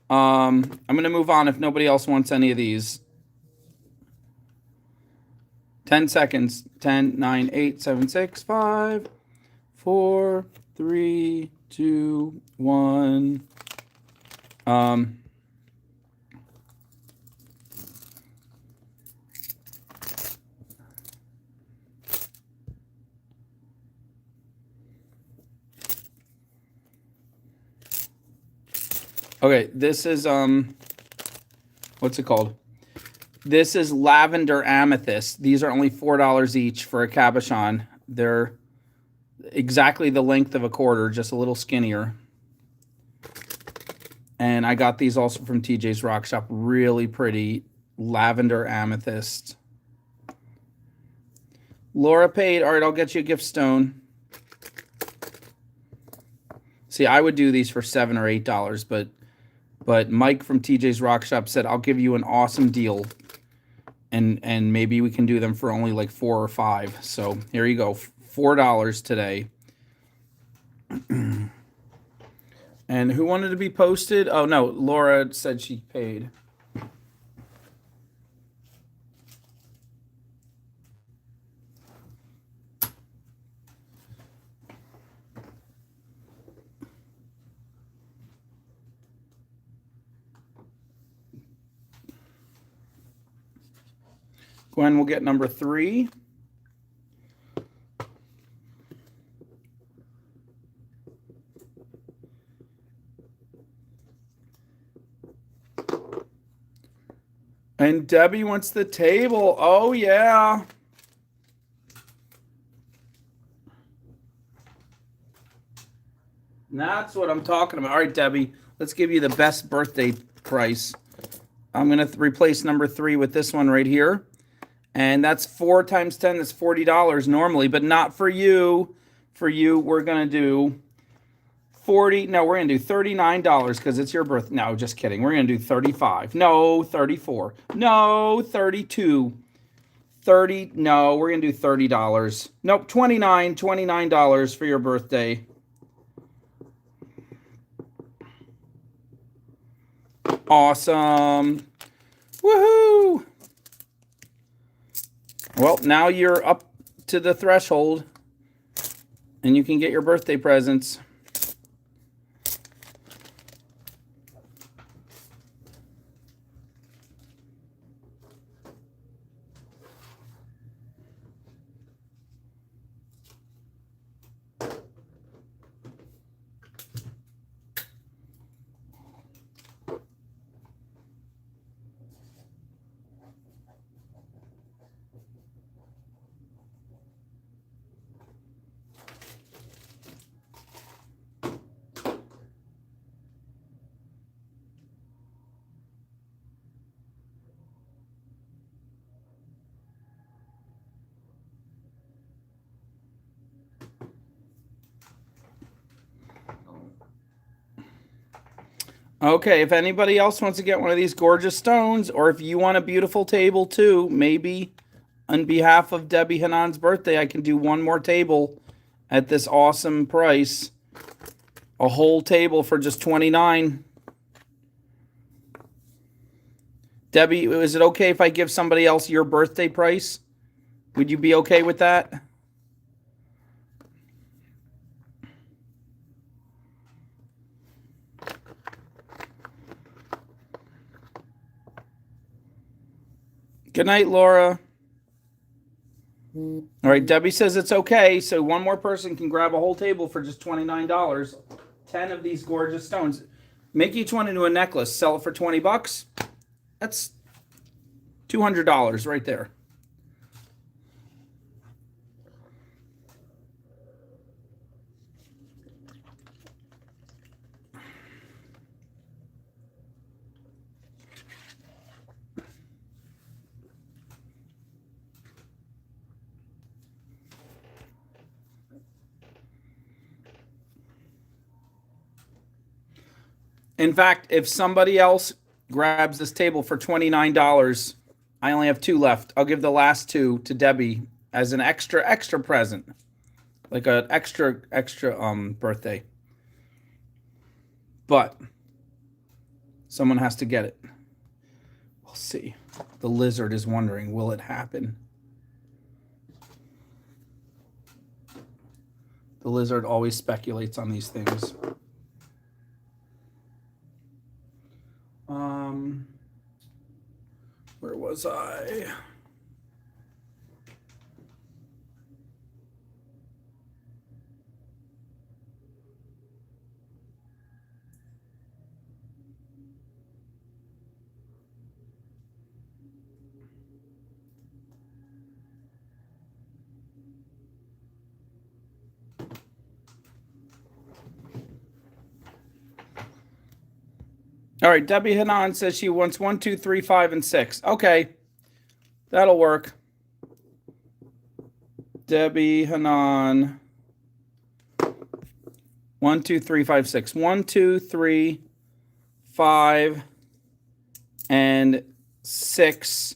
I'm going to move on if nobody else wants any of these. 10 seconds. 10, 9, 8, 7, 6, 5, 4, 3, 2, 1. Okay, this is what's it called? This is lavender amethyst. These are only $4 each for a cabochon. They're exactly the length of a quarter, just a little skinnier. And I got these also from TJ's Rock Shop. Really pretty lavender amethyst. Laura paid. All right, I'll get you a gift stone. See, I would do these for $7 or $8, but Mike from TJ's Rock Shop said, I'll give you an awesome deal. And maybe we can do them for only like 4 or 5. So here you go, $4 today. And who wanted to be posted? Oh, no, Laura said she paid. Gwen will get number 3. And Debbie wants the table. Oh, yeah. That's what I'm talking about. All right, Debbie, let's give you the best birthday price. I'm going to replace number 3 with this one right here. And that's 4 times 10. That's $40 normally, but not for you. For you, we're going to do 40. No, we're going to do $39 because it's your birthday. No, just kidding. We're going to do 35. No, 34. No, 32. 30. No, we're going to do $30. Nope, $29 for your birthday. Awesome. Woohoo! Well, now you're up to the threshold and you can get your birthday presents. Okay, if anybody else wants to get one of these gorgeous stones, or if you want a beautiful table too, maybe on behalf of Debbie Hanan's birthday, I can do one more table at this awesome price. A whole table for just $29. Debbie, is it okay if I give somebody else your birthday price? Would you be okay with that? Good night, Laura. All right, Debbie says it's okay, so one more person can grab a whole table for just $29. 10 of these gorgeous stones. Make each one into a necklace. Sell it for $20. That's $200 right there. In fact, if somebody else grabs this table for $29, I only have 2 left. I'll give the last 2 to Debbie as an extra present. Like an extra birthday. But someone has to get it. We'll see. The lizard is wondering, will it happen? The lizard always speculates on these things. Where was I? All right, Debbie Hanan says she wants 1, 2, 3, 5, and 6. Okay, that'll work. Debbie Hanan. 1, 2, 3, 5, 6. 1, 2, 3, 5, and 6.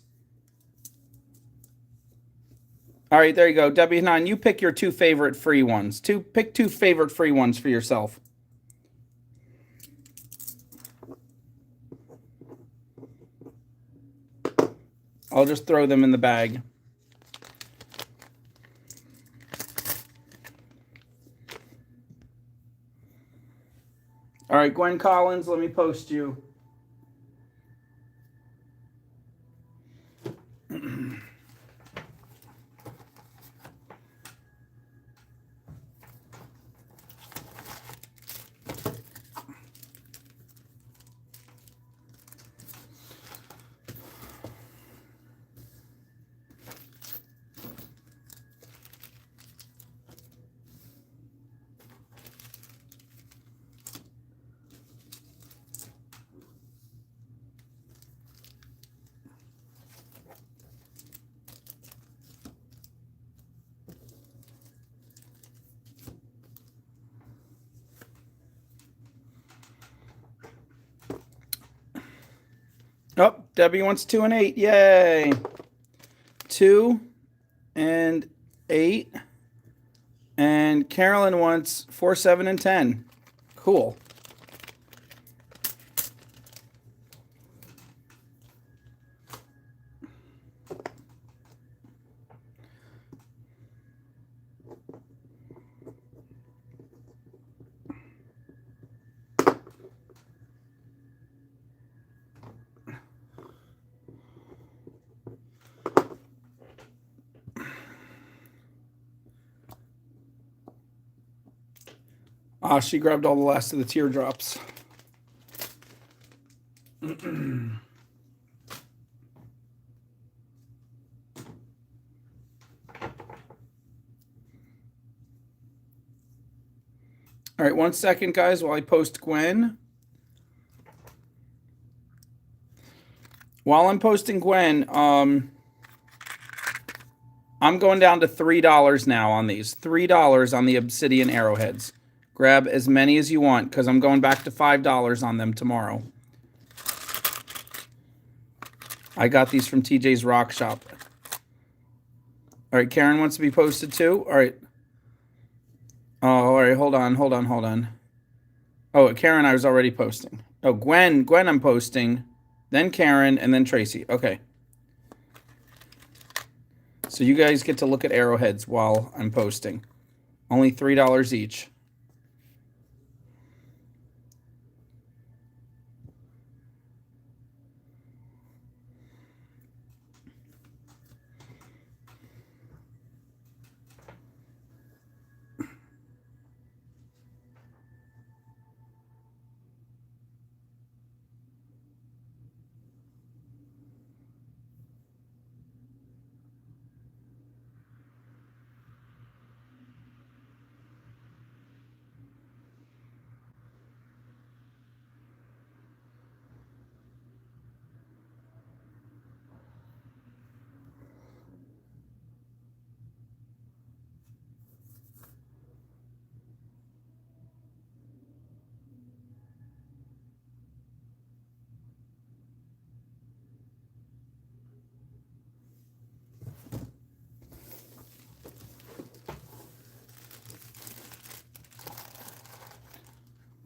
All right, there you go. Debbie Hanan, you pick your 2 favorite free ones. Pick 2 favorite free ones for yourself. I'll just throw them in the bag. All right, Gwen Collins, let me post you. Debbie wants 2 and 8. Yay. 2 and 8. And Carolyn wants 4, 7, and 10. Cool. Ah, she grabbed all the last of the teardrops. All right, 1 second, guys, while I post Gwen. While I'm posting Gwen, I'm going down to $3 now on these. $3 on the obsidian arrowheads. Grab as many as you want because I'm going back to $5 on them tomorrow. I got these from TJ's Rock Shop. All right, Karen wants to be posted too. All right. Oh, all right. Hold on. Oh, Karen, I was already posting. Oh, Gwen, I'm posting. Then Karen, and then Tracy. Okay. So you guys get to look at arrowheads while I'm posting. Only $3 each.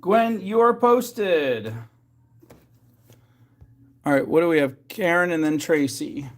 Gwen, you are posted. All right, what do we have? Karen and then Tracy.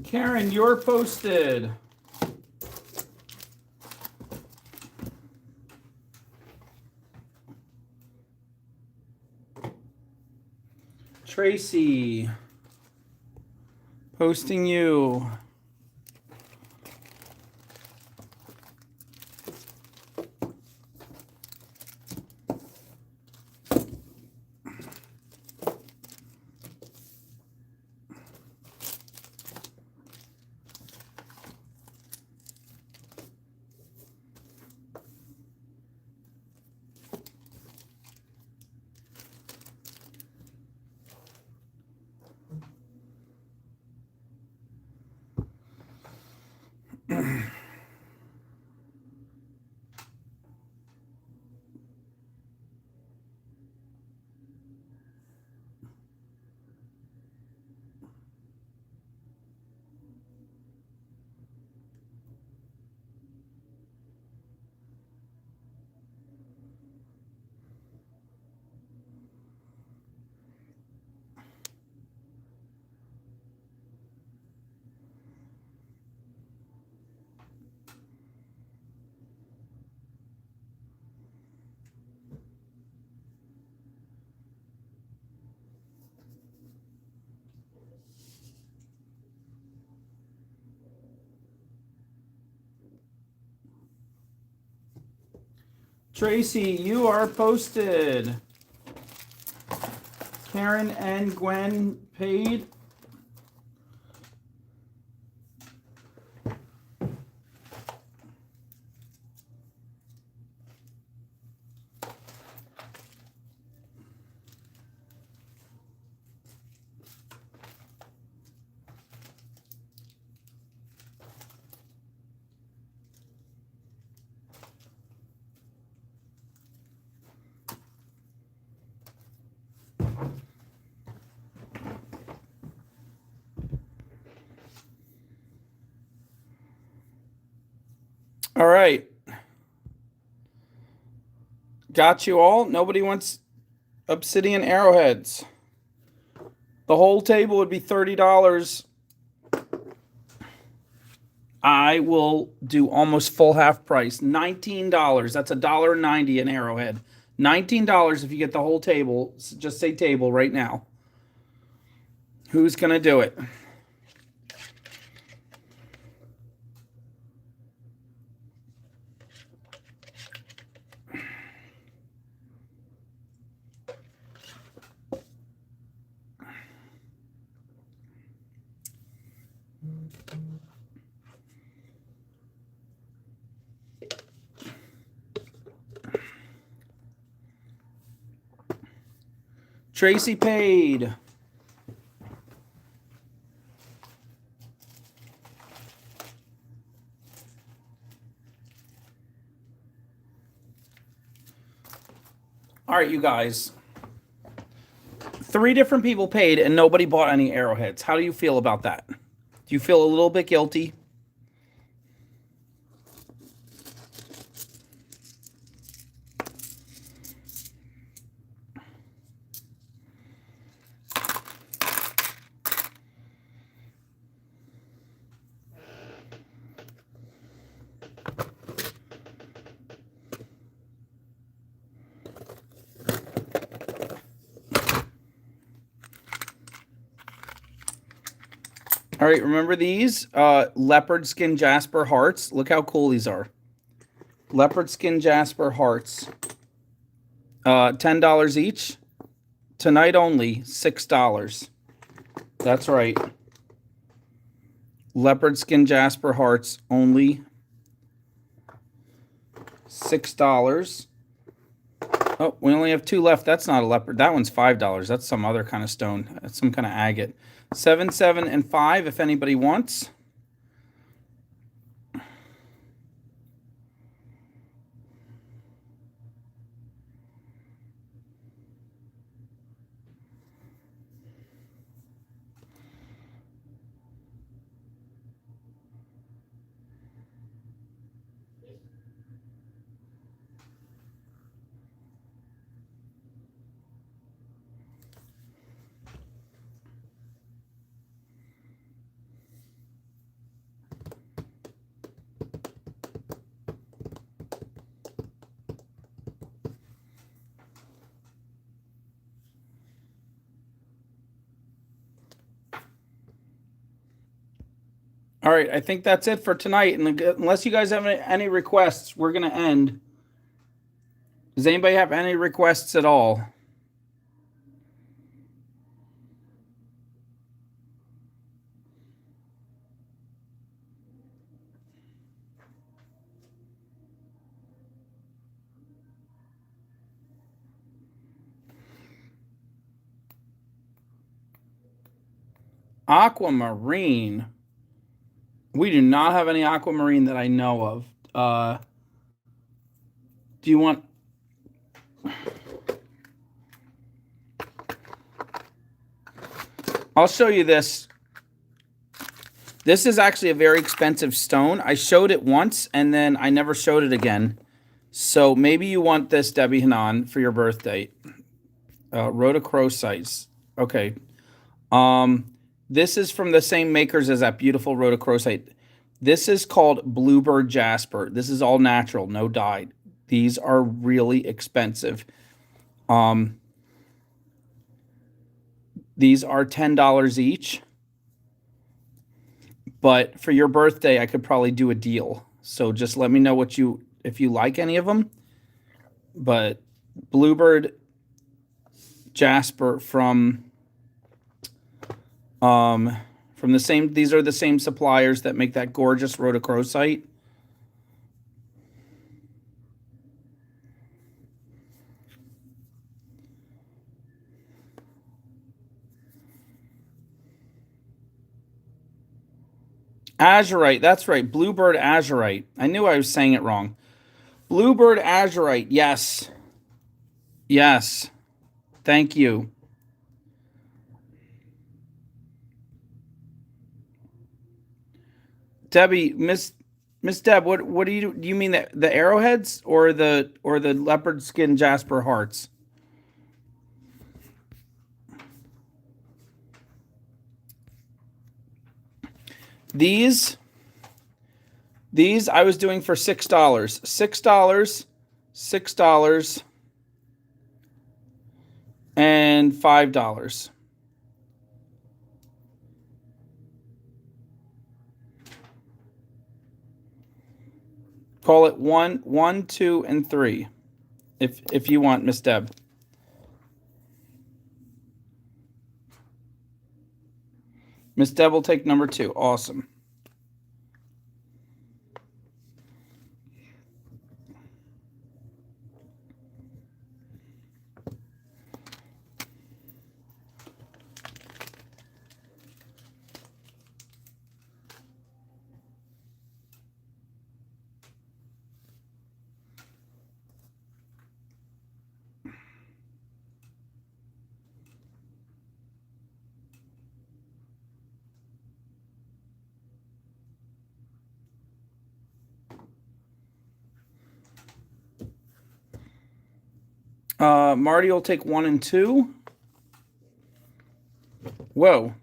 Karen, you're posted. Tracy, posting you. Tracy, you are posted. Karen and Gwen paid. All right. Got you all. Nobody wants obsidian arrowheads. The whole table would be $30. I will do almost full half price. $19. That's $1.90 an arrowhead. $19 if you get the whole table. Just say table right now. Who's going to do it? Tracy paid. All right, you guys. 3 different people paid and nobody bought any arrowheads. How do you feel about that? Do you feel a little bit guilty? All right, remember these? Leopard skin jasper hearts. Look how cool these are. Leopard skin jasper hearts. $10 each. Tonight only, $6. That's right. Leopard skin jasper hearts only $6. Oh, we only have 2 left. That's not a leopard. That one's $5. That's some other kind of stone. That's some kind of agate. 7, 7, and 5 if anybody wants. All right, I think that's it for tonight. And unless you guys have any requests, we're going to end. Does anybody have any requests at all? Aquamarine. We do not have any aquamarine that I know of. Do you want... I'll show you this. This is actually a very expensive stone. I showed it once, and then I never showed it again. So maybe you want this, Debbie Hanan, for your birthday. Rhodochrosite. Okay. This is from the same makers as that beautiful rhodochrosite. This is called Bluebird Jasper. This is all natural, no dyed. These are really expensive. These are $10 each. But for your birthday, I could probably do a deal. So just let me know if you like any of them. but bluebird jasper from the same, these are the same suppliers that make that gorgeous rhodochrosite. Azurite, that's right, bluebird azurite. I knew I was saying it wrong. Bluebird azurite, yes. Yes. Thank you. Debbie, Miss Deb, what do you mean, the arrowheads or the leopard skin jasper hearts? These I was doing for $6. $6, $6, and $5. Call it 1, 2, and 3, if you want, Miss Deb. Miss Deb will take number 2. Awesome. Marty will take 1 and 2. Whoa.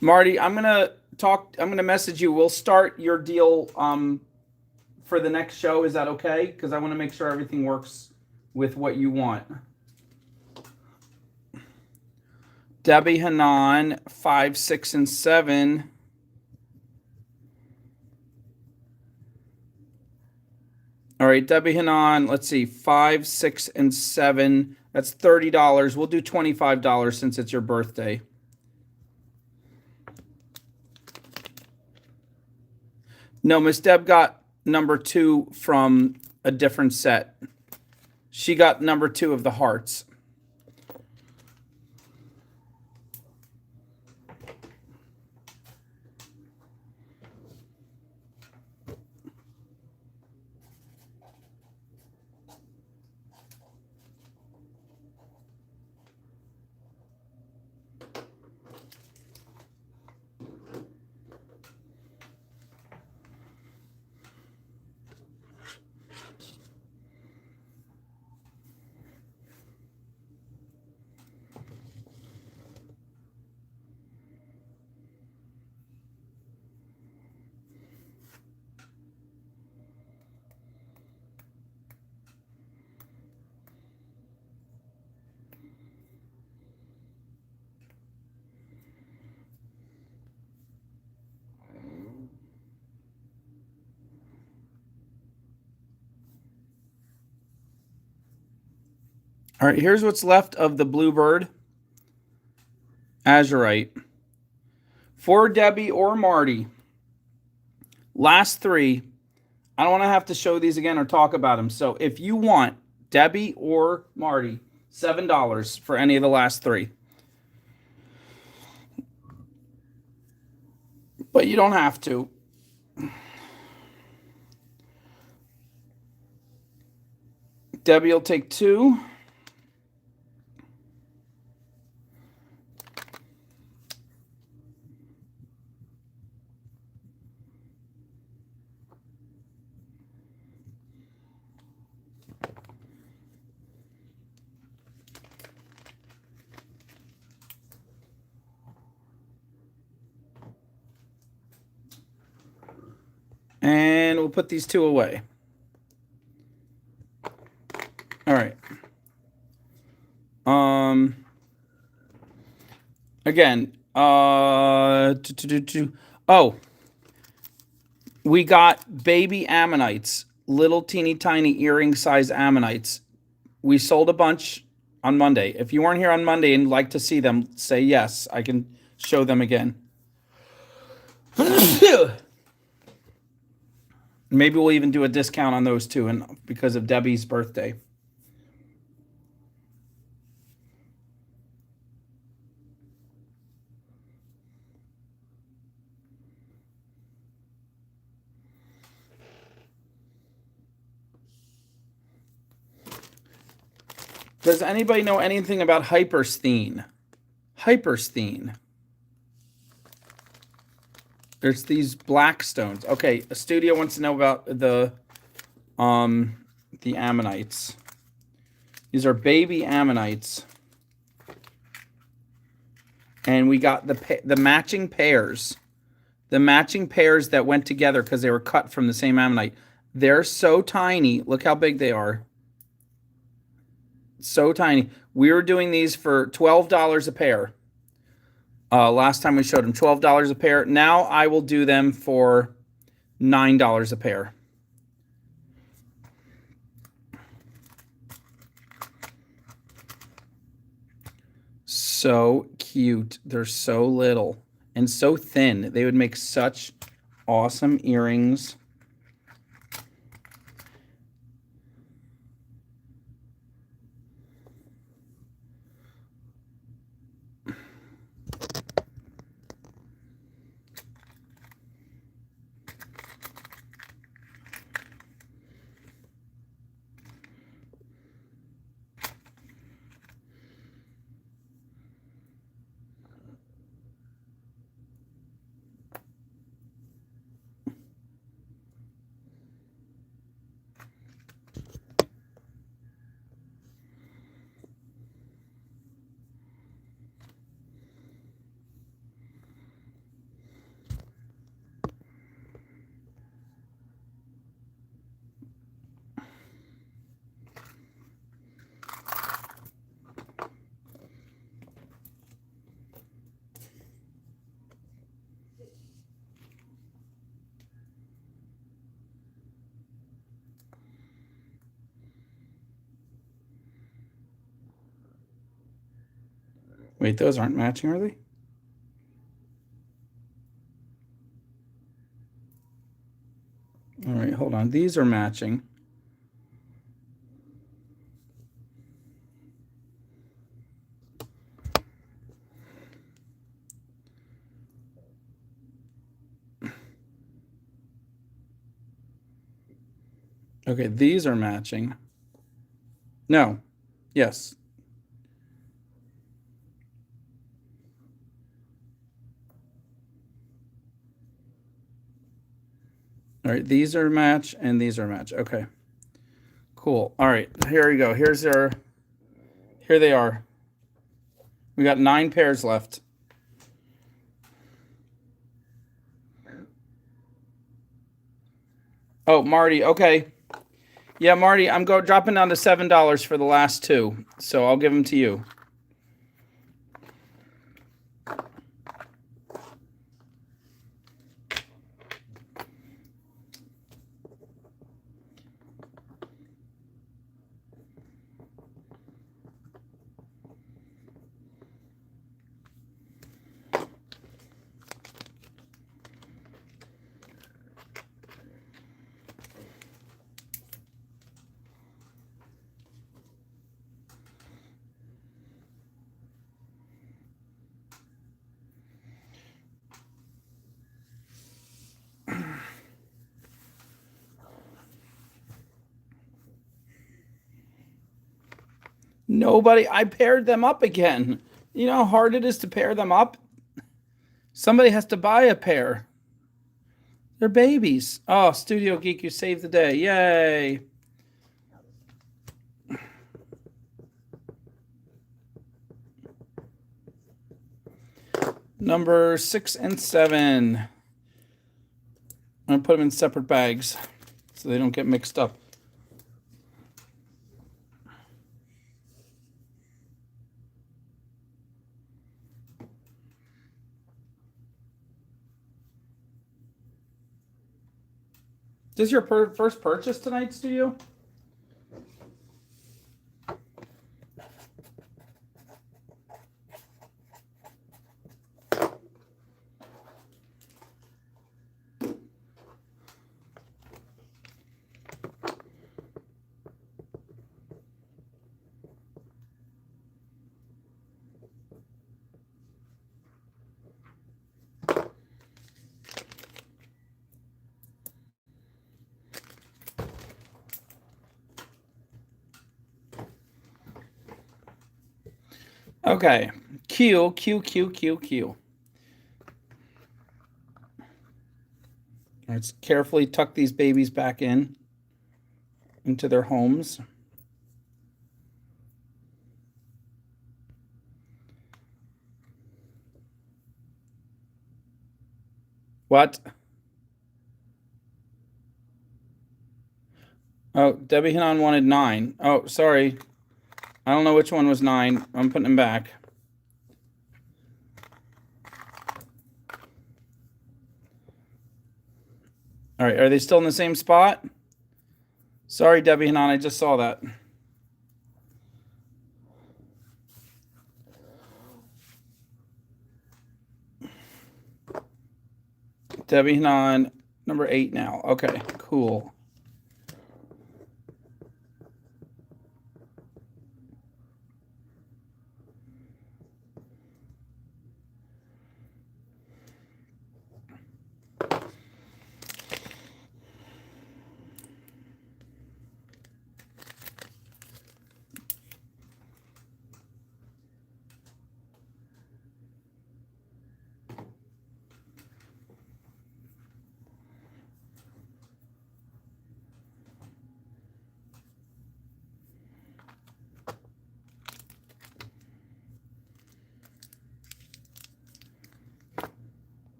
Marty, I'm gonna message you. We'll start your deal for the next show. Is that okay? Because I want to make sure everything works with what you want. Debbie Hanan, 5, 6, and 7. All right, Debbie Hanan, let's see, 5, 6, and 7. That's $30. We'll do $25 since it's your birthday. No, Miss Deb got number 2 from a different set. She got number 2 of the hearts. All right, here's what's left of the bluebird azurite. For Debbie or Marty, last 3. I don't want to have to show these again or talk about them. So if you want, Debbie or Marty, $7 for any of the last 3. But you don't have to. Debbie will take 2. And we'll put these 2 away. All right. Again, oh, we got baby ammonites, little teeny tiny earring size ammonites. We sold a bunch on Monday. If you weren't here on Monday and like to see them, say yes. I can show them again. Maybe we'll even do a discount on those too, and because of Debbie's birthday. Does anybody know anything about hypersthene? Hypersthene. There's these black stones. Okay, a studio wants to know about the ammonites. These are baby ammonites. And we got the matching pairs. The matching pairs that went together because they were cut from the same ammonite. They're so tiny. Look how big they are. So tiny. We were doing these for $12 a pair. Last time we showed them $12 a pair. Now I will do them for $9 a pair. So cute. They're so little and so thin. They would make such awesome earrings. Wait, those aren't matching, are they? All right, hold on. These are matching. Okay, these are matching. No. Yes. All right, these are match and these are match. Okay. Cool. All right, here we go. Here they are. We got 9 pairs left. Oh, Marty, okay. Yeah, Marty, I'm dropping down to $7 for the last 2, so I'll give them to you. Nobody, I paired them up again. You know how hard it is to pair them up? Somebody has to buy a pair. They're babies. Oh, Studio Geek, you saved the day. Yay. Number 6 and 7. I'm going to put them in separate bags so they don't get mixed up. This is your first purchase tonight, studio? Okay. Q. Let's carefully tuck these babies back into their homes. What? Oh, Debbie Hanan wanted 9. Oh, sorry. I don't know which one was 9. I'm putting them back. All right, are they still in the same spot? Sorry, Debbie Hanan, I just saw that. Debbie Hanan, number 8 now. Okay, cool.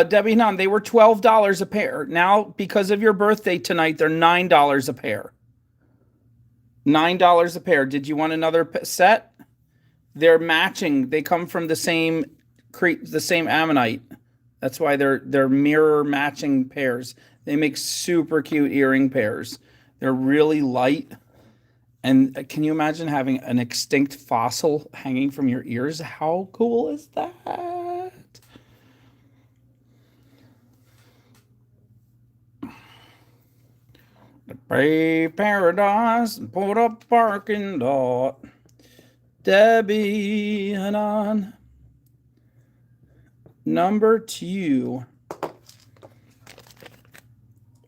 Debbie Hanan, they were $12 a pair. Now, because of your birthday tonight, they're $9 a pair. $9 a pair. Did you want another set? They're matching. They come from the same ammonite. That's why they're mirror matching pairs. They make super cute earring pairs. They're really light. And can you imagine having an extinct fossil hanging from your ears? How cool is that? Pray paradise and put up parking lot. Debbie Hanan. Number 2.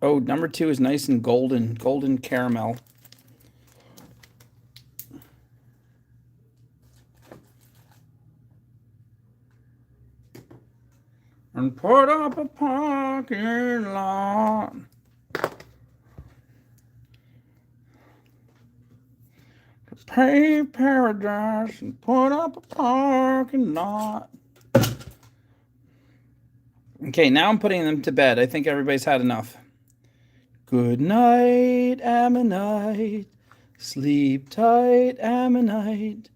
Oh, number 2 is nice and golden caramel. And put up a parking lot. Pay paradise and put up a parking lot. Okay, now I'm putting them to bed. I think everybody's had enough. Good night, ammonite. Sleep tight, ammonite.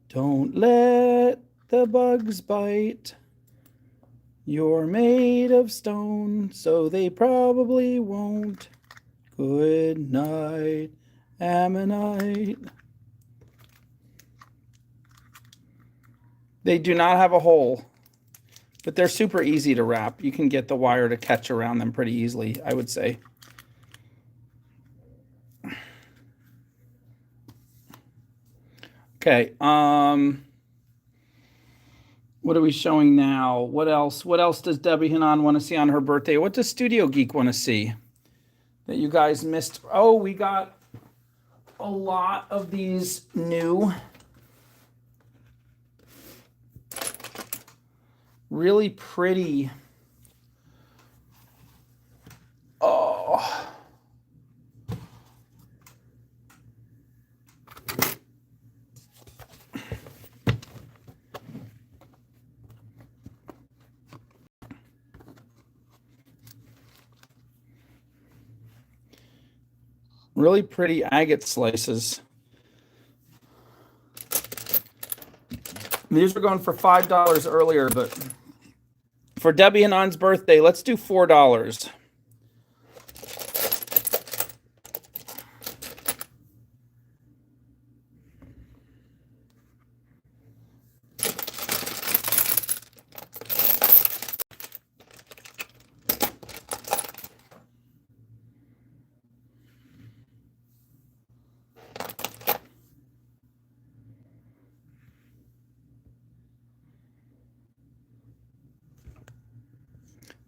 Don't let the bugs bite. You're made of stone, so they probably won't. Good night, ammonite. They do not have a hole, but they're super easy to wrap. You can get the wire to catch around them pretty easily, I would say. Okay, what are we showing now? What else? What else does Debbie Hanan want to see on her birthday? What does Studio Geek want to see that you guys missed? Oh, we got a lot of these new, really pretty. Oh. Really pretty agate slices. These were going for $5 earlier, but for Debbie and An's birthday, let's do $4.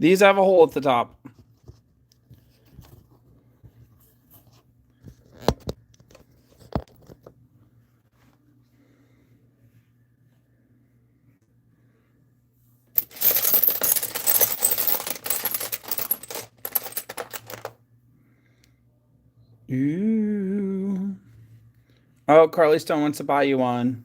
These have a hole at the top. Ooh. Oh, Carly Stone wants to buy you one.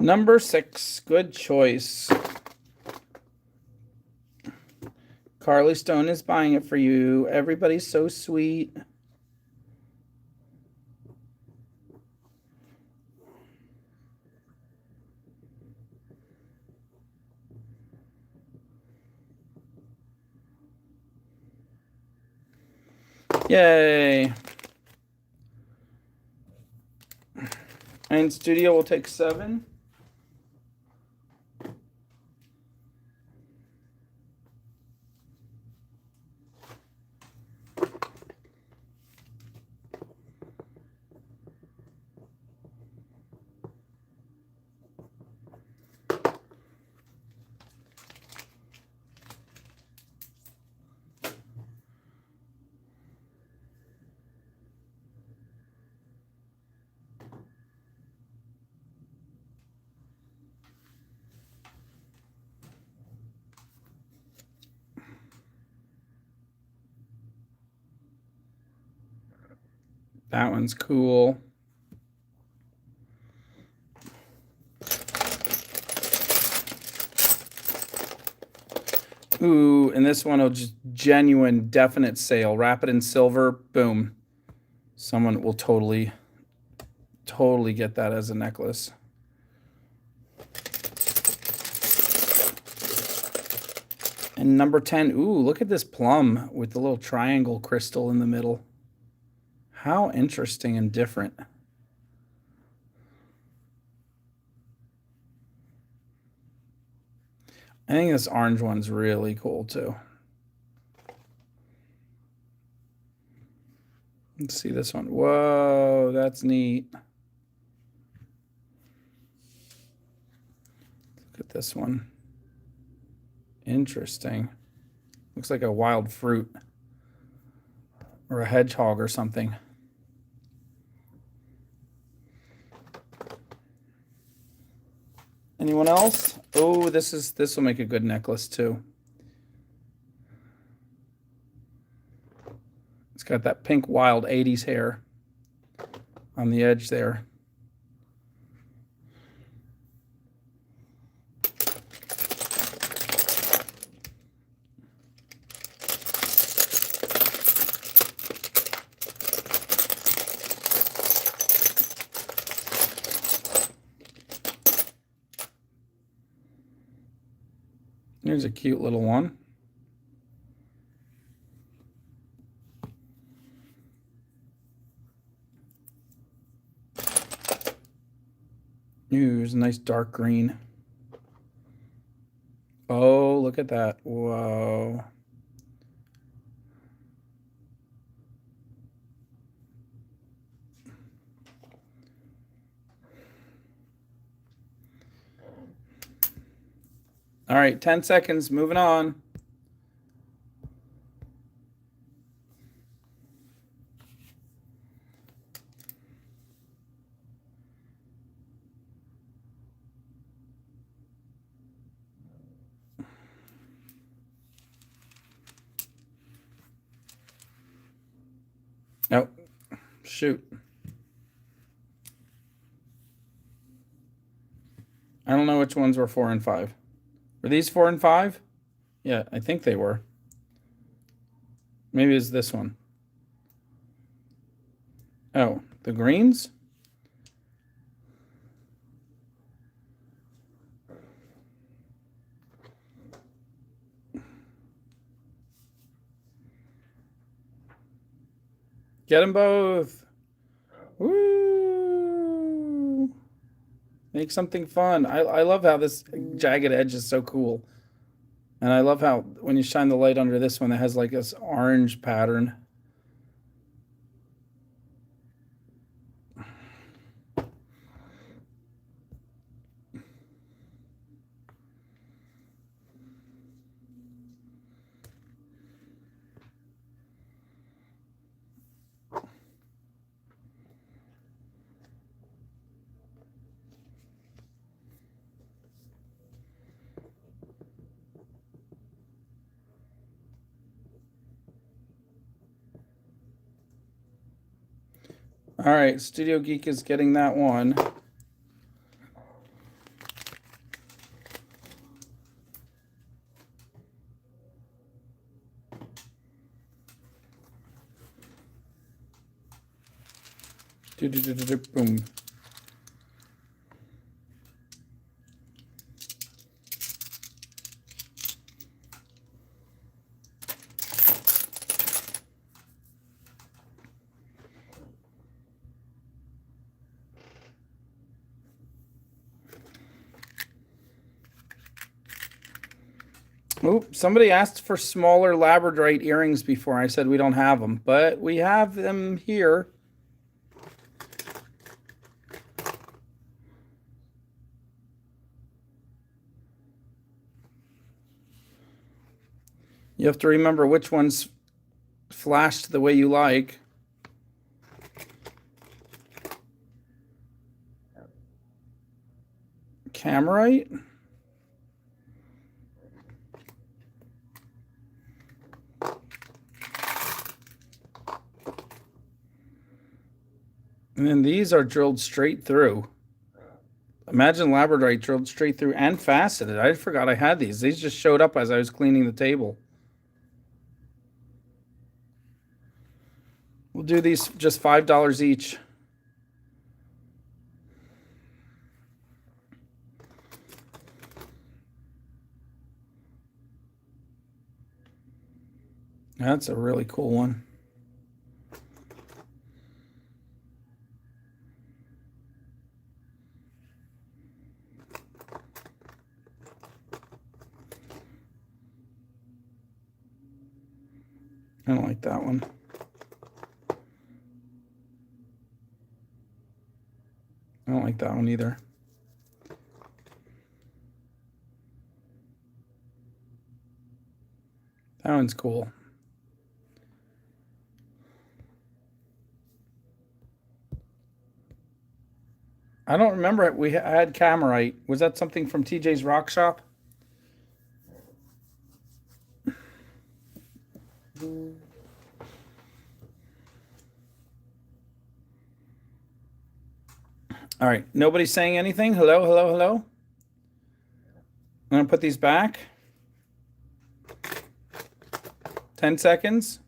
Number 6, good choice. Carly Stone is buying it for you. Everybody's so sweet. Yay. And studio will take 7. That one's cool. Ooh, and this one will just genuine, definite sale. Wrap it in silver. Boom. Someone will totally get that as a necklace. And number 10, ooh, look at this plum with the little triangle crystal in the middle. How interesting and different. I think this orange one's really cool too. Let's see this one. Whoa, that's neat. Look at this one. Interesting. Looks like a wild fruit or a hedgehog or something. Anyone else? Oh, this will make a good necklace too. It's got that pink wild 80s hair on the edge there. Here's a cute little one. Ooh, here's a nice dark green. Oh, look at that. Whoa. All right, 10 seconds. Moving on. Oh, shoot. I don't know which ones were 4 and 5. Were these 4 and 5? Yeah, I think they were. Maybe it's this one. Oh, the greens? Get them both. Woo! Make something fun. I love how this jagged edge is so cool. And I love how when you shine the light under this one, it has like this orange pattern. All right, Studio Geek is getting that one. Boom. Oh, somebody asked for smaller labradorite earrings before. I said we don't have them, but we have them here. You have to remember which ones flashed the way you like. Camerite? And then these are drilled straight through. Imagine labradorite drilled straight through and faceted. I forgot I had these. These just showed up as I was cleaning the table. We'll do these just $5 each. That's a really cool one. I don't like that one. I don't like that one either. That one's cool. I don't remember we had camerite. Was that something from TJ's Rock Shop? All right, nobody's saying anything. Hello, hello, hello. I'm gonna put these back. 10 seconds.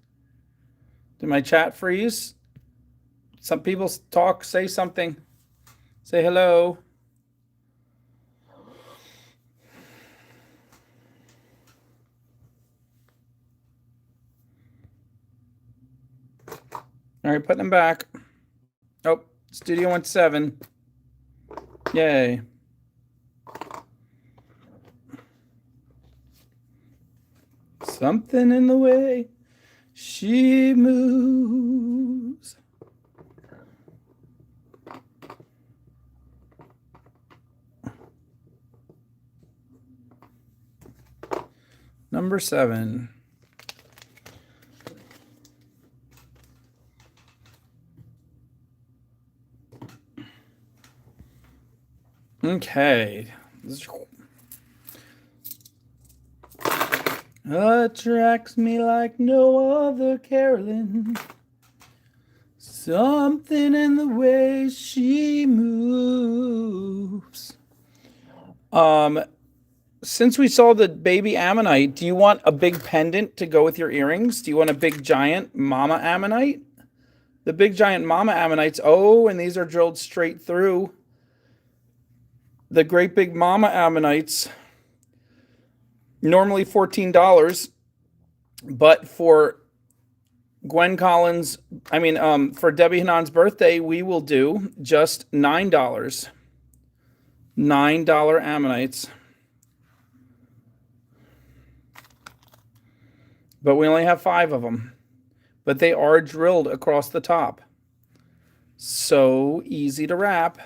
Did my chat freeze? Some people talk, say something. Say hello. All right, putting them back. Oh, Studio went 7. Yay. Something in the way she moves. Number 7. Okay. Attracts me like no other, Carolyn. Something in the way she moves. Since we saw the baby ammonite, do you want a big pendant to go with your earrings? Do you want a big giant mama ammonite? The big giant mama ammonites, oh, and these are drilled straight through. The great big mama ammonites, normally $14, but for Gwen Collins, for Debbie Hanan's birthday, we will do just $9. $9 ammonites. But we only have 5 of them. But they are drilled across the top. So easy to wrap.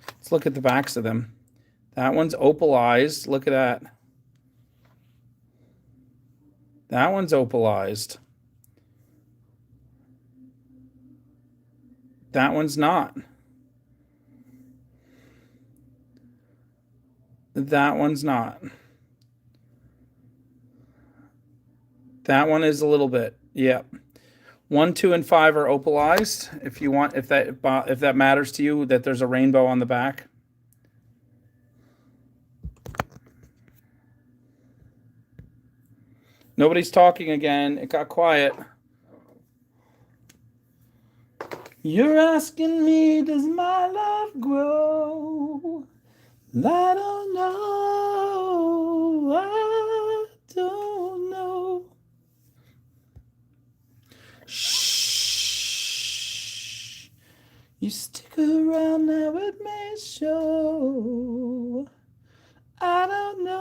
Let's look at the backs of them. That one's opalized. Look at that. That one's opalized. That one's not. That one's not. That one is a little bit. Yep. 1, 2, and 5 are opalized. If you want, if that matters to you, that there's a rainbow on the back. Nobody's talking again. It got quiet. You're asking me, does my love grow? I don't know. I don't know. Shh. You stick around now, it may show. I don't know.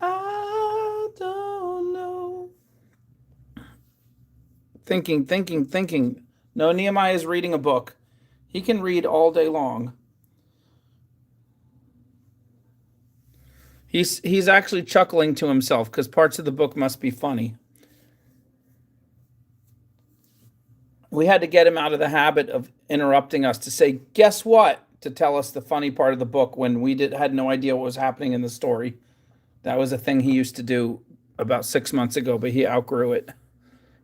I don't know. Thinking. No, Nehemiah is reading a book. He can read all day long. He's actually chuckling to himself because parts of the book must be funny. We had to get him out of the habit of interrupting us to say, guess what? To tell us the funny part of the book when we had no idea what was happening in the story. That was a thing he used to do about 6 months ago, but he outgrew it.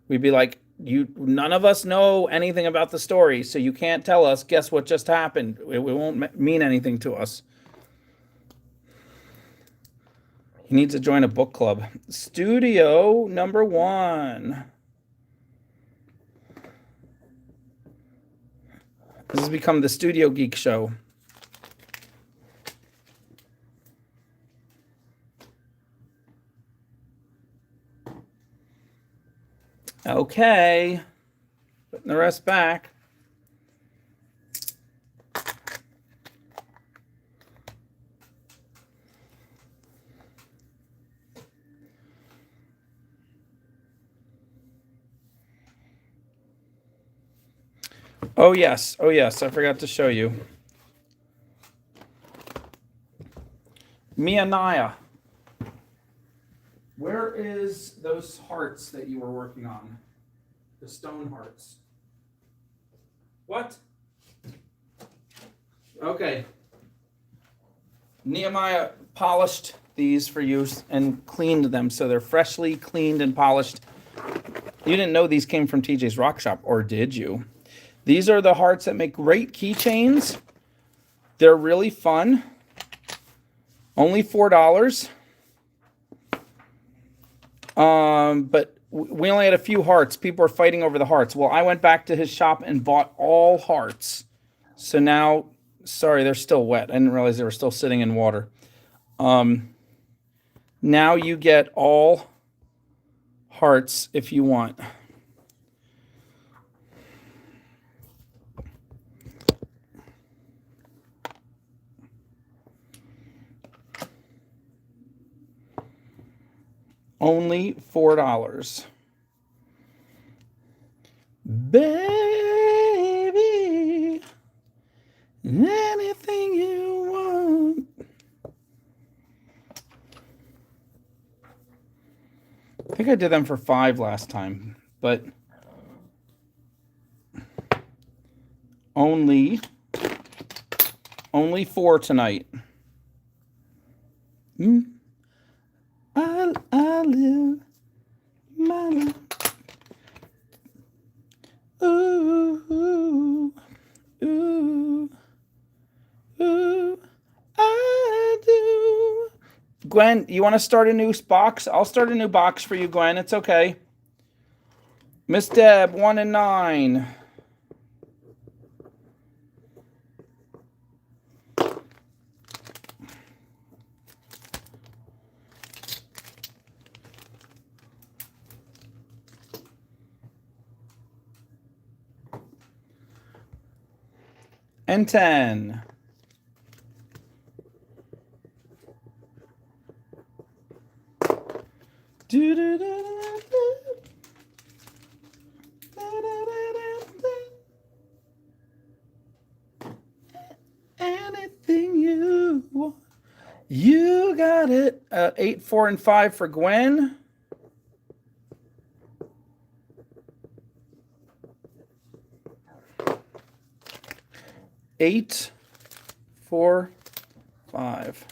We'd be like, none of us know anything about the story, so you can't tell us, guess what just happened. It won't mean anything to us. He needs to join a book club. Studio number 1. This has become the Studio Geek Show. Okay. Putting the rest back. Oh yes, I forgot to show you. Mianaya. Where is those hearts that you were working on? The stone hearts. What? Okay. Nehemiah polished these for use and cleaned them so they're freshly cleaned and polished. You didn't know these came from TJ's Rock Shop, or did you? These are the hearts that make great keychains. They're really fun. Only $4. But we only had a few hearts. People were fighting over the hearts. Well, I went back to his shop and bought all hearts. So now, sorry, they're still wet. I didn't realize they were still sitting in water. Now you get all hearts if you want. Only $4. Baby, anything you want. I think I did them for $5 last time, but only $4 tonight. I live my love. Ooh, ooh, ooh, I do. Gwen, you want to start a new box? I'll start a new box for you, Gwen. It's okay. Miss Deb, 1 and 9. And 10. Anything you want, you got it. 8, 4, and 5 for Gwen. 8, 4, 5.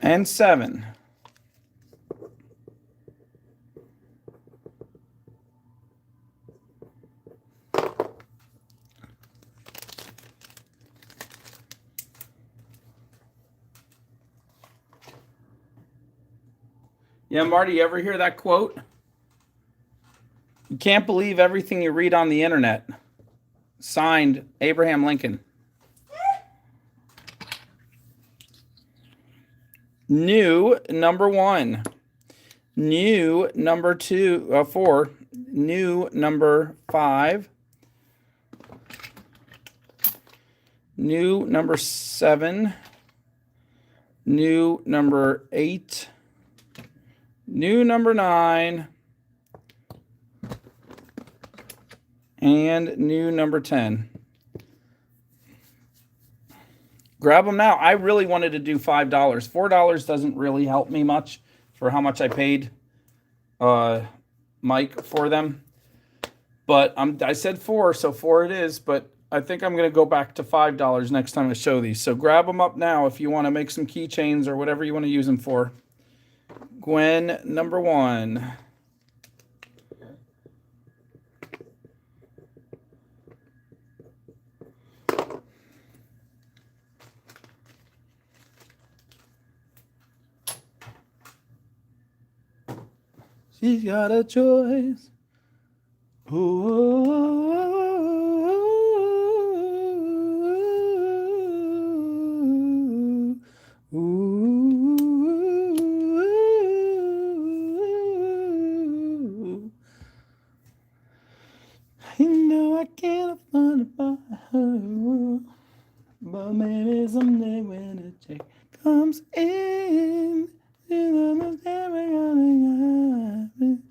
And 7. Yeah, Marty, you ever hear that quote? You can't believe everything you read on the internet. Signed, Abraham Lincoln. New number 1. New number 4. New number 5. New number 7. New number 8. New number 9. And new number 10. Grab them now. I really wanted to do $5. $4 doesn't really help me much for how much I paid Mike for them. But I said 4, so 4 it is. But I think I'm going to go back to $5 next time I show these. So grab them up now if you want to make some keychains or whatever you want to use them for. Gwen, number 1. She's got a choice. Ooh, ooh, ooh. You know I can't afford to buy her, but maybe someday when the check comes in, you know never gonna happen.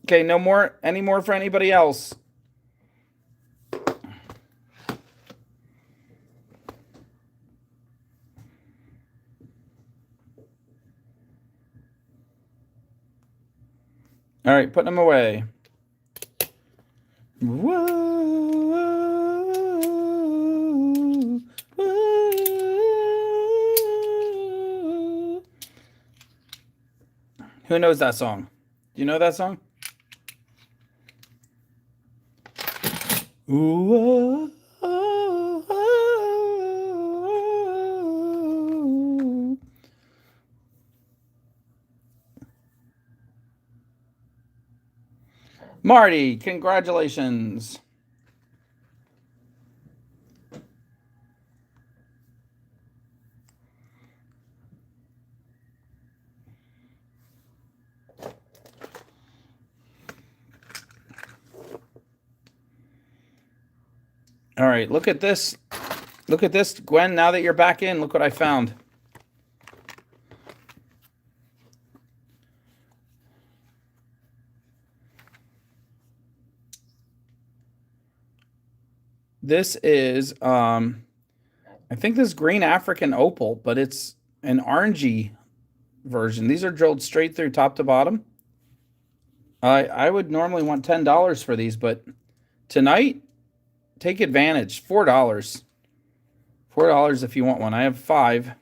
Okay, no more, any more for anybody else? All right, putting them away. Whoa, whoa. Who knows that song? Do you know that song? Ooh, oh, oh, oh. Marty, congratulations. All right, look at this. Look at this, Gwen. Now that you're back in, look what I found. This is, I think this is green African opal, but it's an orangey version. These are drilled straight through top to bottom. I would normally want $10 for these, but tonight, take advantage. $4. $4 if you want one. I have 5.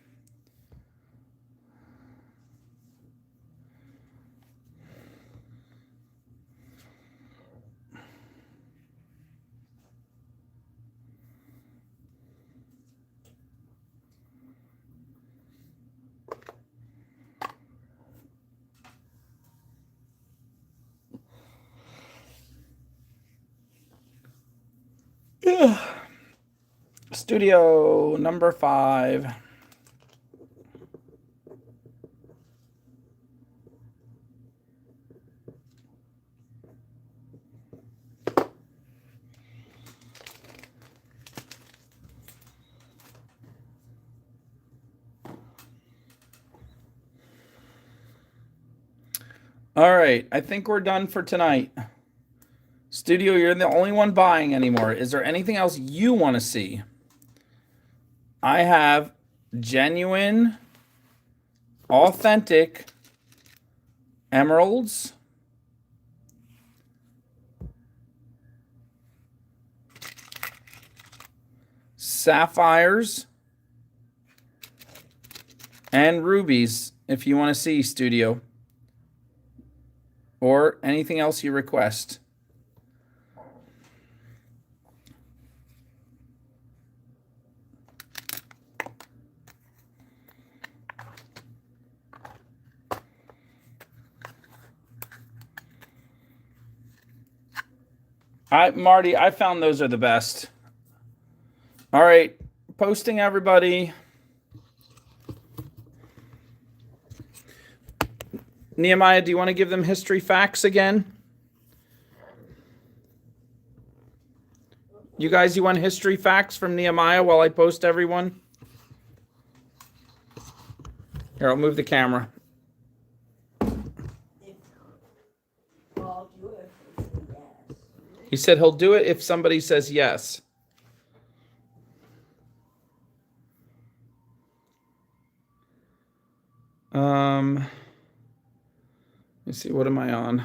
Studio number 5. All right, I think we're done for tonight. Studio, you're the only one buying anymore. Is there anything else you want to see? I have genuine, authentic emeralds, sapphires, and rubies if you want to see, Studio, or anything else you request. Marty, I found those are the best. All right, posting everybody. Nehemiah, do you want to give them history facts again? You guys, you want history facts from Nehemiah while I post everyone? Here, I'll move the camera. He said he'll do it if somebody says yes. Let's see, what am I on?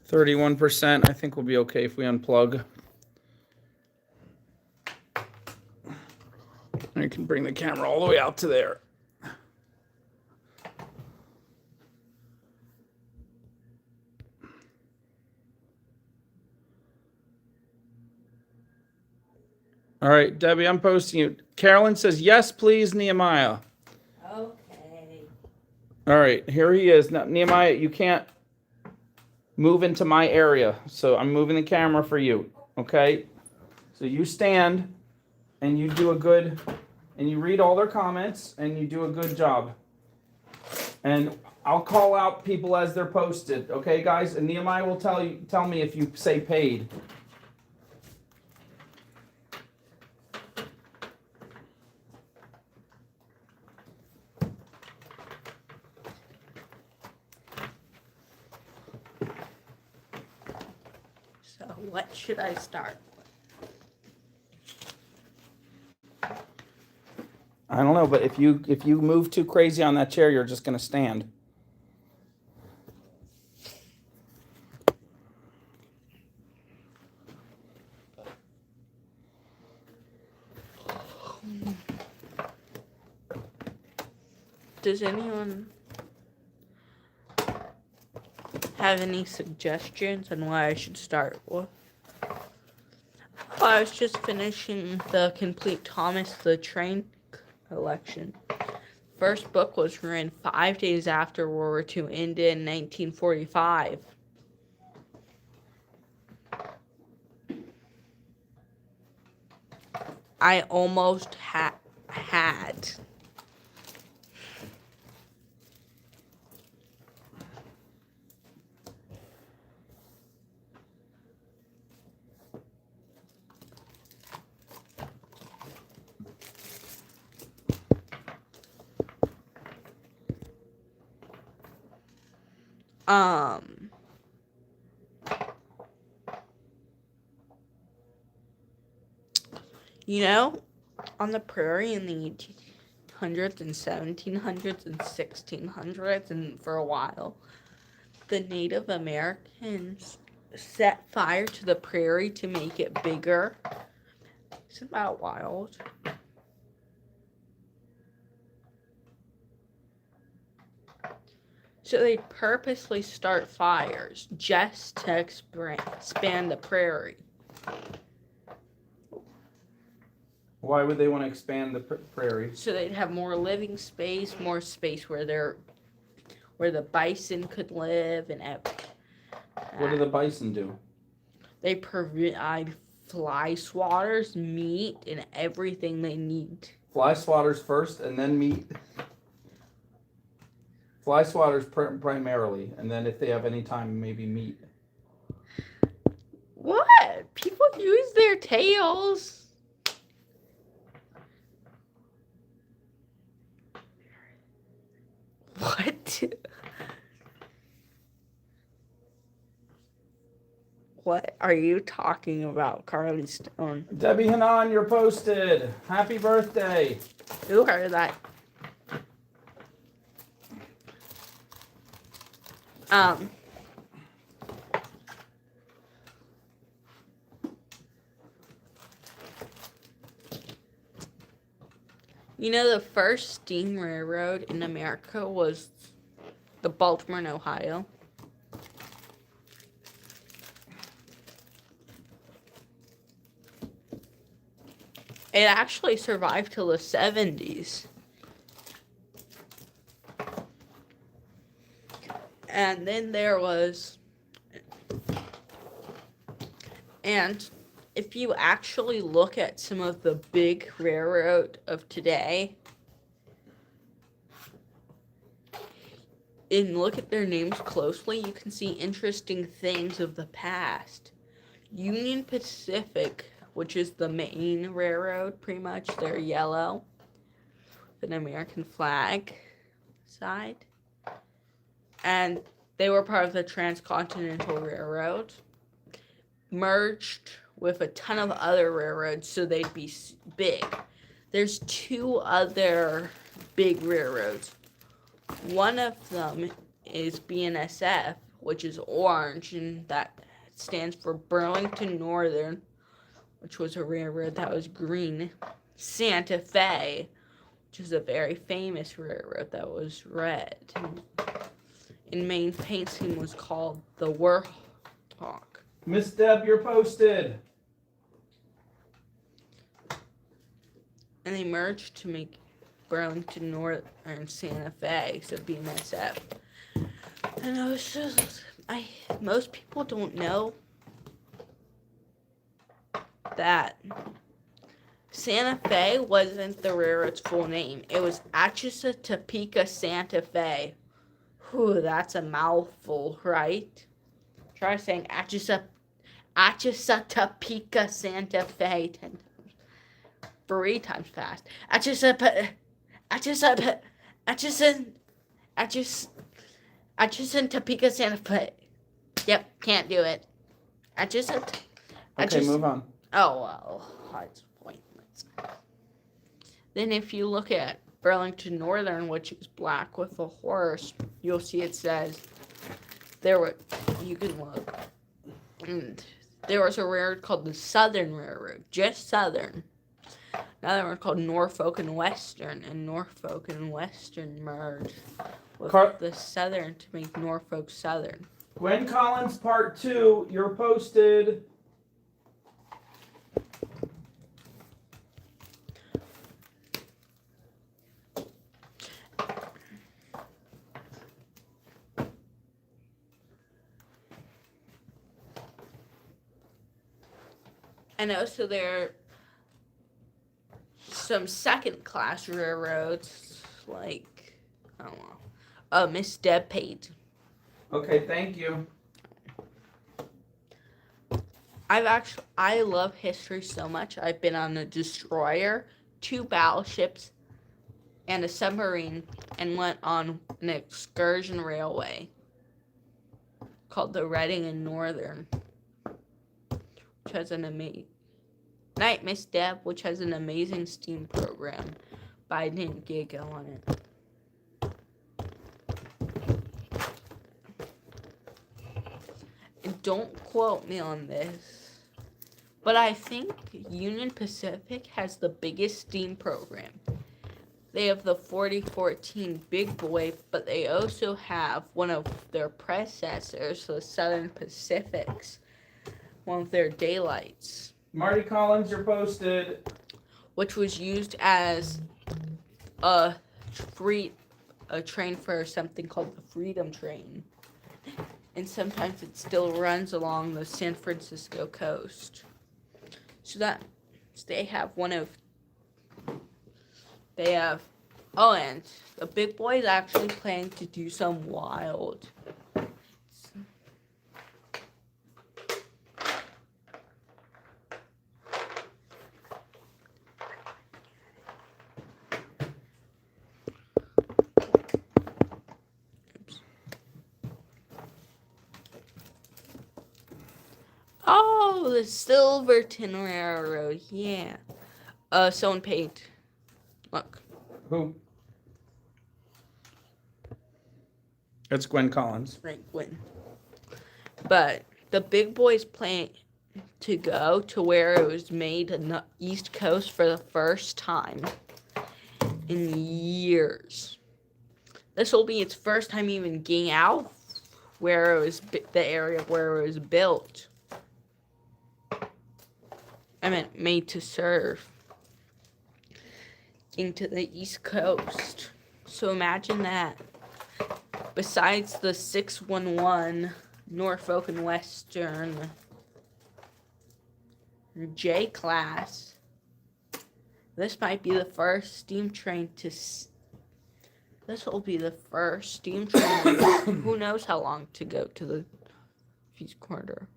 31%. I think we'll be okay if we unplug. I can bring the camera all the way out to there. All right, Debbie, I'm posting you. Carolyn says, yes, please, Nehemiah. Okay. All right, here he is. Now, Nehemiah, you can't move into my area, so I'm moving the camera for you, okay? So you stand, and you do a good, and you read all their comments, and you do a good job. And I'll call out people as they're posted, okay, guys? And Nehemiah will tell me if you say paid. So what should I start with? I don't know, but if you move too crazy on that chair, you're just going to stand. Does anyone have any suggestions on what I should start with? I was just finishing the complete Thomas the Train collection. First book was written 5 days after World War II ended in 1945. I almost had. Um, you know, on the prairie in the 1800s and 1700s and 1600s, and for a while, the Native Americans set fire to the prairie to make it bigger. Isn't that wild? So they purposely start fires just to expand the prairie. Why would they want to expand the prairie? So they'd have more living space, more space where the bison could live, and What do the bison do? they provide fly swatters, meat, and everything they need. Fly swatters first, and then meat. Fly swatters primarily, and then if they have any time, maybe meat. What? People use their tails. What? What are you talking about, Carly Stone? Debbie Hanan, you're posted. Happy birthday. Who heard that? You know, the first steam railroad in America was the Baltimore and Ohio. It actually survived till the 70s. And then there was... And if you actually look at some of the big railroad of today and look at their names closely, you can see interesting things of the past. Union Pacific, which is the main railroad, pretty much, they're yellow with an American flag side. And they were part of the Transcontinental Railroad, merged with a ton of other railroads so they'd be big. There's two other big railroads. One of them is BNSF, which is orange, and that stands for Burlington Northern, which was a railroad that was green. Santa Fe, which is a very famous railroad that was red. In main paint scheme was called the Warhawk. Miss Deb, you're posted. And they merged to make Burlington North and Santa Fe, so BNSF. And I was just, most people don't know that Santa Fe wasn't the railroad's full name. It was Atchison Topeka Santa Fe. Whew, that's a mouthful, right? Try saying Atchison Topeka Santa Fe 10 times. 3 times fast. Atchison Topeka Santa Fe. Yep, can't do it. Okay, move on. Oh, well, that's pointless. Then if you look at Burlington Northern, which is black with a horse, you'll see it says you can look. And there was a railroad called the Southern Railroad, just Southern. Another one called Norfolk and Western, and Norfolk and Western merged with the Southern to make Norfolk Southern. Gwen Collins, part 2, you're posted. And also there are some second-class railroads, like, I don't know, Miss Deb paid. Okay, thank you. I love history so much. I've been on a destroyer, 2 battleships, and a submarine, and went on an excursion railway. called the Reading and Northern, which has an amazing Night Miss Deb, which has an amazing STEAM program, but I didn't get on it. And don't quote me on this, but I think Union Pacific has the biggest STEAM program. They have the 4014 Big Boy, but they also have one of their predecessors, the Southern Pacifics, one of their daylights. Marty Collins, you're posted. Which was used as a train for something called the Freedom Train. And sometimes it still runs along the San Francisco coast. So they have and the Big Boy is actually planning to do some wild. Oh, the Silverton Railroad, yeah. Someone paid. Look. Who? It's Gwen Collins. Right, Gwen. But the Big Boy's plan to go to where it was made on the East Coast for the first time in years. This will be its first time even getting out where it was the area where it was built. I meant made to serve into the East Coast. So imagine that. Besides the 611 Norfolk and Western J class, this might be the first steam train this will be the first steam train who knows how long to go to the East Corridor.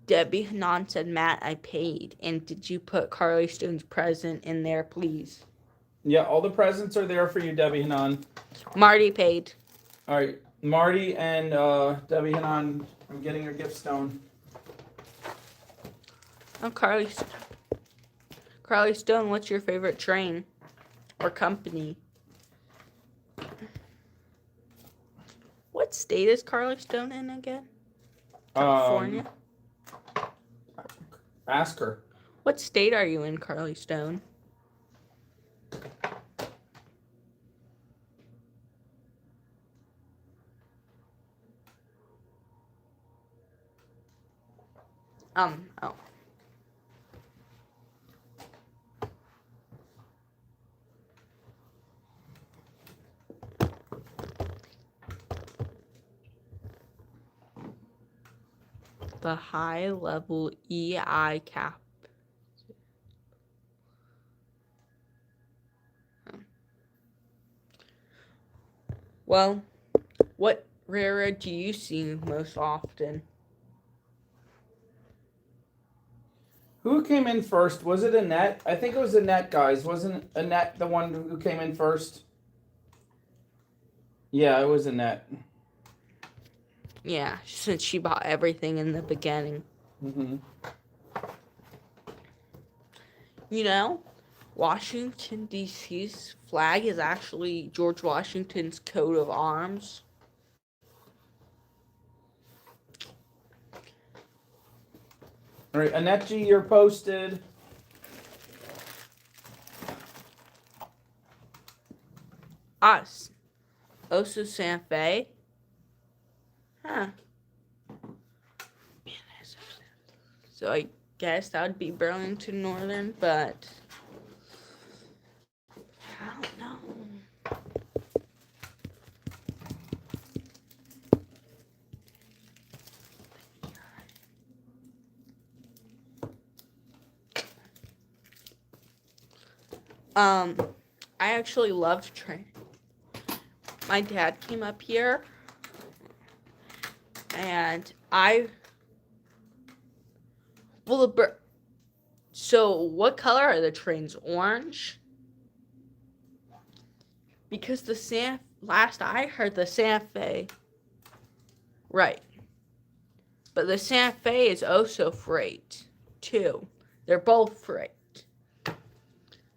Debbie Hanan said, Matt, I paid. And did you put Carly Stone's present in there, please? Yeah, all the presents are there for you, Debbie Hanan. Marty paid. All right, Marty and Debbie Hanan, I'm getting your gift stone. Oh, Carly Stone, what's your favorite train or company? What state is Carly Stone in again? California? Ask her. What state are you in, Carly Stone? Oh. The high level EI cap. Well, what railroad do you see most often? Who came in first? Was it Annette? I think it was Annette, guys. Wasn't Annette the one who came in first? Yeah, it was Annette. Yeah, since she bought everything in the beginning. Mm-hmm. You know, Washington, D.C.'s flag is actually George Washington's coat of arms. All right, Annette G, you're posted. Us. Oso Santa Fe. Huh. So I guess that would be Burlington Northern, but I don't know. I actually loved train. My dad came up here, and So, what color are the trains? Orange? Because last I heard the Santa Fe. Right. But the Santa Fe is also freight, too. They're both freight.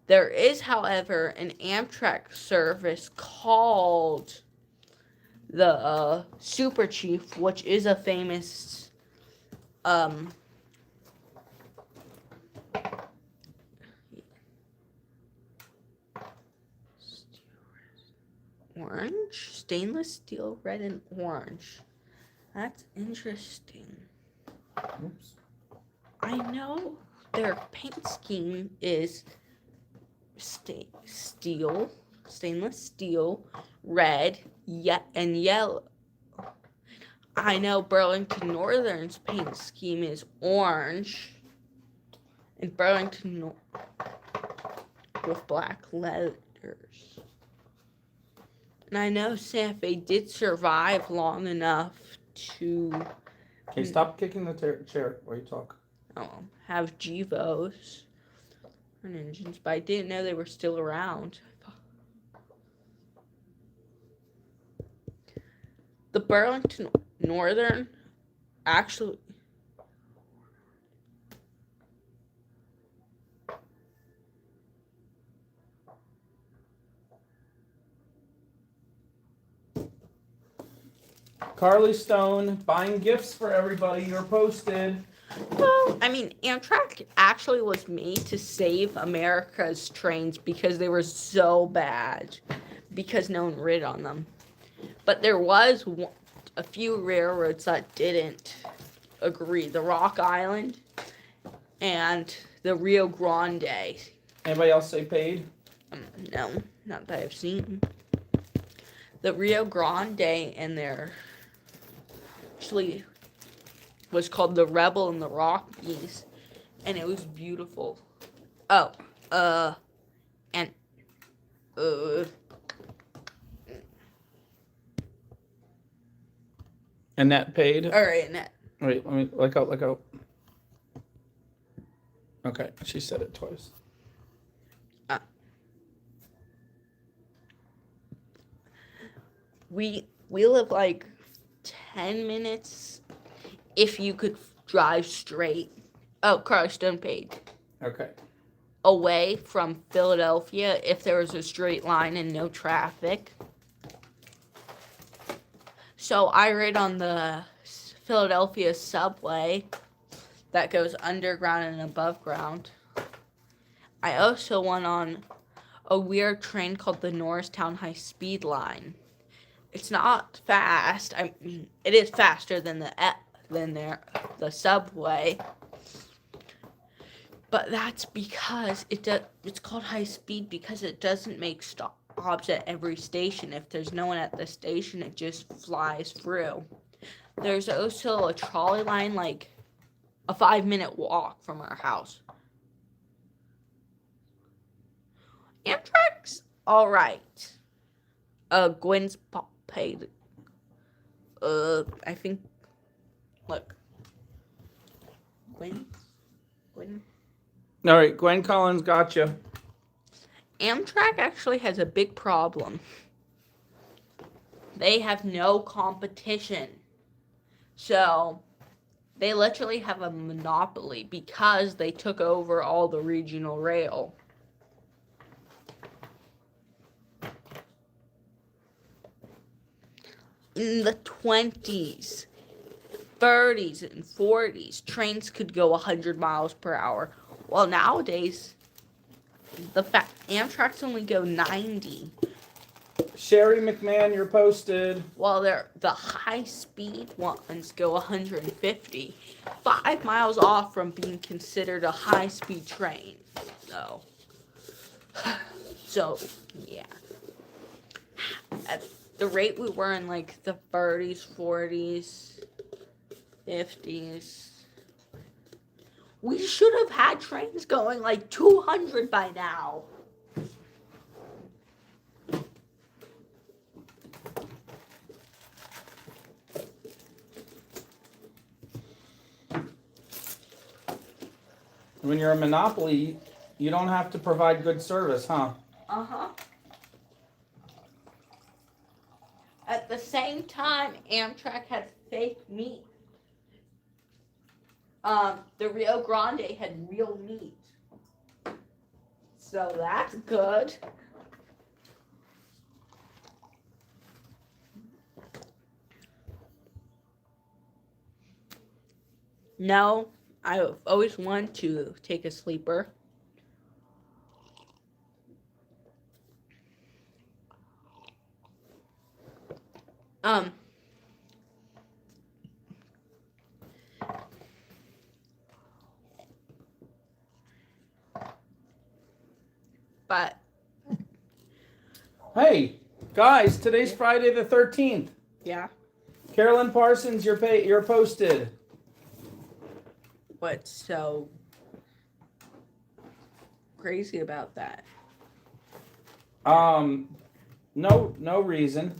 There is, however, an Amtrak service called the Super Chief, which is a famous orange, stainless steel, red and orange. That's interesting. Oops. I know their paint scheme is stainless steel, red, and yellow. I know Burlington Northern's paint scheme is orange, and Burlington with black letters. And I know Santa Fe did survive long enough to Okay, stop kicking the chair while you talk. Have Gevos and engines, but I didn't know they were still around. The Burlington Northern actually Carly Stone buying gifts for everybody. You're posted. well, I mean, Amtrak actually was made to save America's trains because they were so bad, because no one rid on them. But there was a few railroads that didn't agree. The Rock Island and the Rio Grande. Anybody else say paid? No, not that I've seen. The Rio Grande and their actually was called the Rebel and the Rockies, and it was beautiful. Oh, and Annette paid. all right, Annette. Wait, let me look out. Okay, she said it twice. We live like 10 minutes if you could drive straight. Oh, Carlstone paid. Okay. Away from Philadelphia if there was a straight line and no traffic. So I ride on the Philadelphia subway that goes underground and above ground. I also went on a weird train called the Norristown High Speed Line. It's not fast. I mean, it is faster than the subway. But that's because it's called high speed because it doesn't make stops at every station. If there's no one at the station, it just flies through. There's also a trolley line, like a 5-minute walk from our house. Amtrak's all right. Gwen's paid. I think. Look. Gwen. All right, Gwen Collins, gotcha. Amtrak actually has a big problem. They have no competition. So, they literally have a monopoly because they took over all the regional rail. In the 20s, 30s, and 40s, trains could go 100 miles per hour. Well, nowadays, Amtrak's only go 90. Sherry McMahon, you're posted. While the high-speed ones go 150. 5 miles off from being considered a high-speed train. So, yeah. At the rate we were in, like, the 30s, 40s, 50s, we should have had trains going, like, 200 by now. When you're a monopoly, you don't have to provide good service, huh? Uh-huh. At the same time, Amtrak had fake meat. The Rio Grande had real meat. So that's good. No, I've always wanted to take a sleeper. But Hey, guys, today's Friday the 13th. yeah, Carolyn Parsons, you're posted. what's so crazy about that? No reason.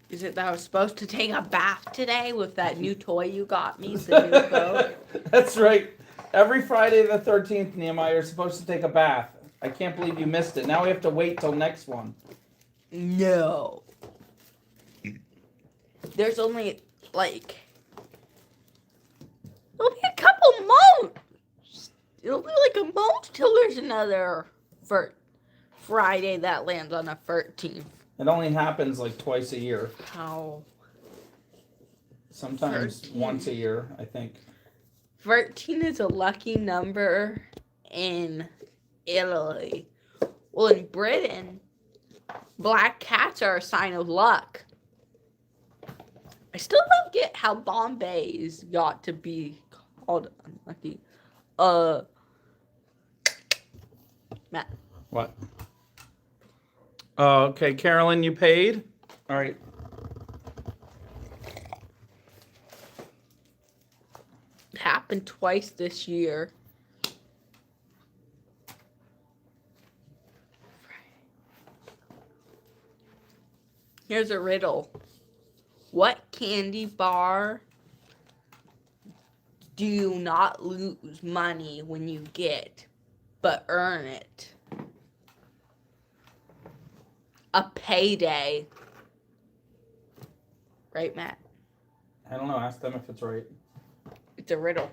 Is it that I was supposed to take a bath today with that new toy you got me, the new boat? That's right. Every Friday the 13th, Nehemiah, you're supposed to take a bath. I can't believe you missed it. Now we have to wait till next one. No. There's only like it'll be a couple months. It'll be like a month till there's another Friday that lands on the 13th. It only happens like twice a year. How? Sometimes 13. once a year, I think. 13 is a lucky number in Italy. Well, in Britain, black cats are a sign of luck. I still don't get how Bombay's got to be called unlucky. Matt. What? Oh, okay. Carolyn, you paid? All right. It happened twice this year. Here's a riddle. What candy bar do you not lose money when you get, but earn it? A payday. Right, Matt? I don't know. Ask them if it's right. It's a riddle.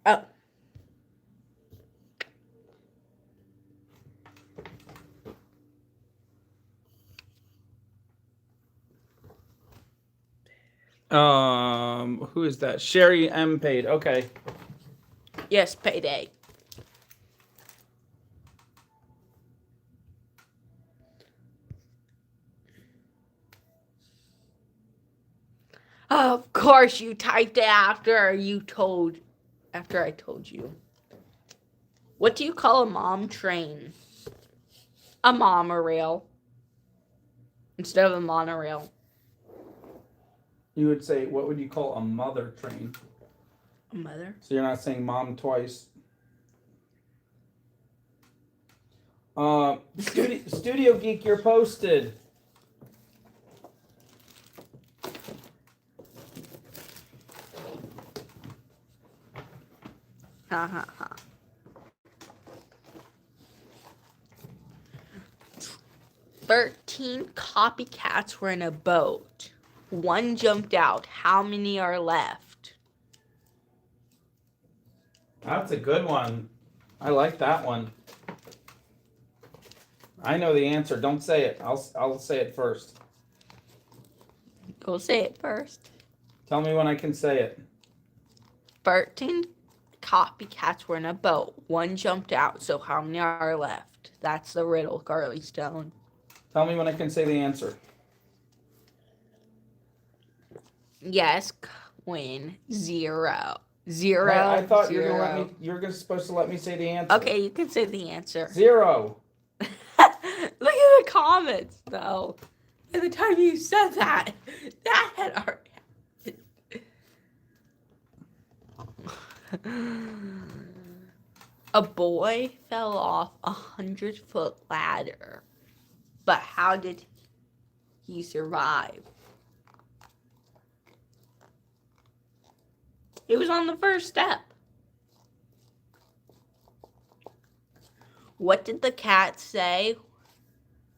Oh. Who is that? Sherry M paid. Okay. Yes, payday. Of course you typed it after I told you. What do you call a mom train? A monorail. Instead of a monorail. You would say, what would you call a mother train? A mother? So you're not saying mom twice. Studio Geek, you're posted. Ha ha ha. 13 copycats were in a boat. One jumped out. How many are left? That's a good one. I like that one. I know the answer. Don't say it. I'll say it first. Go say it first. Tell me when I can say it. 13 copycats were in a boat. One jumped out. So how many are left? That's the riddle, Carly Stone. Tell me when I can say the answer. Yes, Quinn. Zero. Zero. I thought zero. you were supposed to let me say the answer. Okay, you can say the answer. 0. Look at the comments, though. At the time you said that had already happened. A boy fell off a 100-foot ladder. But how did he survive? He was on the first step. What did the cat say?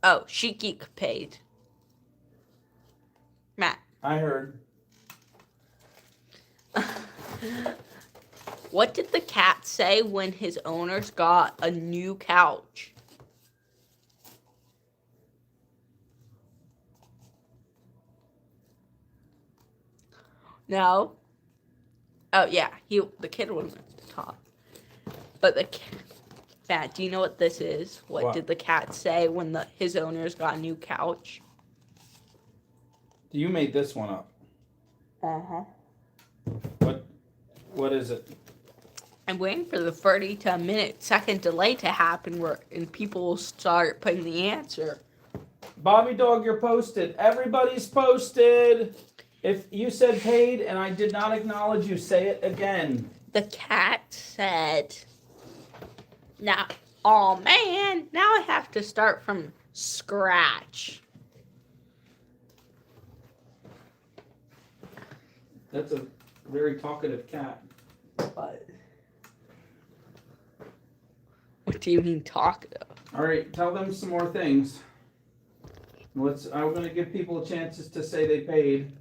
Oh, Shiki paid. Matt. I heard. What did the cat say when his owners got a new couch? No. Oh yeah, the kid wasn't taught. But Matt, do you know what this is? What did the cat say when his owners got a new couch? You made this one up. Uh-huh. What is it? I'm waiting for the 30 to a minute second delay to happen and people will start putting the answer. Bobby Dog, you're posted. Everybody's posted. If you said paid and I did not acknowledge you, say it again. The cat said, now, oh man, now I have to start from scratch. That's a very talkative cat. What do you mean talkative? All right, tell them some more things. I'm going to give people chances to say they paid.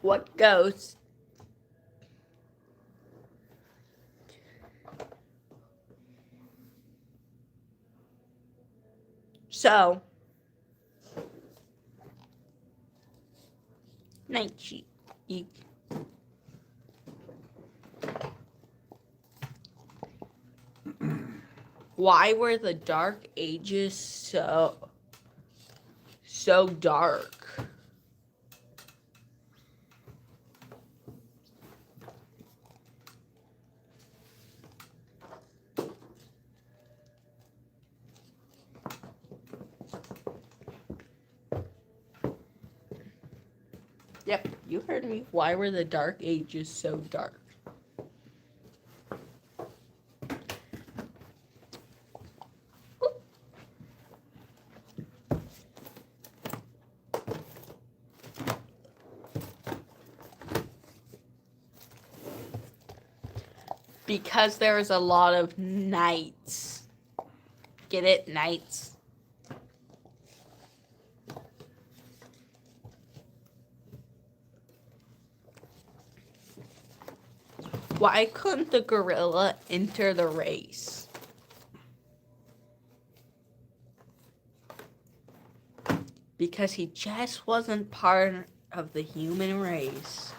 What goes? So, night sheep. Why were the Dark Ages so dark? Yep, you heard me. Why were the Dark Ages so dark? Because there was a lot of nights. Get it? Nights. Why couldn't the gorilla enter the race? Because he just wasn't part of the human race.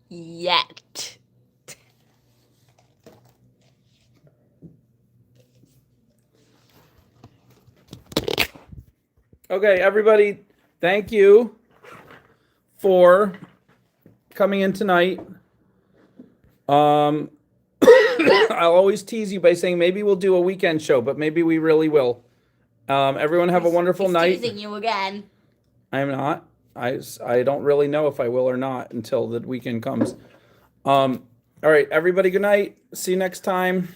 Yet. Okay, everybody, thank you for coming in tonight. I'll always tease you by saying maybe we'll do a weekend show, but maybe we really will. Everyone have a wonderful night. Teasing you again. I am not. I don't really know if I will or not until the weekend comes. All right, everybody, good night. See you next time.